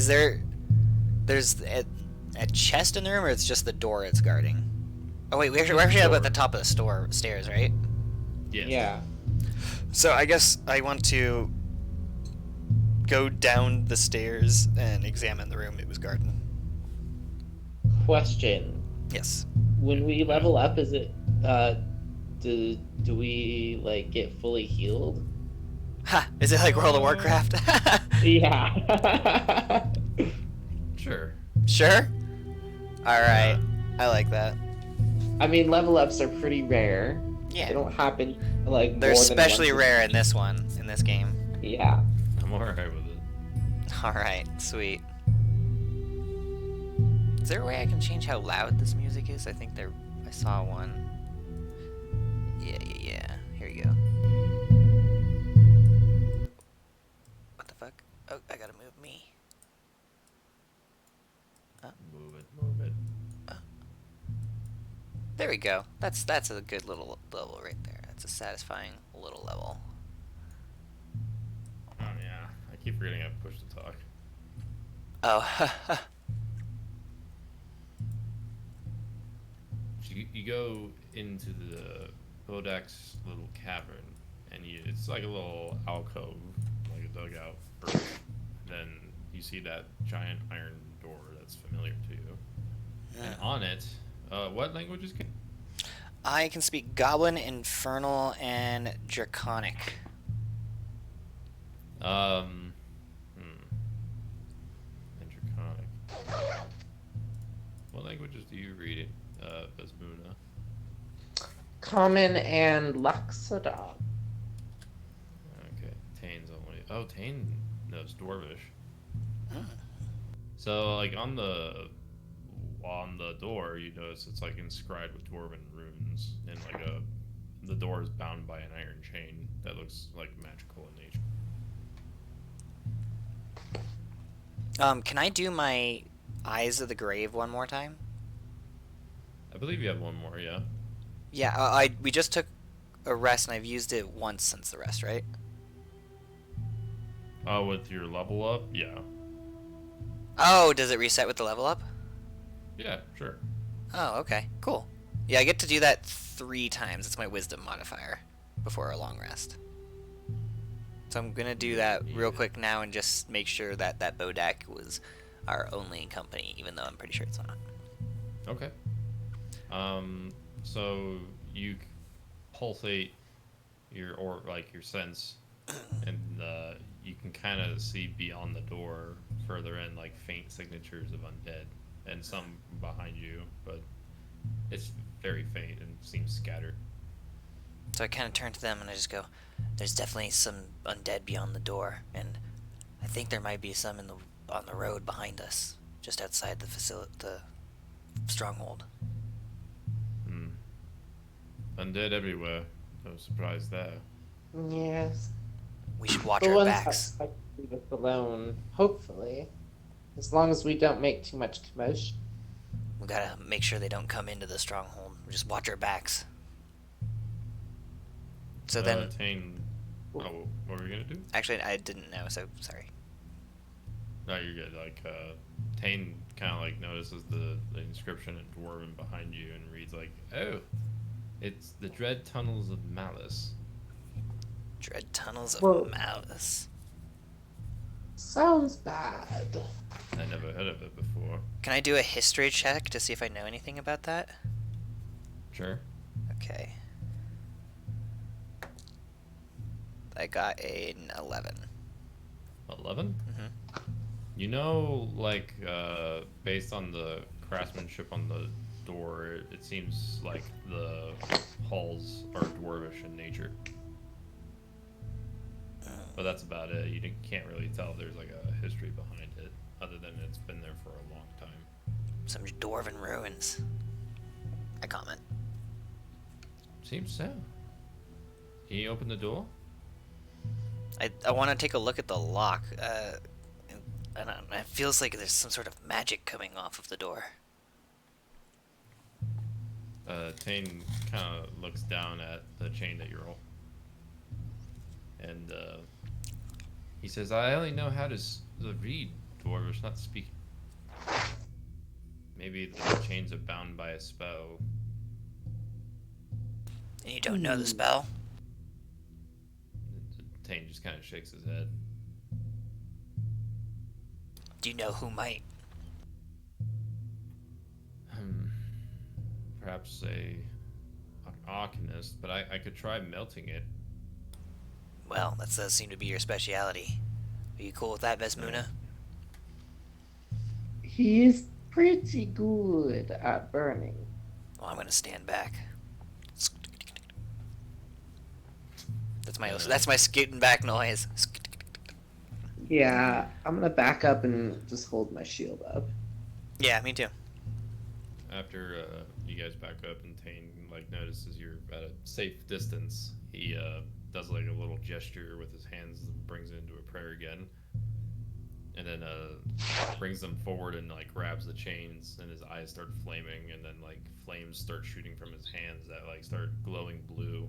There's a chest in the room, or it's just the door it's guarding? Oh wait, we're actually up at the top of the stairs, right? Yes. Yeah. So I guess I want to go down the stairs and examine the room it was guarding. Question. Yes. When we level up, is it do we like get fully healed? Ha! Is it like World of Warcraft? Yeah. Sure. Sure. All right. I like that. I mean, level ups are pretty rare. They Yeah. don't happen like They're more than especially once a- rare in this game. Yeah. I'm alright with it. All right. Sweet. Is there a way I can change how loud this music is? I think I saw one. Yeah. Here you go. What the fuck? Oh, I gotta move me. Move it. There we go. That's a good little level right there. That's a satisfying little level. Oh yeah, I keep forgetting I push to talk. Oh. You go into the Bodak's little cavern, and it's like a little alcove, like a dugout. First. Then you see that giant iron door that's familiar to you, and on it, what languages can? I can speak Goblin, Infernal, and Draconic. Um, and Draconic. What languages do you read, Basmuna? Common and Luxodon. Okay, Tane's only. Oh, Tane knows Dwarvish. So, like on the door, you notice it's like inscribed with dwarven runes, and like the door is bound by an iron chain that looks like magical in nature. Can I do my Eyes of the Grave one more time? I believe you have one more, yeah. Yeah, we just took a rest, and I've used it once since the rest, right? Oh, with your level up, yeah, Oh, does it reset with the level up? yeah, sure. Oh, okay, cool. Yeah, I get to do that 3 times. It's my Wisdom modifier before a long rest. So I'm gonna do that real quick now and just make sure that that Bodak was our only company, even though I'm pretty sure it's not. Okay. So you pulsate your sense, and you can kind of see beyond the door, further in, like faint signatures of undead, and some behind you, but it's very faint and seems scattered. So I kind of turn to them and I just go, "There's definitely some undead beyond the door, and I think there might be some on the road behind us, just outside the stronghold." Hmm. Undead everywhere. No surprise there. Yes. We should watch The our ones backs. that leave us alone, hopefully. As long as we don't make too much commotion. We gotta make sure they don't come into the stronghold. We just watch our backs. So then, Tane. Oh, what were you gonna do? actually, I didn't know. So sorry. No, you're good. Like, Tane kind of like notices the inscription in Dwarven behind you and reads like, "Oh, it's the Dread Tunnels of Malice." Dread tunnels of Well- malice. Sounds bad. I never heard of it before. Can I do a history check to see if I know anything about that? Sure. Okay. I got an 11. 11? Mm-hmm. You know, like, based on the craftsmanship on the door, it seems like the halls are dwarvish in nature. But that's about it. Can't really tell if there's like a history behind it, other than it's been there for a long time. Some dwarven ruins. I comment. Seems so. Can you open the door? I want to take a look at the lock. And it feels like there's some sort of magic coming off of the door. Tane kind of looks down at the chain that you're on. And he says, "I only know how to read Dwarvish, not speak. Maybe the chains are bound by a spell." And you don't know the spell? Tane just kind of shakes his head. Do you know who might? Perhaps an arcanist, but I could try melting it. Well, that does seem to be your speciality. Are you cool with that, Vesmuna? He is pretty good at burning. Well, I'm gonna stand back. That's my scooting back noise. Yeah, I'm gonna back up and just hold my shield up. Yeah, me too. After you guys back up and Tane like notices you're at a safe distance, he does like a little gesture with his hands and brings it into a prayer again, and then brings them forward and like grabs the chains, and his eyes start flaming, and then like flames start shooting from his hands that like start glowing blue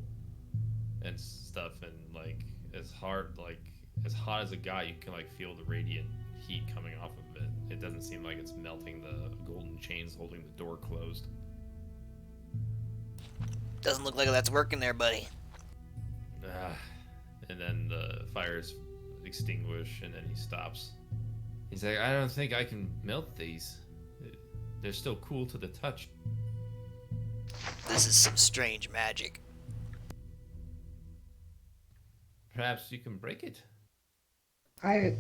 and stuff, and like as hot as it got, you can like feel the radiant heat coming off of it. It doesn't seem like it's melting the golden chains holding the door closed. Doesn't look like that's working there, buddy. And then the fires extinguish, and then he stops. He's like, I don't think I can melt these. They're still cool to the touch. This is some strange magic. Perhaps you can break it. I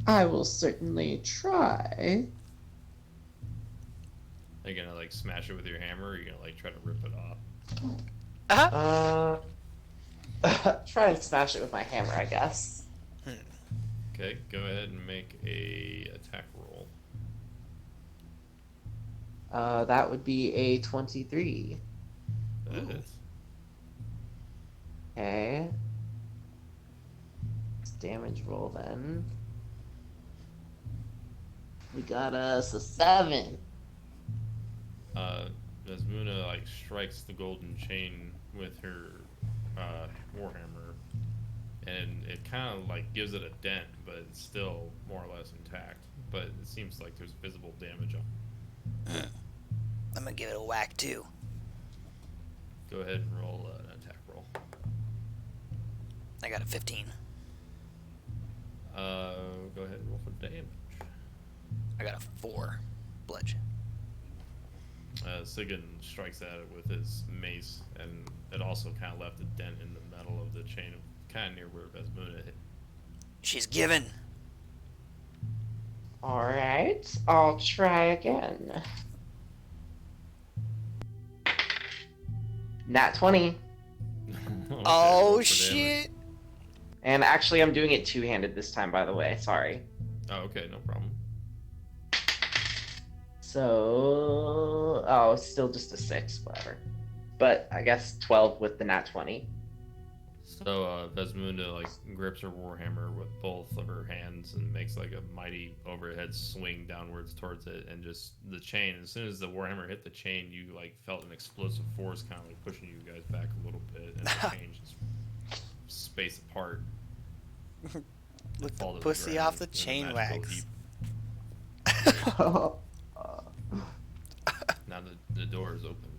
I will certainly try. Are you gonna like smash it with your hammer, or are you gonna like try to rip it off? Try and smash it with my hammer, I guess. Okay, go ahead and make a attack roll. That would be a 23. That hits. Okay. Let's damage roll then. We got us a 7. Desmuna like strikes the golden chain with her warhammer, and it kind of like gives it a dent, but it's still more or less intact. But it seems like there's visible damage on. I'm gonna give it a whack too. Go ahead and roll an attack roll. I got a 15. Go ahead and roll for damage. I got a 4. Bludgeon. Sigyn strikes at it with his mace, and it also kind of left a dent in the metal of the chain, kind of near where Vesmuna hit. She's given. Alright, I'll try again. Nat 20. Okay, Oh roll for shit! And actually, I'm doing it two-handed this time, by the way. Sorry. damage. Oh, okay, no problem. So, oh, it's still just a 6, whatever. But I guess 12 with the nat 20. So Vesmunda like grips her warhammer with both of her hands and makes like a mighty overhead swing downwards towards it, and just the chain. As soon as the warhammer hit the chain, you like felt an explosive force kind of like pushing you guys back a little bit, and the chain just space apart. Look Fall the to pussy ground off the in a chain magical wax. heap. Now the door is opened.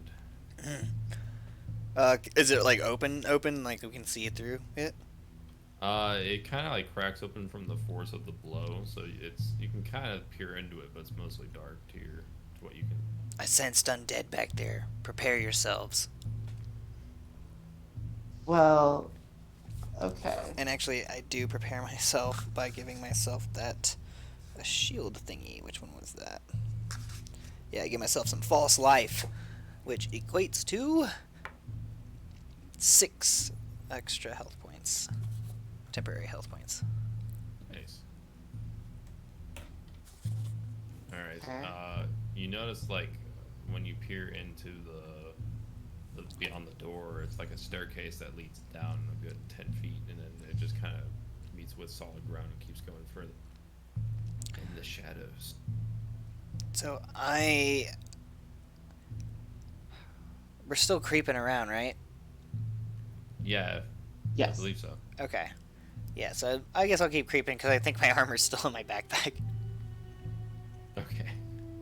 Is it like open, like we can see it through it? It kind of like cracks open from the force of the blow, so you can kind of peer into it, but it's mostly dark to what you can. I sensed undead back there. Prepare yourselves. Well, okay. And actually, I do prepare myself by giving myself a shield thingy. Which one was that? Yeah, I give myself some false life, which equates to 6 extra health points. Temporary health points. Nice. All right. Okay. You notice like when you peer into the beyond the door, it's like a staircase that leads down a good 10 feet, and then it just kind of meets with solid ground and keeps going further in the shadows. So we're still creeping around, right? Yeah, I Yes. believe so. Okay. Yeah, so I guess I'll keep creeping because I think my armor's still in my backpack. Okay.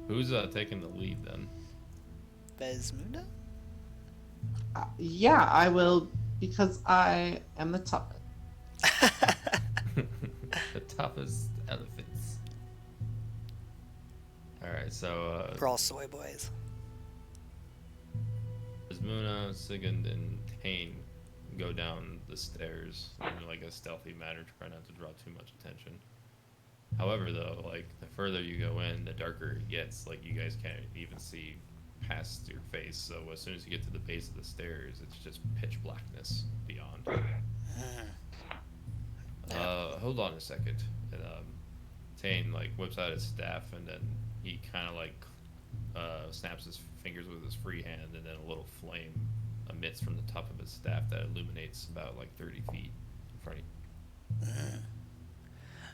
Who's taking the lead then? Vesmunda? Yeah, I will, because I am the toughest. The toughest elephants. All right, so We're all soy boys. Muna, Sigund, and Tane go down the stairs in like a stealthy manner to try not to draw too much attention. However, though, like the further you go in, the darker it gets. Like you guys can't even see past your face. So as soon as you get to the base of the stairs, it's just pitch blackness beyond. Hold on a second. And Tane like whips out his staff, and then he kind of like snaps his fingers with his free hand, and then a little flame emits from the top of his staff that illuminates about like 30 feet in front of you.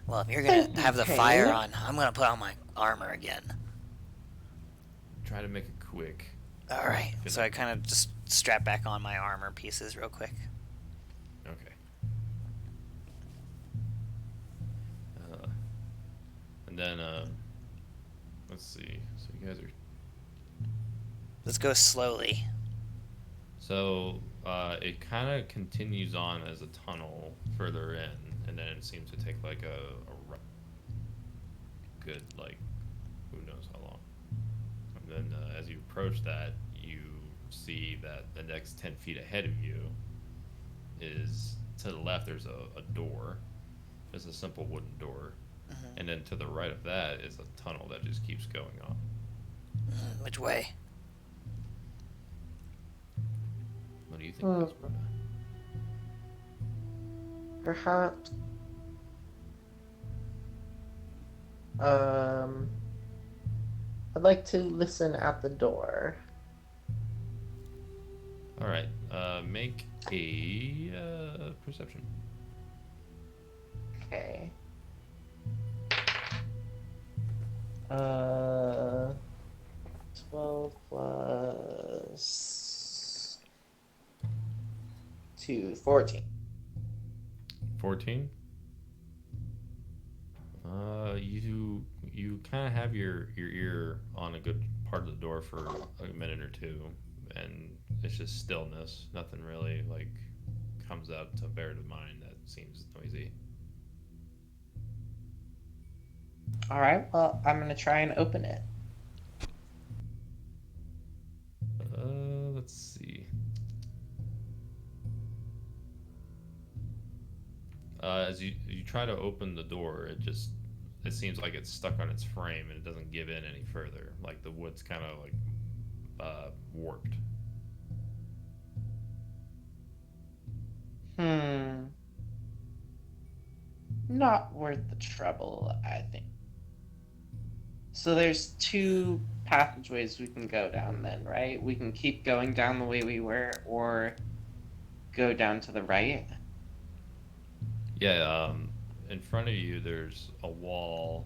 Well, if you're gonna have the Okay. fire on, I'm gonna put on my armor again. Try to make it quick. Alright, so I kind of just strap back on my armor pieces real quick. Okay. And then let's see. So you guys are Let's go slowly. So it kind of continues on as a tunnel further in, and then it seems to take like good, like, who knows how long. And then as you approach that, you see that the next 10 feet ahead of you is to the left, there's a door. There's a simple wooden door. Mhm. And then to the right of that is a tunnel that just keeps going on. Which way? What do you think, Hmm. Vesperta? Perhaps. Um, I'd like to listen at the door. All right, make a perception. Okay. Uh, 12 plus 2, 14. 14. You kind of have your ear on a good part of the door for a minute or two, and it's just stillness. Nothing really like comes out to bear to mind that seems noisy. All right, well, I'm going to try and open it. Let's see. As you try to open the door, it seems like it's stuck on its frame and it doesn't give in any further. Like the wood's kind of like warped. Hmm. Not worth the trouble, I think. So there's two passageways we can go down then, right? We can keep going down the way we were, or go down to the right. Yeah. In front of you, there's a wall.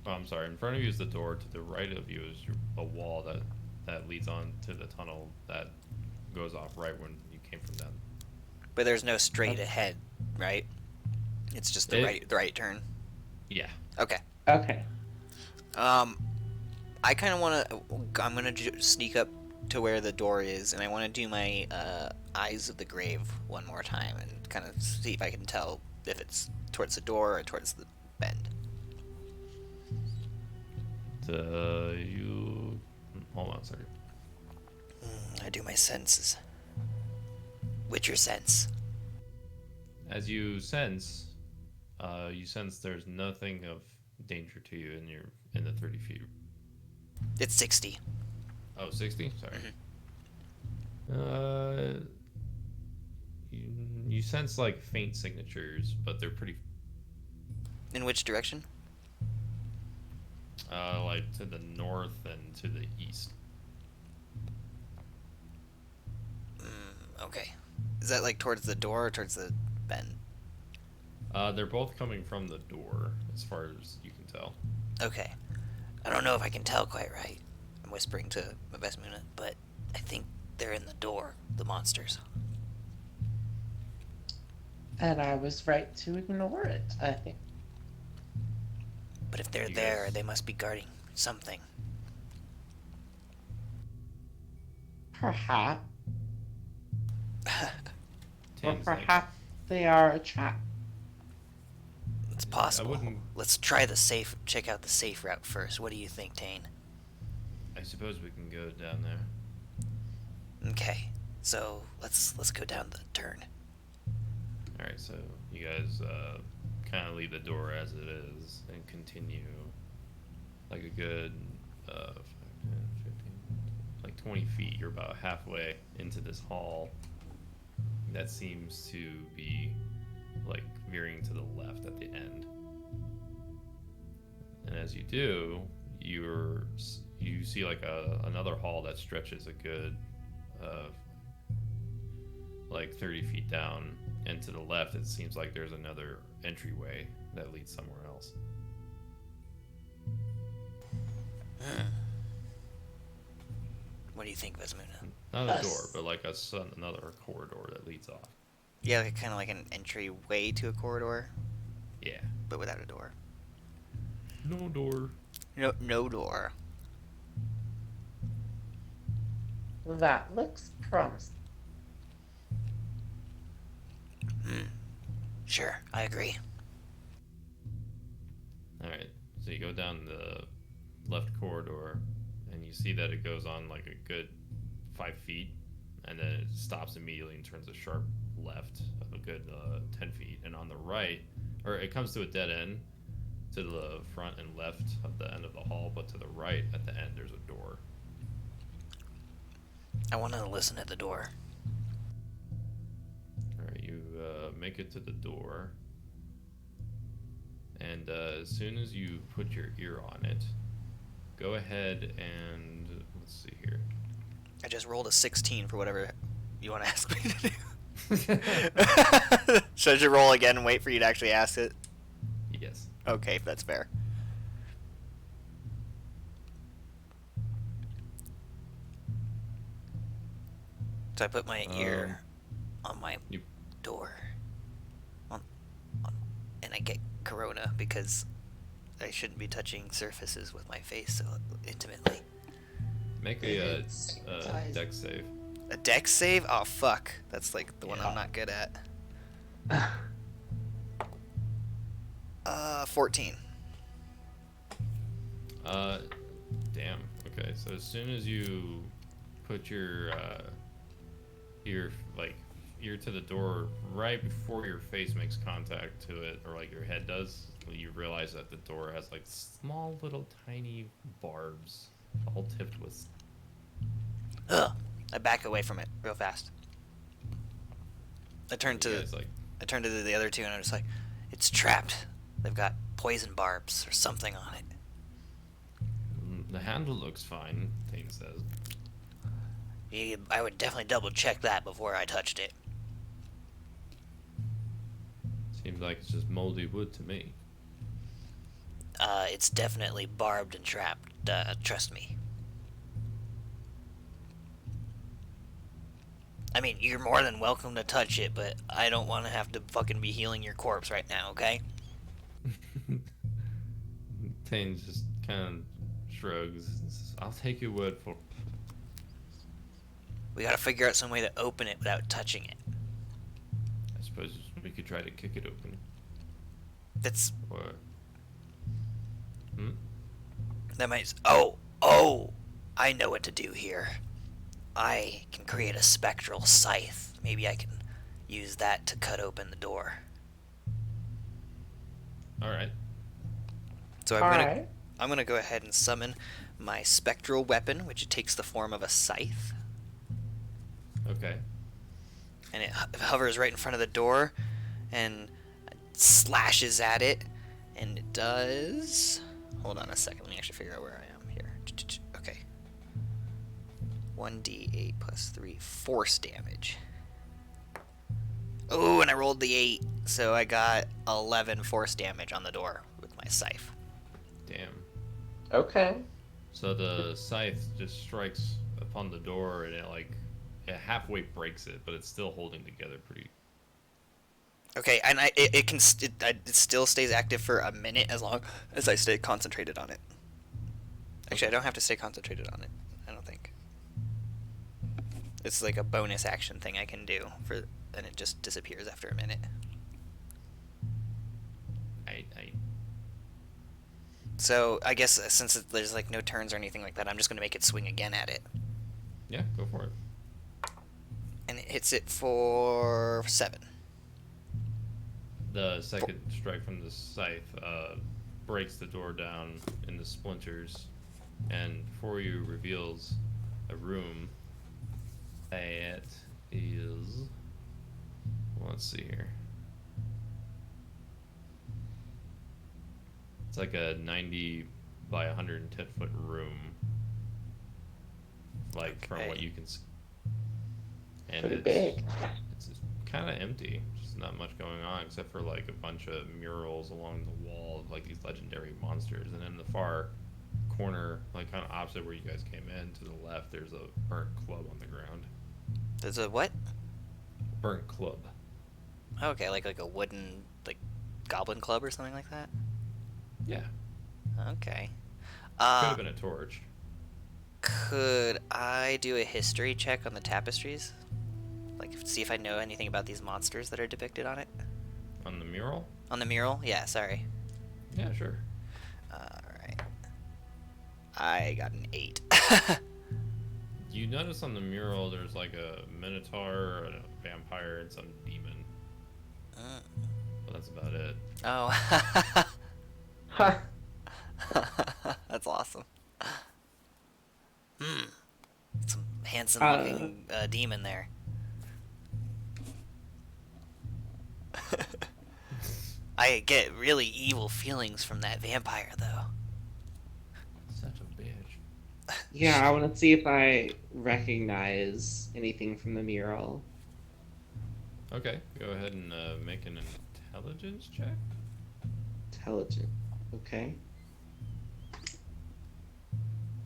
Oh, I'm sorry. In front of you is the door. To the right of you is a wall that leads on to the tunnel that goes off right when you came from them. But there's no straight ahead, right? It's just the right turn. Yeah. Okay. Okay. I kind of want to. I'm gonna sneak up to where the door is, and I want to do my eyes of the grave one more time, and kind of see if I can tell if it's towards the door or towards the bend. You hold on a second. I do my senses. Witcher sense. As you sense there's nothing of danger to you in the 30 feet. It's 60. Oh, 60? Sorry. You sense like faint signatures, but they're pretty In which direction? like to the north and to the east. Okay. Is that like towards the door or towards the bend? They're both coming from the door, as far as you can tell. Okay. I don't know if I can tell quite right. I'm whispering to Vesmuna, but I think they're in the door, the monsters. And I was right to ignore it, I think. But if they're You there, guys- they must be guarding something. Perhaps. Or Tane's like, perhaps they are a trap. It's possible. wouldn't- Let's try the safe. Check out the safe route first. What do you think, Tane? I suppose we can go down there. Okay. So let's go down the turn. All right, so you guys kind of leave the door as it is and continue like a good 5, 10, 15, like 20 feet. You're about halfway into this hall that seems to be like veering to the left at the end. And as you do, you see like another hall that stretches a good like 30 feet down, and to the left it seems like there's another entryway that leads somewhere else. What do you think, Vesmuna? Not a door, but like another corridor that leads off. Yeah, like, kind of like an entryway to a corridor, Yeah. but without a door. No door. No door. That looks promising. Sure, I agree. All right. So you go down the left corridor, and you see that it goes on like a good 5 feet, and then it stops immediately and turns a sharp left, a good 10 feet, and on the right, or it comes to a dead end to the front and left of the end of the hall, but to the right at the end there's a door. I want to listen at the door. All right, you make it to the door, and as soon as you put your ear on it, go ahead and let's see here. I just rolled a 16 for whatever you want to ask me to do. Should I just roll again and wait for you to actually ask it? Yes. Okay, if that's fair. So I put my ear on my you door. And I get corona because I shouldn't be touching surfaces with my face so intimately. make a dex save. A dex save? Oh, fuck. That's like the one I'm not good at. 14. Damn. Okay, so as soon as you put your ear to the door, right before your face makes contact to it, or like your head does, you realize that the door has like small little tiny barbs, all tipped with. Ugh. I back away from it real fast. I turn to the other two and I'm just like, it's trapped. They've got poison barbs or something on it. The handle looks fine, Thane says. I would definitely double check that before I touched it. Seems like it's just moldy wood to me. It's definitely barbed and trapped. Trust me. I mean, you're more than welcome to touch it, but I don't want to have to fucking be healing your corpse right now, okay? Thane just kind of shrugs and says, I'll take your word for. We gotta figure out some way to open it without touching it. I suppose we could try to kick it open. That's... Or. That might... Oh! I know what to do here. I can create a spectral scythe. Maybe I can use that to cut open the door. Alright. So I'm gonna go ahead and summon my spectral weapon, which takes the form of a scythe. Okay. And it hovers right in front of the door and slashes at it, and it does... Hold on a second, let me actually figure out where I am here. Okay. 1d8 plus 3 force damage. Oh, and I rolled the 8, so I got 11 force damage on the door with my scythe. Damn. Okay. So the scythe just strikes upon the door, and it halfway breaks it, but it's still holding together pretty. Okay, and it still stays active for a minute as long as I stay concentrated on it. Actually, I don't have to stay concentrated on it, I don't think. It's like a bonus action thing I can do, and it just disappears after a minute. So, I guess since there's like no turns or anything like that, I'm just going to make it swing again at it. Yeah, go for it. And it hits it for 7. The second strike from the scythe breaks the door down into splinters, and before you reveals a room that is. Let's see here. It's like a 90 by 110 foot room, like from what you can see. And pretty big. It's kind of empty. Just not much going on except for like a bunch of murals along the wall of like these legendary monsters. And in the far corner, like kind of opposite where you guys came in, to the left, there's a burnt club on the ground. There's a what? Burnt club. Okay, like a wooden goblin club or something like that? Yeah. Okay. Could have been a torch. Could I do a history check on the tapestries? Like, see if I know anything about these monsters that are depicted on it. On the mural? On the mural? Yeah, sorry. Yeah, sure. Alright. I got an 8. You notice on the mural there's like a minotaur, a vampire, and some demon. But that's about it. Oh. Ha! That's awesome. Some handsome looking demon there. I get really evil feelings from that vampire, though. Such a bitch. Yeah, I want to see if I recognize anything from the mural. Okay, go ahead and make an intelligence check. Intelligent. Okay.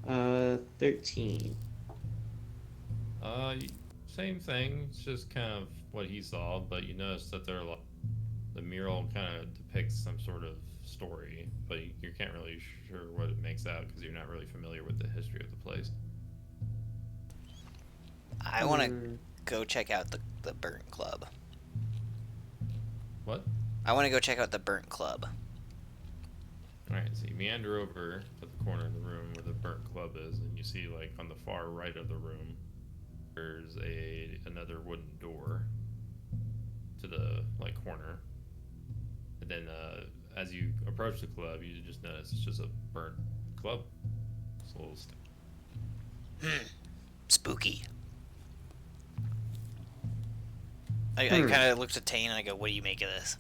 13. Same thing. It's just kind of what he saw, but you notice that the mural kind of depicts some sort of story, but you can't really sure what it makes out because you're not really familiar with the history of the place. I want to go check out the burnt club. What? I want to go check out the burnt club. Alright, so you meander over to the corner of the room where the burnt club is, and you see, like, on the far right of the room, there's another wooden door to the, like, corner. And then, as you approach the club, you just notice it's just a burnt club. It's a little Spooky. I kind of looked at Tane and I go, what do you make of this?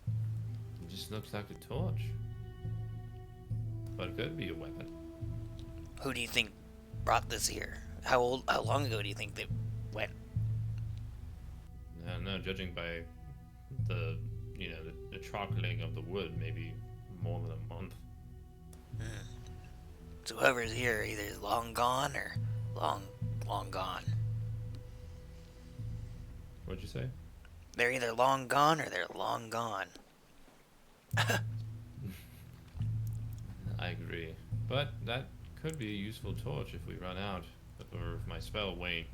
It just looks like a torch. But it could be a weapon. Who do you think brought this here? How long ago do you think they went? I don't know, judging by the chocolate of the wood, maybe more than a month. So whoever's here either is long gone or long gone. What'd you say? They're either long gone or they're long gone. I agree. But that could be a useful torch if we run out, or if my spell wane.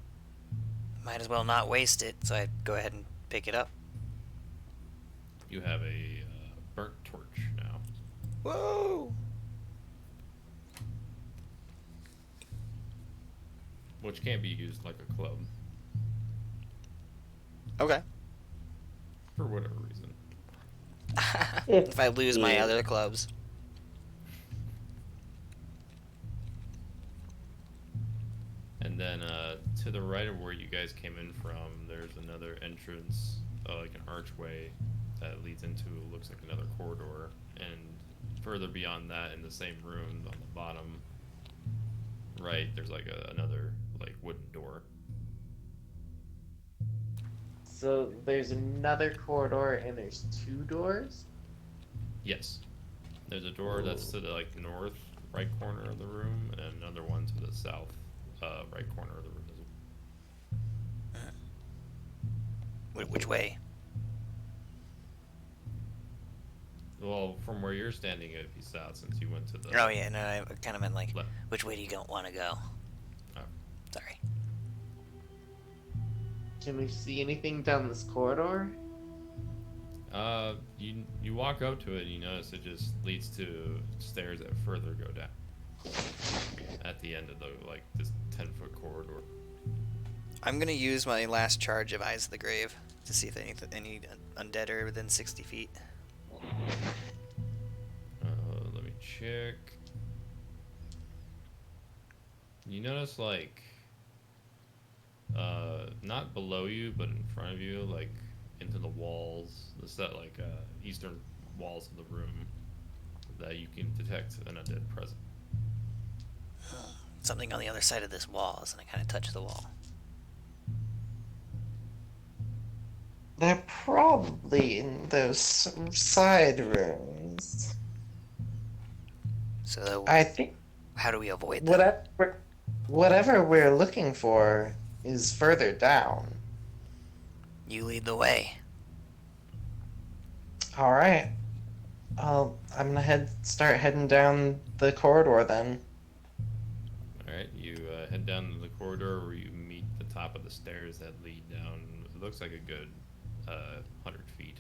Might as well not waste it, so I go ahead and pick it up. You have a burnt torch now. Whoa! Which can't be used like a club, Okay. for whatever reason. If I lose my other clubs. And then to the right of where you guys came in from, there's another entrance, like an archway that leads into looks like another corridor. And further beyond that, in the same room on the bottom right, there's like another like wooden door. So there's another corridor and there's 2 doors? Yes, there's a door that's to the like north right corner of the room, and another one to the south right corner of the room as well. Which way? Well, from where you're standing, it'd be south since you went to the. Oh yeah, no, I kind of meant like, left. which way do you don't want to go? Oh. Sorry. Can we see anything down this corridor? You walk up to it and you notice it just leads to stairs that further go down. At the end of this 10-foot corridor. I'm gonna use my last charge of Eyes of the Grave to see if any undead are within 60 feet. Let me check. You notice not below you, but in front of you, like into the walls, eastern walls of the room, that you can detect an undead presence. Something on the other side of this wall, and I kind of touch the wall. They're probably in those side rooms. So I think how do we avoid them? whatever we're looking for is further down. You lead the way. All right. I'm gonna start heading down the corridor then. Alright, you head down the corridor where you meet the top of the stairs that lead down. It looks like a good 100 feet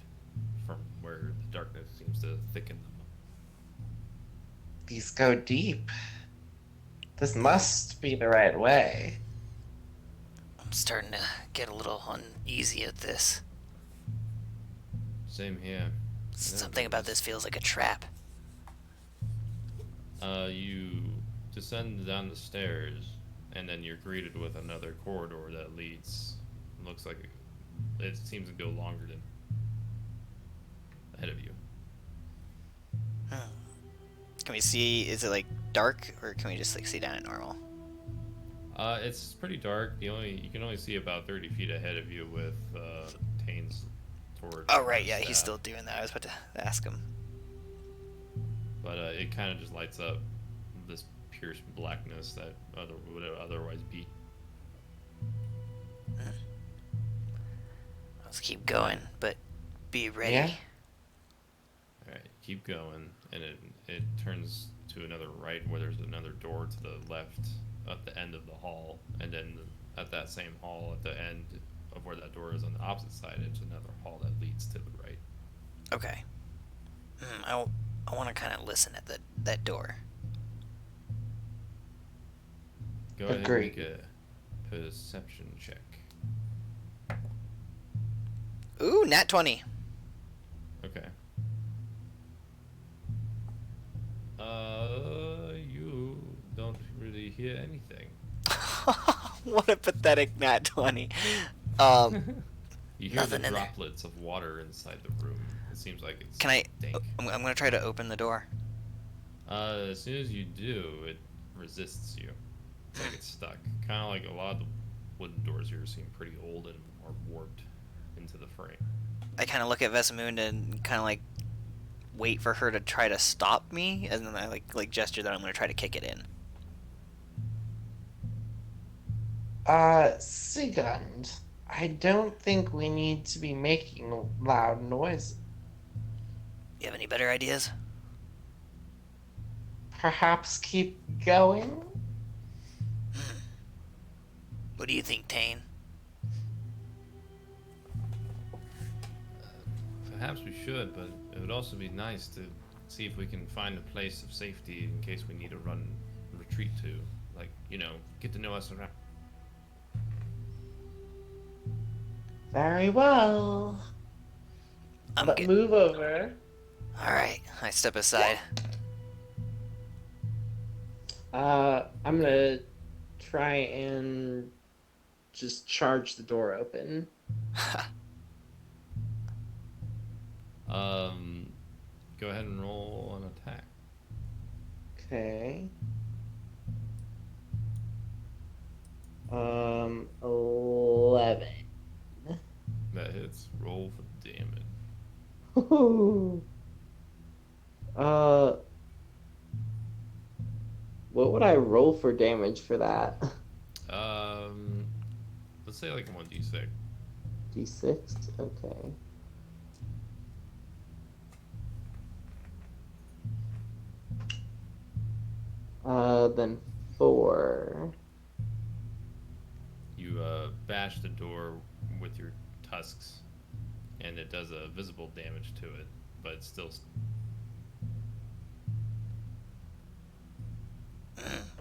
from where the darkness seems to thicken them. These go deep. This must be the right way. I'm starting to get a little uneasy at this. Same here. Something about this feels like a trap. You descend down the stairs, and then you're greeted with another corridor that leads. Looks like it seems to go longer than ahead of you. Can we see? Is it like dark, or can we just like see down at normal? It's pretty dark. You can only see about 30 feet ahead of you with Tane's torch. Oh right, yeah, staff. he's still doing that. I was about to ask him. But it kind of just lights up this pierced blackness that would otherwise be. Let's keep going, but be ready. Yeah. All right, keep going, and it turns to another right where there's another door to the left at the end of the hall, and then at that same hall at the end of where that door is on the opposite side, it's another hall that leads to the right. Okay. I want to kind of listen at that door. Go ahead and Agreed. make a perception check. Ooh, nat 20. Okay. You don't really hear anything. What a pathetic nat 20. You hear Nothing the in there. droplets of water inside the room. It seems like it's Can I? dank. I'm gonna try to open the door. As soon as you do, it resists you. It's like it's stuck. Kind of like a lot of the wooden doors here seem pretty old and are warped into the frame. I kind of look at Vesamunda and kind of like wait for her to try to stop me, and then I like gesture that I'm gonna try to kick it in. Sigund, I don't think we need to be making loud noises. You have any better ideas? Perhaps keep going? What do you think, Tane? Perhaps we should, but it would also be nice to see if we can find a place of safety in case we need to retreat to. Like, get to know us around. Very well. I'm But good. move over. All right, I step aside. I'm gonna try and just charge the door open. Go ahead and roll an attack. Okay. 11. That hits. Roll for damage. What would I roll for damage for that? Let's say like 1d6. D6? Okay. Then 4. You bash the door with your tusks, and it does a visible damage to it, but it's still.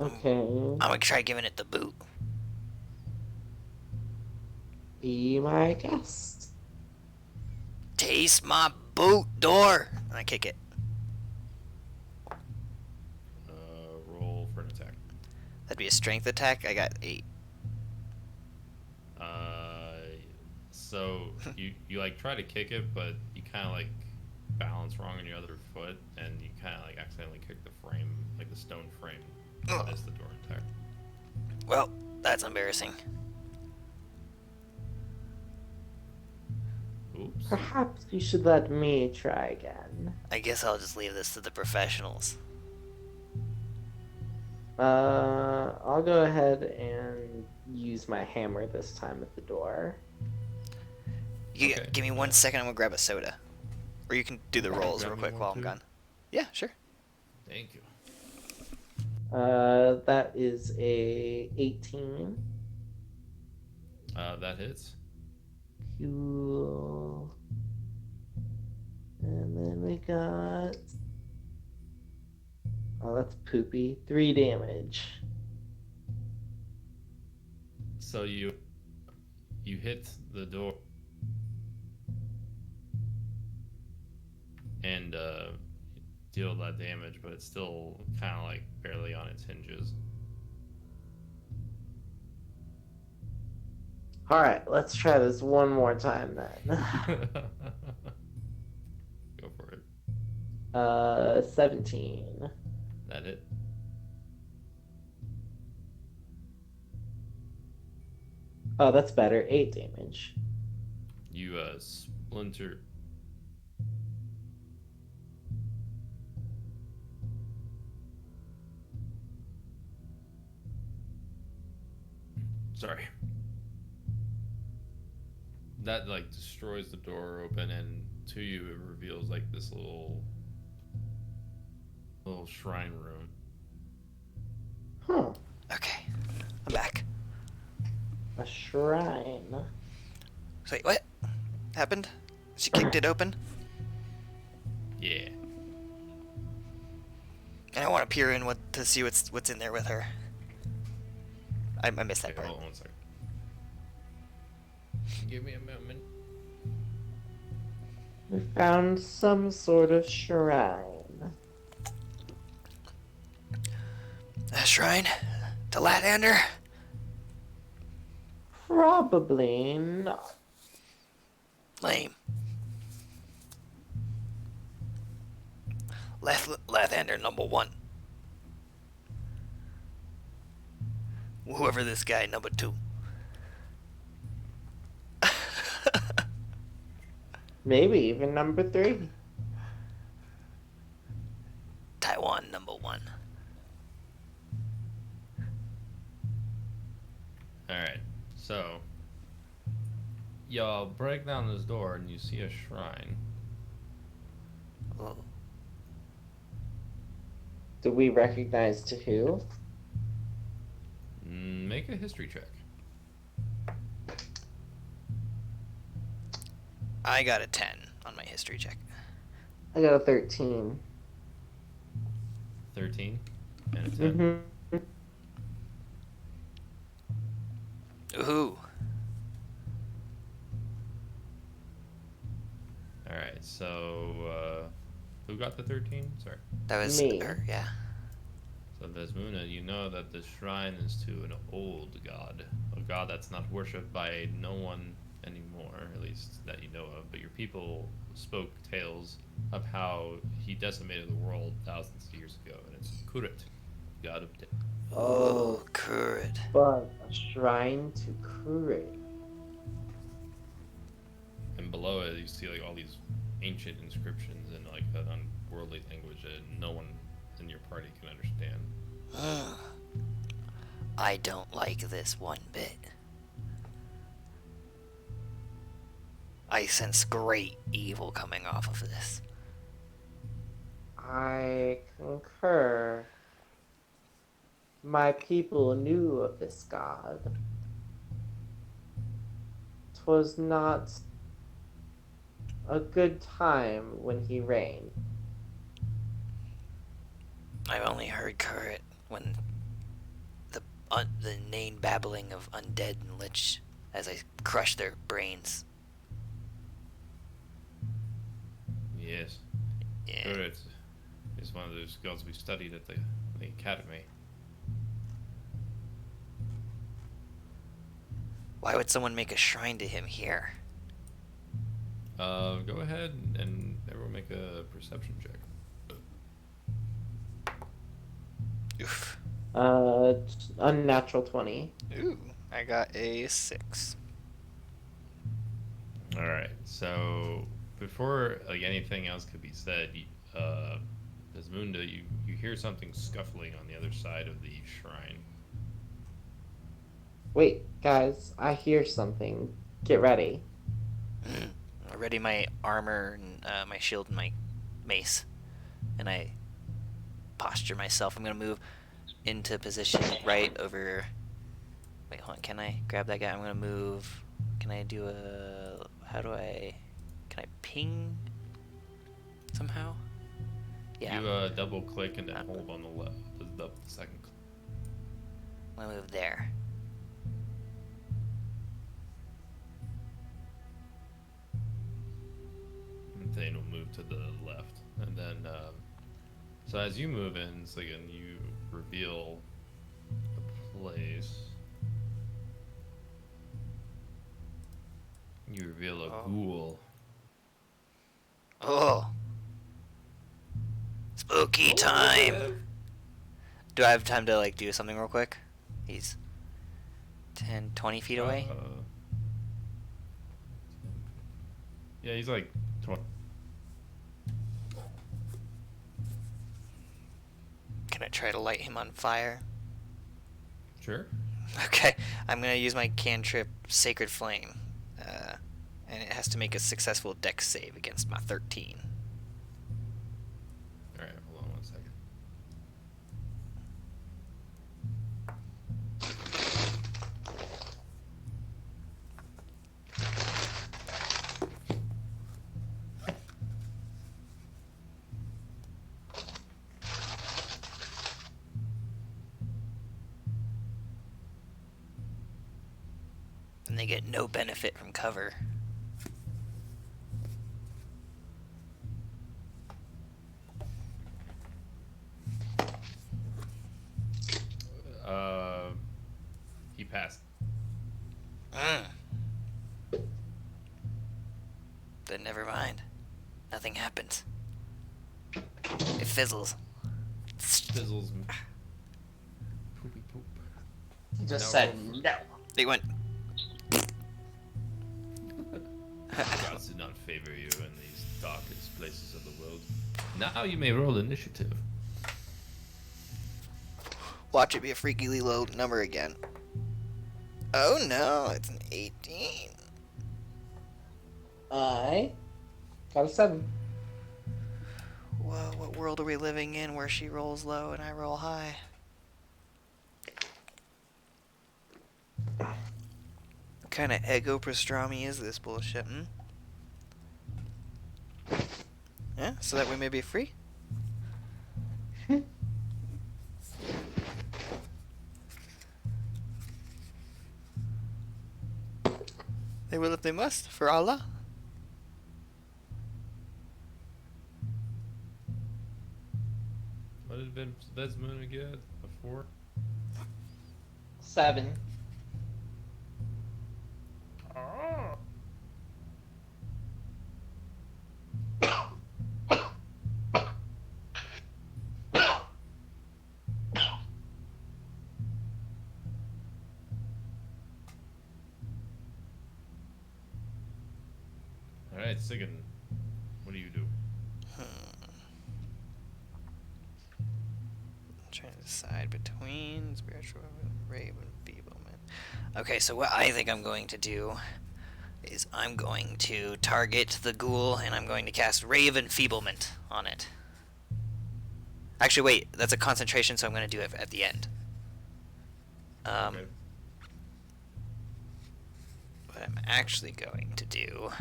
Okay. I'm gonna try giving it the boot. Be my guest. Taste my boot, door. And I kick it. Roll for an attack. That'd be a strength attack. I got 8. So you like try to kick it, but you kind of like balance wrong on your other foot, and you kind of like accidentally kick the frame, like the stone frame, and miss the door entirely. Well, that's embarrassing. Oops. Perhaps you should let me try again. I guess I'll just leave this to the professionals. I'll go ahead and use my hammer this time at the door. You give me 1 second. I'm gonna grab a soda, or you can do the rolls grab real me quick one while I'm too? gone. Yeah, sure. Thank you. That is a 18. That hits. Cool. And then we got. Oh, that's poopy. 3 damage. So you hit the door and deal that damage, but it's still kind of like barely on its hinges. Alright, let's try this one more time then. Go for it. 17. That hit. Oh, that's better. 8 damage. You splinter. Sorry. That like destroys the door open, and to you it reveals like this little shrine room. Huh. Okay, I'm back. A shrine. So wait, what happened? She kicked it open, Yeah. and I want to peer in to see what's in there with her. I missed that Okay, part. hold on 1 second. Give me a moment. We found some sort of shrine. A shrine to Latander? Probably not. Lame. Lathander number 1. Whoever this guy number 2. Maybe even number 3. Taiwan number 1. Alright, so y'all break down this door and you see a shrine. Oh. Do we recognize to who? Make a history check. I got a 10 on my history check. I got a 13. 13 and a 10. Ooh. Alright, so who got the 13? Sorry. That was Me. her, yeah. So Vesmuna, you know that this shrine is to an old god. A god that's not worshipped by no one anymore, at least that you know of. But your people spoke tales of how he decimated the world thousands of years ago, and it's Kurit, god of death. Oh, good. but a shrine to Kure. And below it, you see like all these ancient inscriptions in like an unworldly language that no one in your party can understand. I don't like this one bit. I sense great evil coming off of this. I concur. My people knew of this god. 'Twas not a good time when he reigned. I've only heard Kurrit when the inane babbling of undead and lich as I crush their brains. Yes. Yeah. Kurit is one of those gods we studied at the academy. Why would someone make a shrine to him here? Go ahead and everyone make a perception check. Oof. Unnatural 20. Ooh, I got a 6. All right. So before like anything else could be said, Desmunda, you hear something scuffling on the other side of the shrine. Wait, guys, I hear something. Get ready. I ready my armor and my shield and my mace, and I posture myself. I'm gonna move into position right over Wait, hold on. Can I grab that guy? I'm gonna move. Can I do a? How do I? Can I ping? Somehow? Yeah. You double click and then Uh, hold on the left. The second click. I'm gonna move there. And Thane will move to the left. And then, so as you move in, so again, you reveal the place. You reveal a ghoul. Oh. Spooky time. Do I have time to like do something real quick? He's 10, 20 feet away. Yeah, he's like 20. Can I try to light him on fire? Sure. Okay, I'm gonna use my cantrip Sacred Flame, and it has to make a successful Dex save against my 13. All right, hold on 1 second. And they get no benefit from cover. He passed. Then never mind. Nothing happens. It fizzles. Fizzles. Poopy poop. He just No. said no. They went. Gods do not favor you in these darkest places of the world. Now you may roll initiative. Watch it be a freakily low number again. Oh no, it's an 18. I got a 7. Whoa, what world are we living in where she rolls low and I roll high? What kind of ego pastrami is this bullshit, hmm? Yeah, so that we may be free? They will if they must, for Allah. What did Vesmund get before? 7. Oh. Alright, Sigan, what do you do? Trying to decide between spiritual raven feeblement. Okay, so what I think I'm going to do is I'm going to target the ghoul and I'm going to cast Raven Feeblement on it. Actually, wait, that's a concentration, so I'm going to do it at the end. Okay. What I'm actually going to do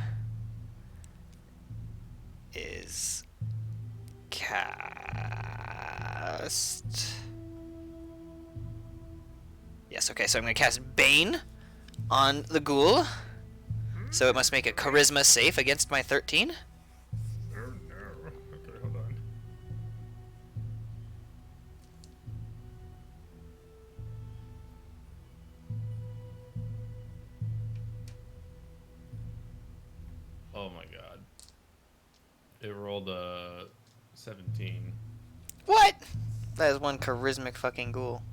is cast... Yes, okay, so I'm going to cast Bane on the ghoul. So it must make a charisma save against my 13. Oh no. Okay, hold on. Oh my god. It rolled a 17. What? That is one charismatic fucking ghoul.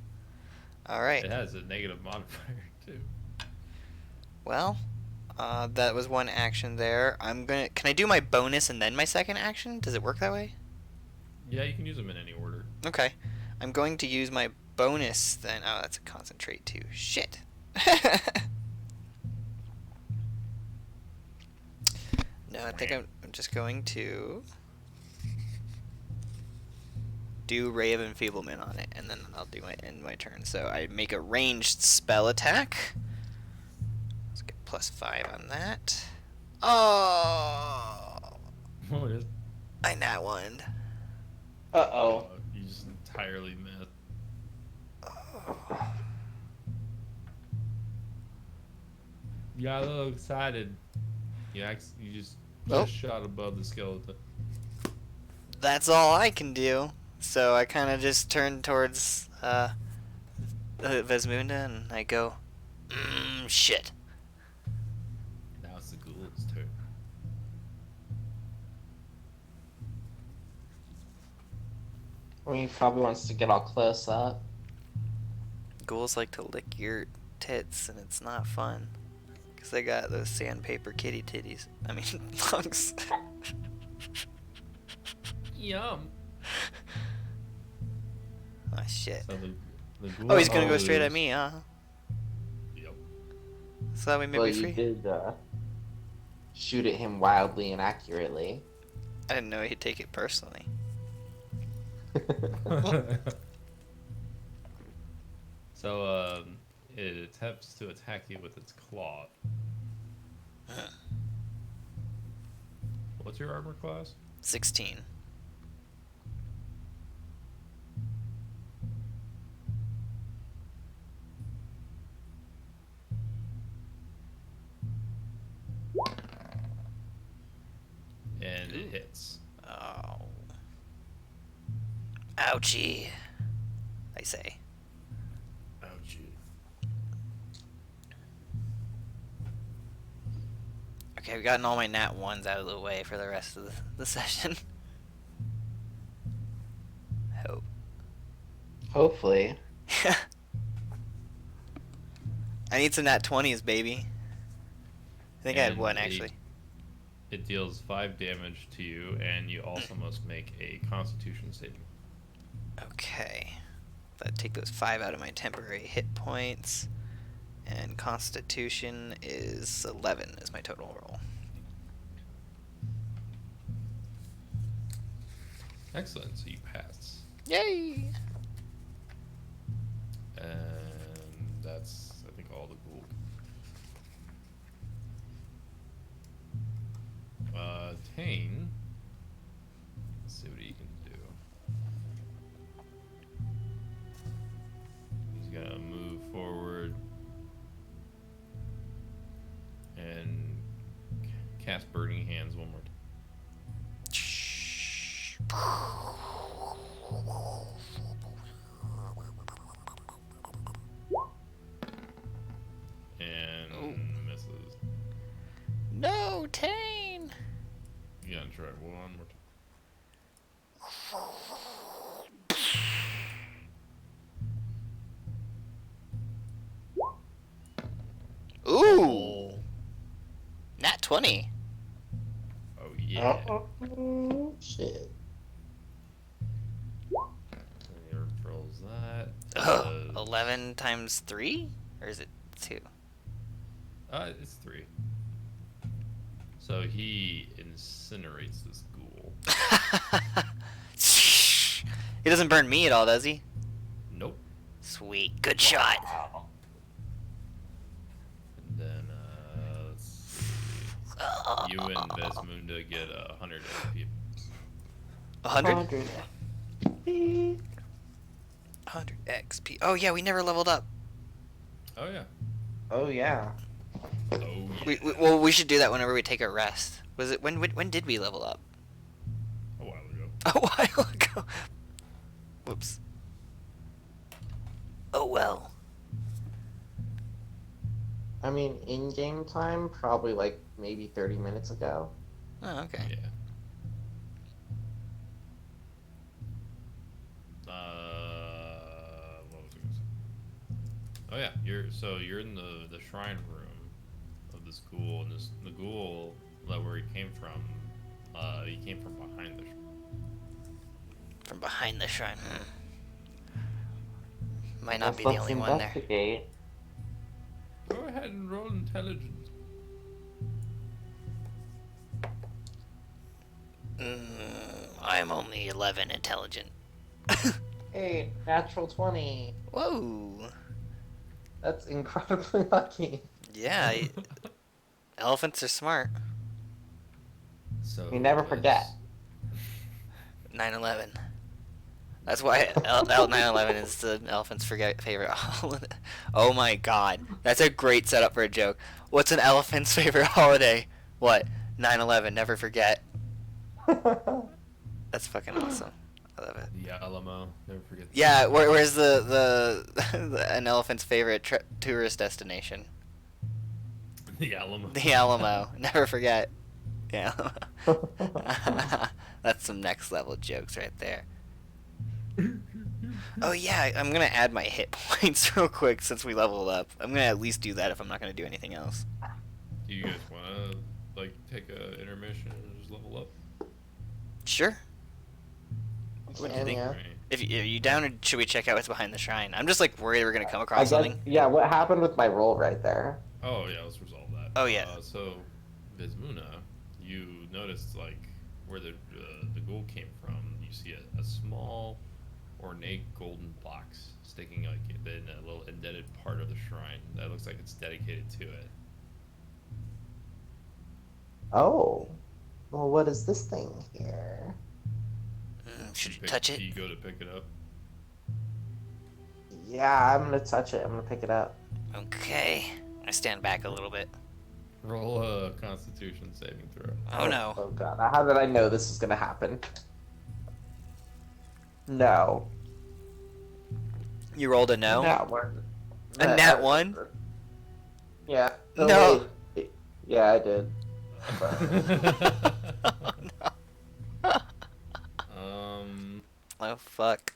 Alright. It has a negative modifier too. Well, that was one action there. Can I do my bonus and then my second action? Does it work that way? Yeah, you can use them in any order. Okay. I'm going to use my bonus then. Oh, that's a concentrate too. Shit. No, I think I'm just going to... do Ray of Enfeeblement on it, and then I'll do end my turn. So I make a ranged spell attack. Let's get +5 on that. Oh, Oh, it is. I nat one. Uh-oh. You just entirely missed. You got a little excited. You just shot above the skeleton. That's all I can do. So I kind of just turn towards Vesmunda and I go, shit. Now it's the ghoul's turn. I mean, he probably wants to get all close up. Ghouls like to lick your tits, and it's not fun. Because they got those sandpaper kitty titties. I mean, lungs. Yum. Oh, shit. So the ghoul Oh, he's gonna go knows- straight at me, huh? Yep. So that we make Well, me you free? did shoot at him wildly and accurately. I didn't know he'd take it personally. So, it attempts to attack you with its claw. What's your armor class? 16. And it hits. Oh. Ouchie. I say. Ouchie. Okay, I've gotten all my nat 1s out of the way for the rest of the session. Hope. Hopefully. I need some nat 20s, baby. I think I had And one, actually. It deals 5 damage to you, and you also must make a Constitution saving. Okay. So I take those 5 out of my temporary hit points. And Constitution is 11 is my total roll. Excellent. So you pass, Yay! and that's I think all the ghoul. Tane. Let's see what he can do. He's gonna move forward and cast Burning Hands one more time. And Oh. misses. No, Tane! You gotta try one more time. Ooh! Nat 20. Oh yeah. Oh, shit. And he rolls that. Ugh. 11 times 3? Or is it 2? It's 3. So he incinerates this ghoul. He doesn't burn me at all, does he? Nope. Sweet. Good shot. And then let's see. You and Vesmunda get 100 XP. 100? 100. 100 XP. Oh, yeah, we never leveled up. Oh yeah. Oh, yeah. Oh yeah. Well, we should do that whenever we take a rest. Was it when did we level up? A while ago. A while ago. Whoops. Oh well. I mean, in-game time, probably like maybe 30 minutes ago. Oh, okay. Yeah. What was I gonna say? Oh yeah, you're in the shrine room of this ghoul, and the ghoul where he came from. He came from behind the. From behind the shrine. Might not be Let's the only one there. investigate. Go ahead and roll intelligence. I'm only 11 intelligent. Hey, natural 20. Whoa. That's incredibly lucky. Yeah, elephants are smart. So You never forget. 9/11. That's why 9/11 is the elephant's favorite holiday. Oh my god. That's a great setup for a joke. What's an elephant's favorite holiday? What? 9/11. Never forget. That's fucking awesome. I love it. The Alamo, never forget. Yeah, where's an elephant's favorite tourist destination? The Alamo. The Alamo. Never forget. Yeah. That's some next level jokes right there. Oh yeah, I'm gonna add my hit points real quick since we leveled up. I'm gonna at least do that if I'm not gonna do anything else. Do you guys want to like take a intermission and just level up? Sure. What do you think? Yeah. If are you down, or should we check out what's behind the shrine? I'm just like worried we're gonna come I across guess, something. yeah, what happened with my roll right there? Oh yeah, let's resolve that. Oh, yeah. So, Bismuna, you noticed like where the gold came from. You see a small, ornate golden box sticking like in a little indented part of the shrine that looks like it's dedicated to it. Oh. Well, what is this thing here? Should you touch it? Do you go to pick it up? Yeah, I'm gonna touch it. I'm gonna pick it up. Okay. I stand back a little bit. Roll a Constitution saving throw. Oh no. Oh god, how did I know this was gonna happen? No. You rolled a no? Nat one. A nat one? Yeah. No. Wait. Yeah, I did. Oh no. Oh fuck.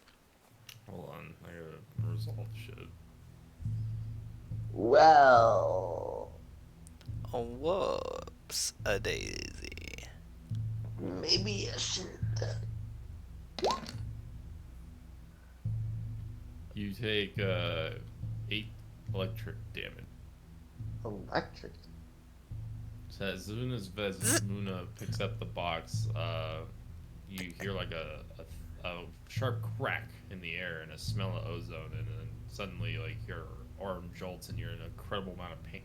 Hold on, I gotta resolve shit. Well, Oh, whoops. A daisy. maybe I shouldn't. You take 8 electric damage. Electric. So as soon as Vesmuna picks up the box, you hear like a sharp crack in the air and a smell of ozone, and then suddenly like your arm jolts and you're in an incredible amount of pain.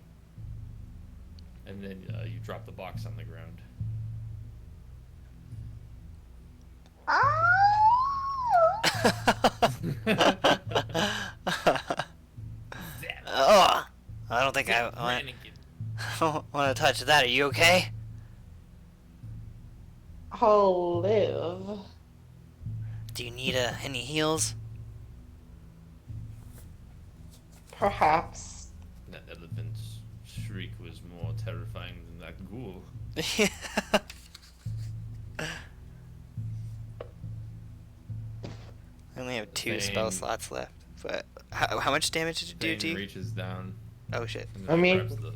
And then you drop the box on the ground. Oh, I don't think I Brannigan. want to touch that. Are you okay? I'll live. Do you need any heals? Perhaps. That elephant's shriek was more terrifying than that ghoul. I only have 2 Thing- spell slots left. But how much damage did it do to Thing you? reaches down. Oh shit. And I mean, grabs the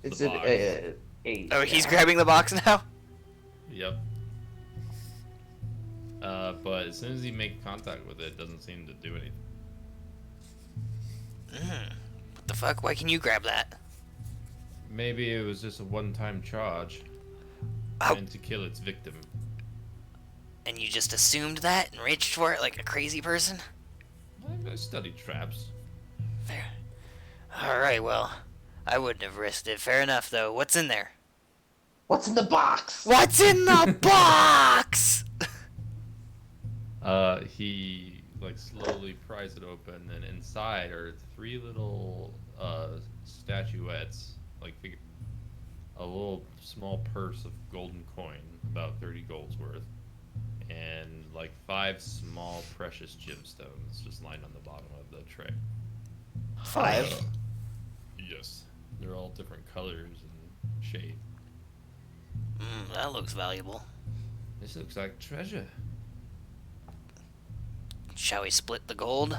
Is box. it 8? Oh, he's yeah. grabbing the box now? Yep. But as soon as you make contact with it, it doesn't seem to do anything. What the fuck? Why can you grab that? Maybe it was just a one-time charge Oh. meant to kill its victim. And you just assumed that and reached for it like a crazy person? I studied traps. Fair. Alright, well, I wouldn't have risked it. Fair enough, though. What's in there? What's in the box? What's in the box? He like slowly pries it open, and inside are 3 little statuettes, like a little small purse of golden coin, about 30 golds worth, and like 5 small precious gemstones just lined on the bottom of the tray. 5? Yes, they're all different colors and shape. That looks valuable. This looks like treasure. Shall we split the gold?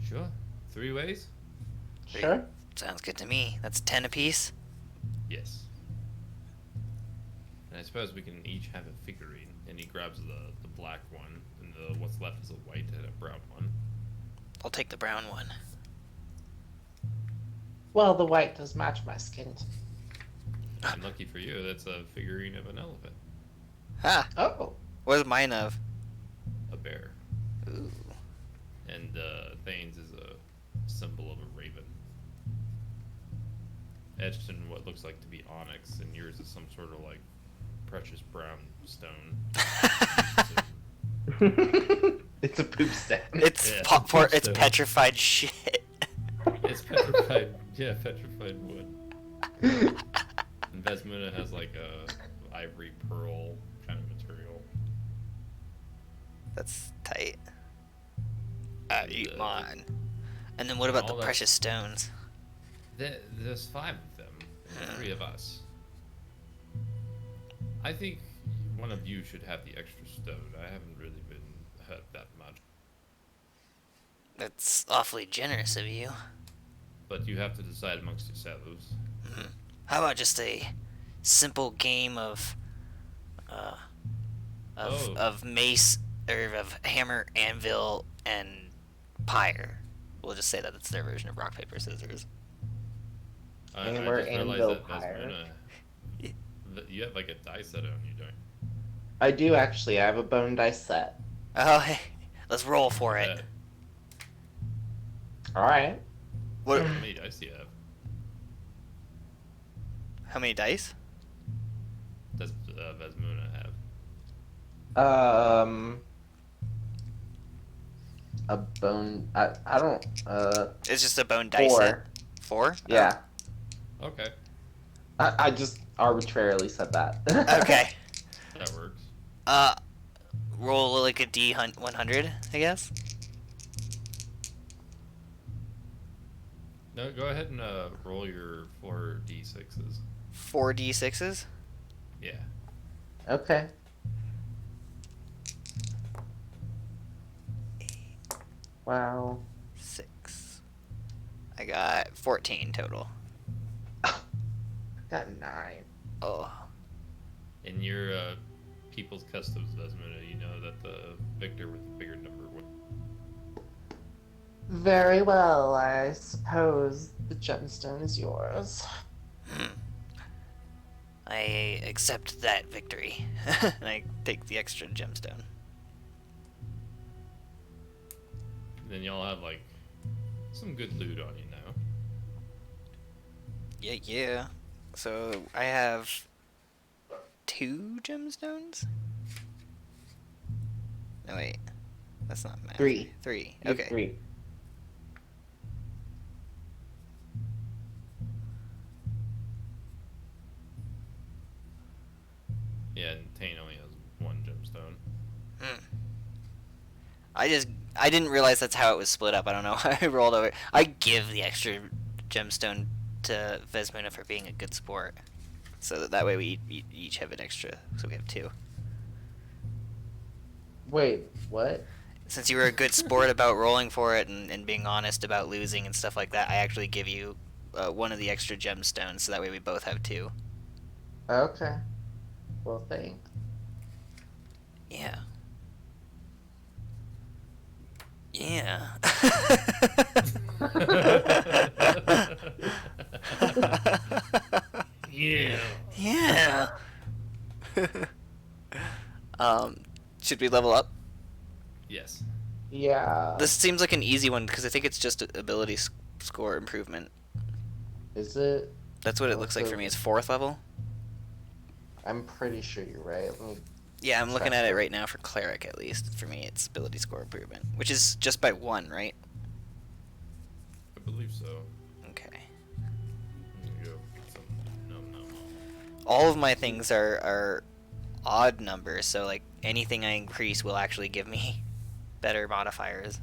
Sure. 3 ways? Sure. Sounds good to me. That's 10 apiece. Yes. And I suppose we can each have a figurine. And he grabs the black one, and what's left is a white and a brown one. I'll take the brown one. Well, the white does match my skin. And lucky for you, that's a figurine of an elephant. Ha! Oh. What is mine of? a bear, Ooh. and Thane's is a symbol of a raven, etched in what looks like to be onyx, and yours is some sort of like precious brown stone. It's a poop stand. It's Yeah, it's stone. petrified shit. It's petrified, yeah, petrified wood. And Vesmuna has like a ivory pearl kind of material. That's tight. I And, eat mine. And then what and about the all that- precious stones? There's 5 of them, and 3 of us. I think one of you should have the extra stone. I haven't really been hurt that much. That's awfully generous of you. But you have to decide amongst yourselves. How about just a simple game of of mace or of hammer, anvil, and pyre? We'll just say that it's their version of rock paper scissors. Hammer, I just realized anvil, that pyre. you have like a die set on you, don't you? I do actually. I have a bone dice set. Oh, hey, let's roll for it. Yeah. All right. What? How many dice do you have? How many dice? Does Vesmuna have? A bone. I don't. It's just a bone dice 4. set. 4? Yeah. Okay, I just arbitrarily said that. Oh. Okay. that works. Roll like a D100, I guess. No, go ahead and roll your 4d6s. 4d6s. Yeah. Okay. Wow. 6. I got 14 total. Got 9. Oh. In your people's customs, Vesmuna, you know that the victor with the bigger number wins. Very well. I suppose the gemstone is yours. I accept that victory. And I take the extra gemstone. Then y'all have like some good loot on you now. Yeah. So I have 2 gemstones? No, wait. That's not math. 3. 3. You have Okay. 3. Yeah, and Tane only has 1 gemstone. I didn't realize that's how it was split up. I don't know. I rolled over. I give the extra gemstone to Vesmuna for being a good sport. So that way we each have an extra. So we have 2. Wait, what? Since you were a good sport about rolling for it and being honest about losing and stuff like that, I actually give you one of the extra gemstones. So that way we both have 2. Okay. Well, thanks. Yeah. Yeah. Yeah. Yeah. Should we level up? Yes. Yeah. This seems like an easy one because I think it's just ability score improvement. Is it? That's what it looks like for me. It's 4th level. I'm pretty sure you're right. Let me... Yeah, I'm looking Check at it it. right now for cleric at least. For me, it's ability score improvement, which is just by 1, right? I believe so. Okay. There you go. No. All of my things are odd numbers, so like anything I increase will actually give me better modifiers.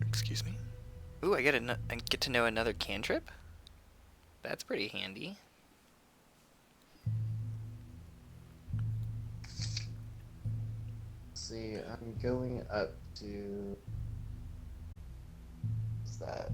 Excuse me. Ooh, I get to know another cantrip. That's pretty handy. See, I'm going up to... What's that?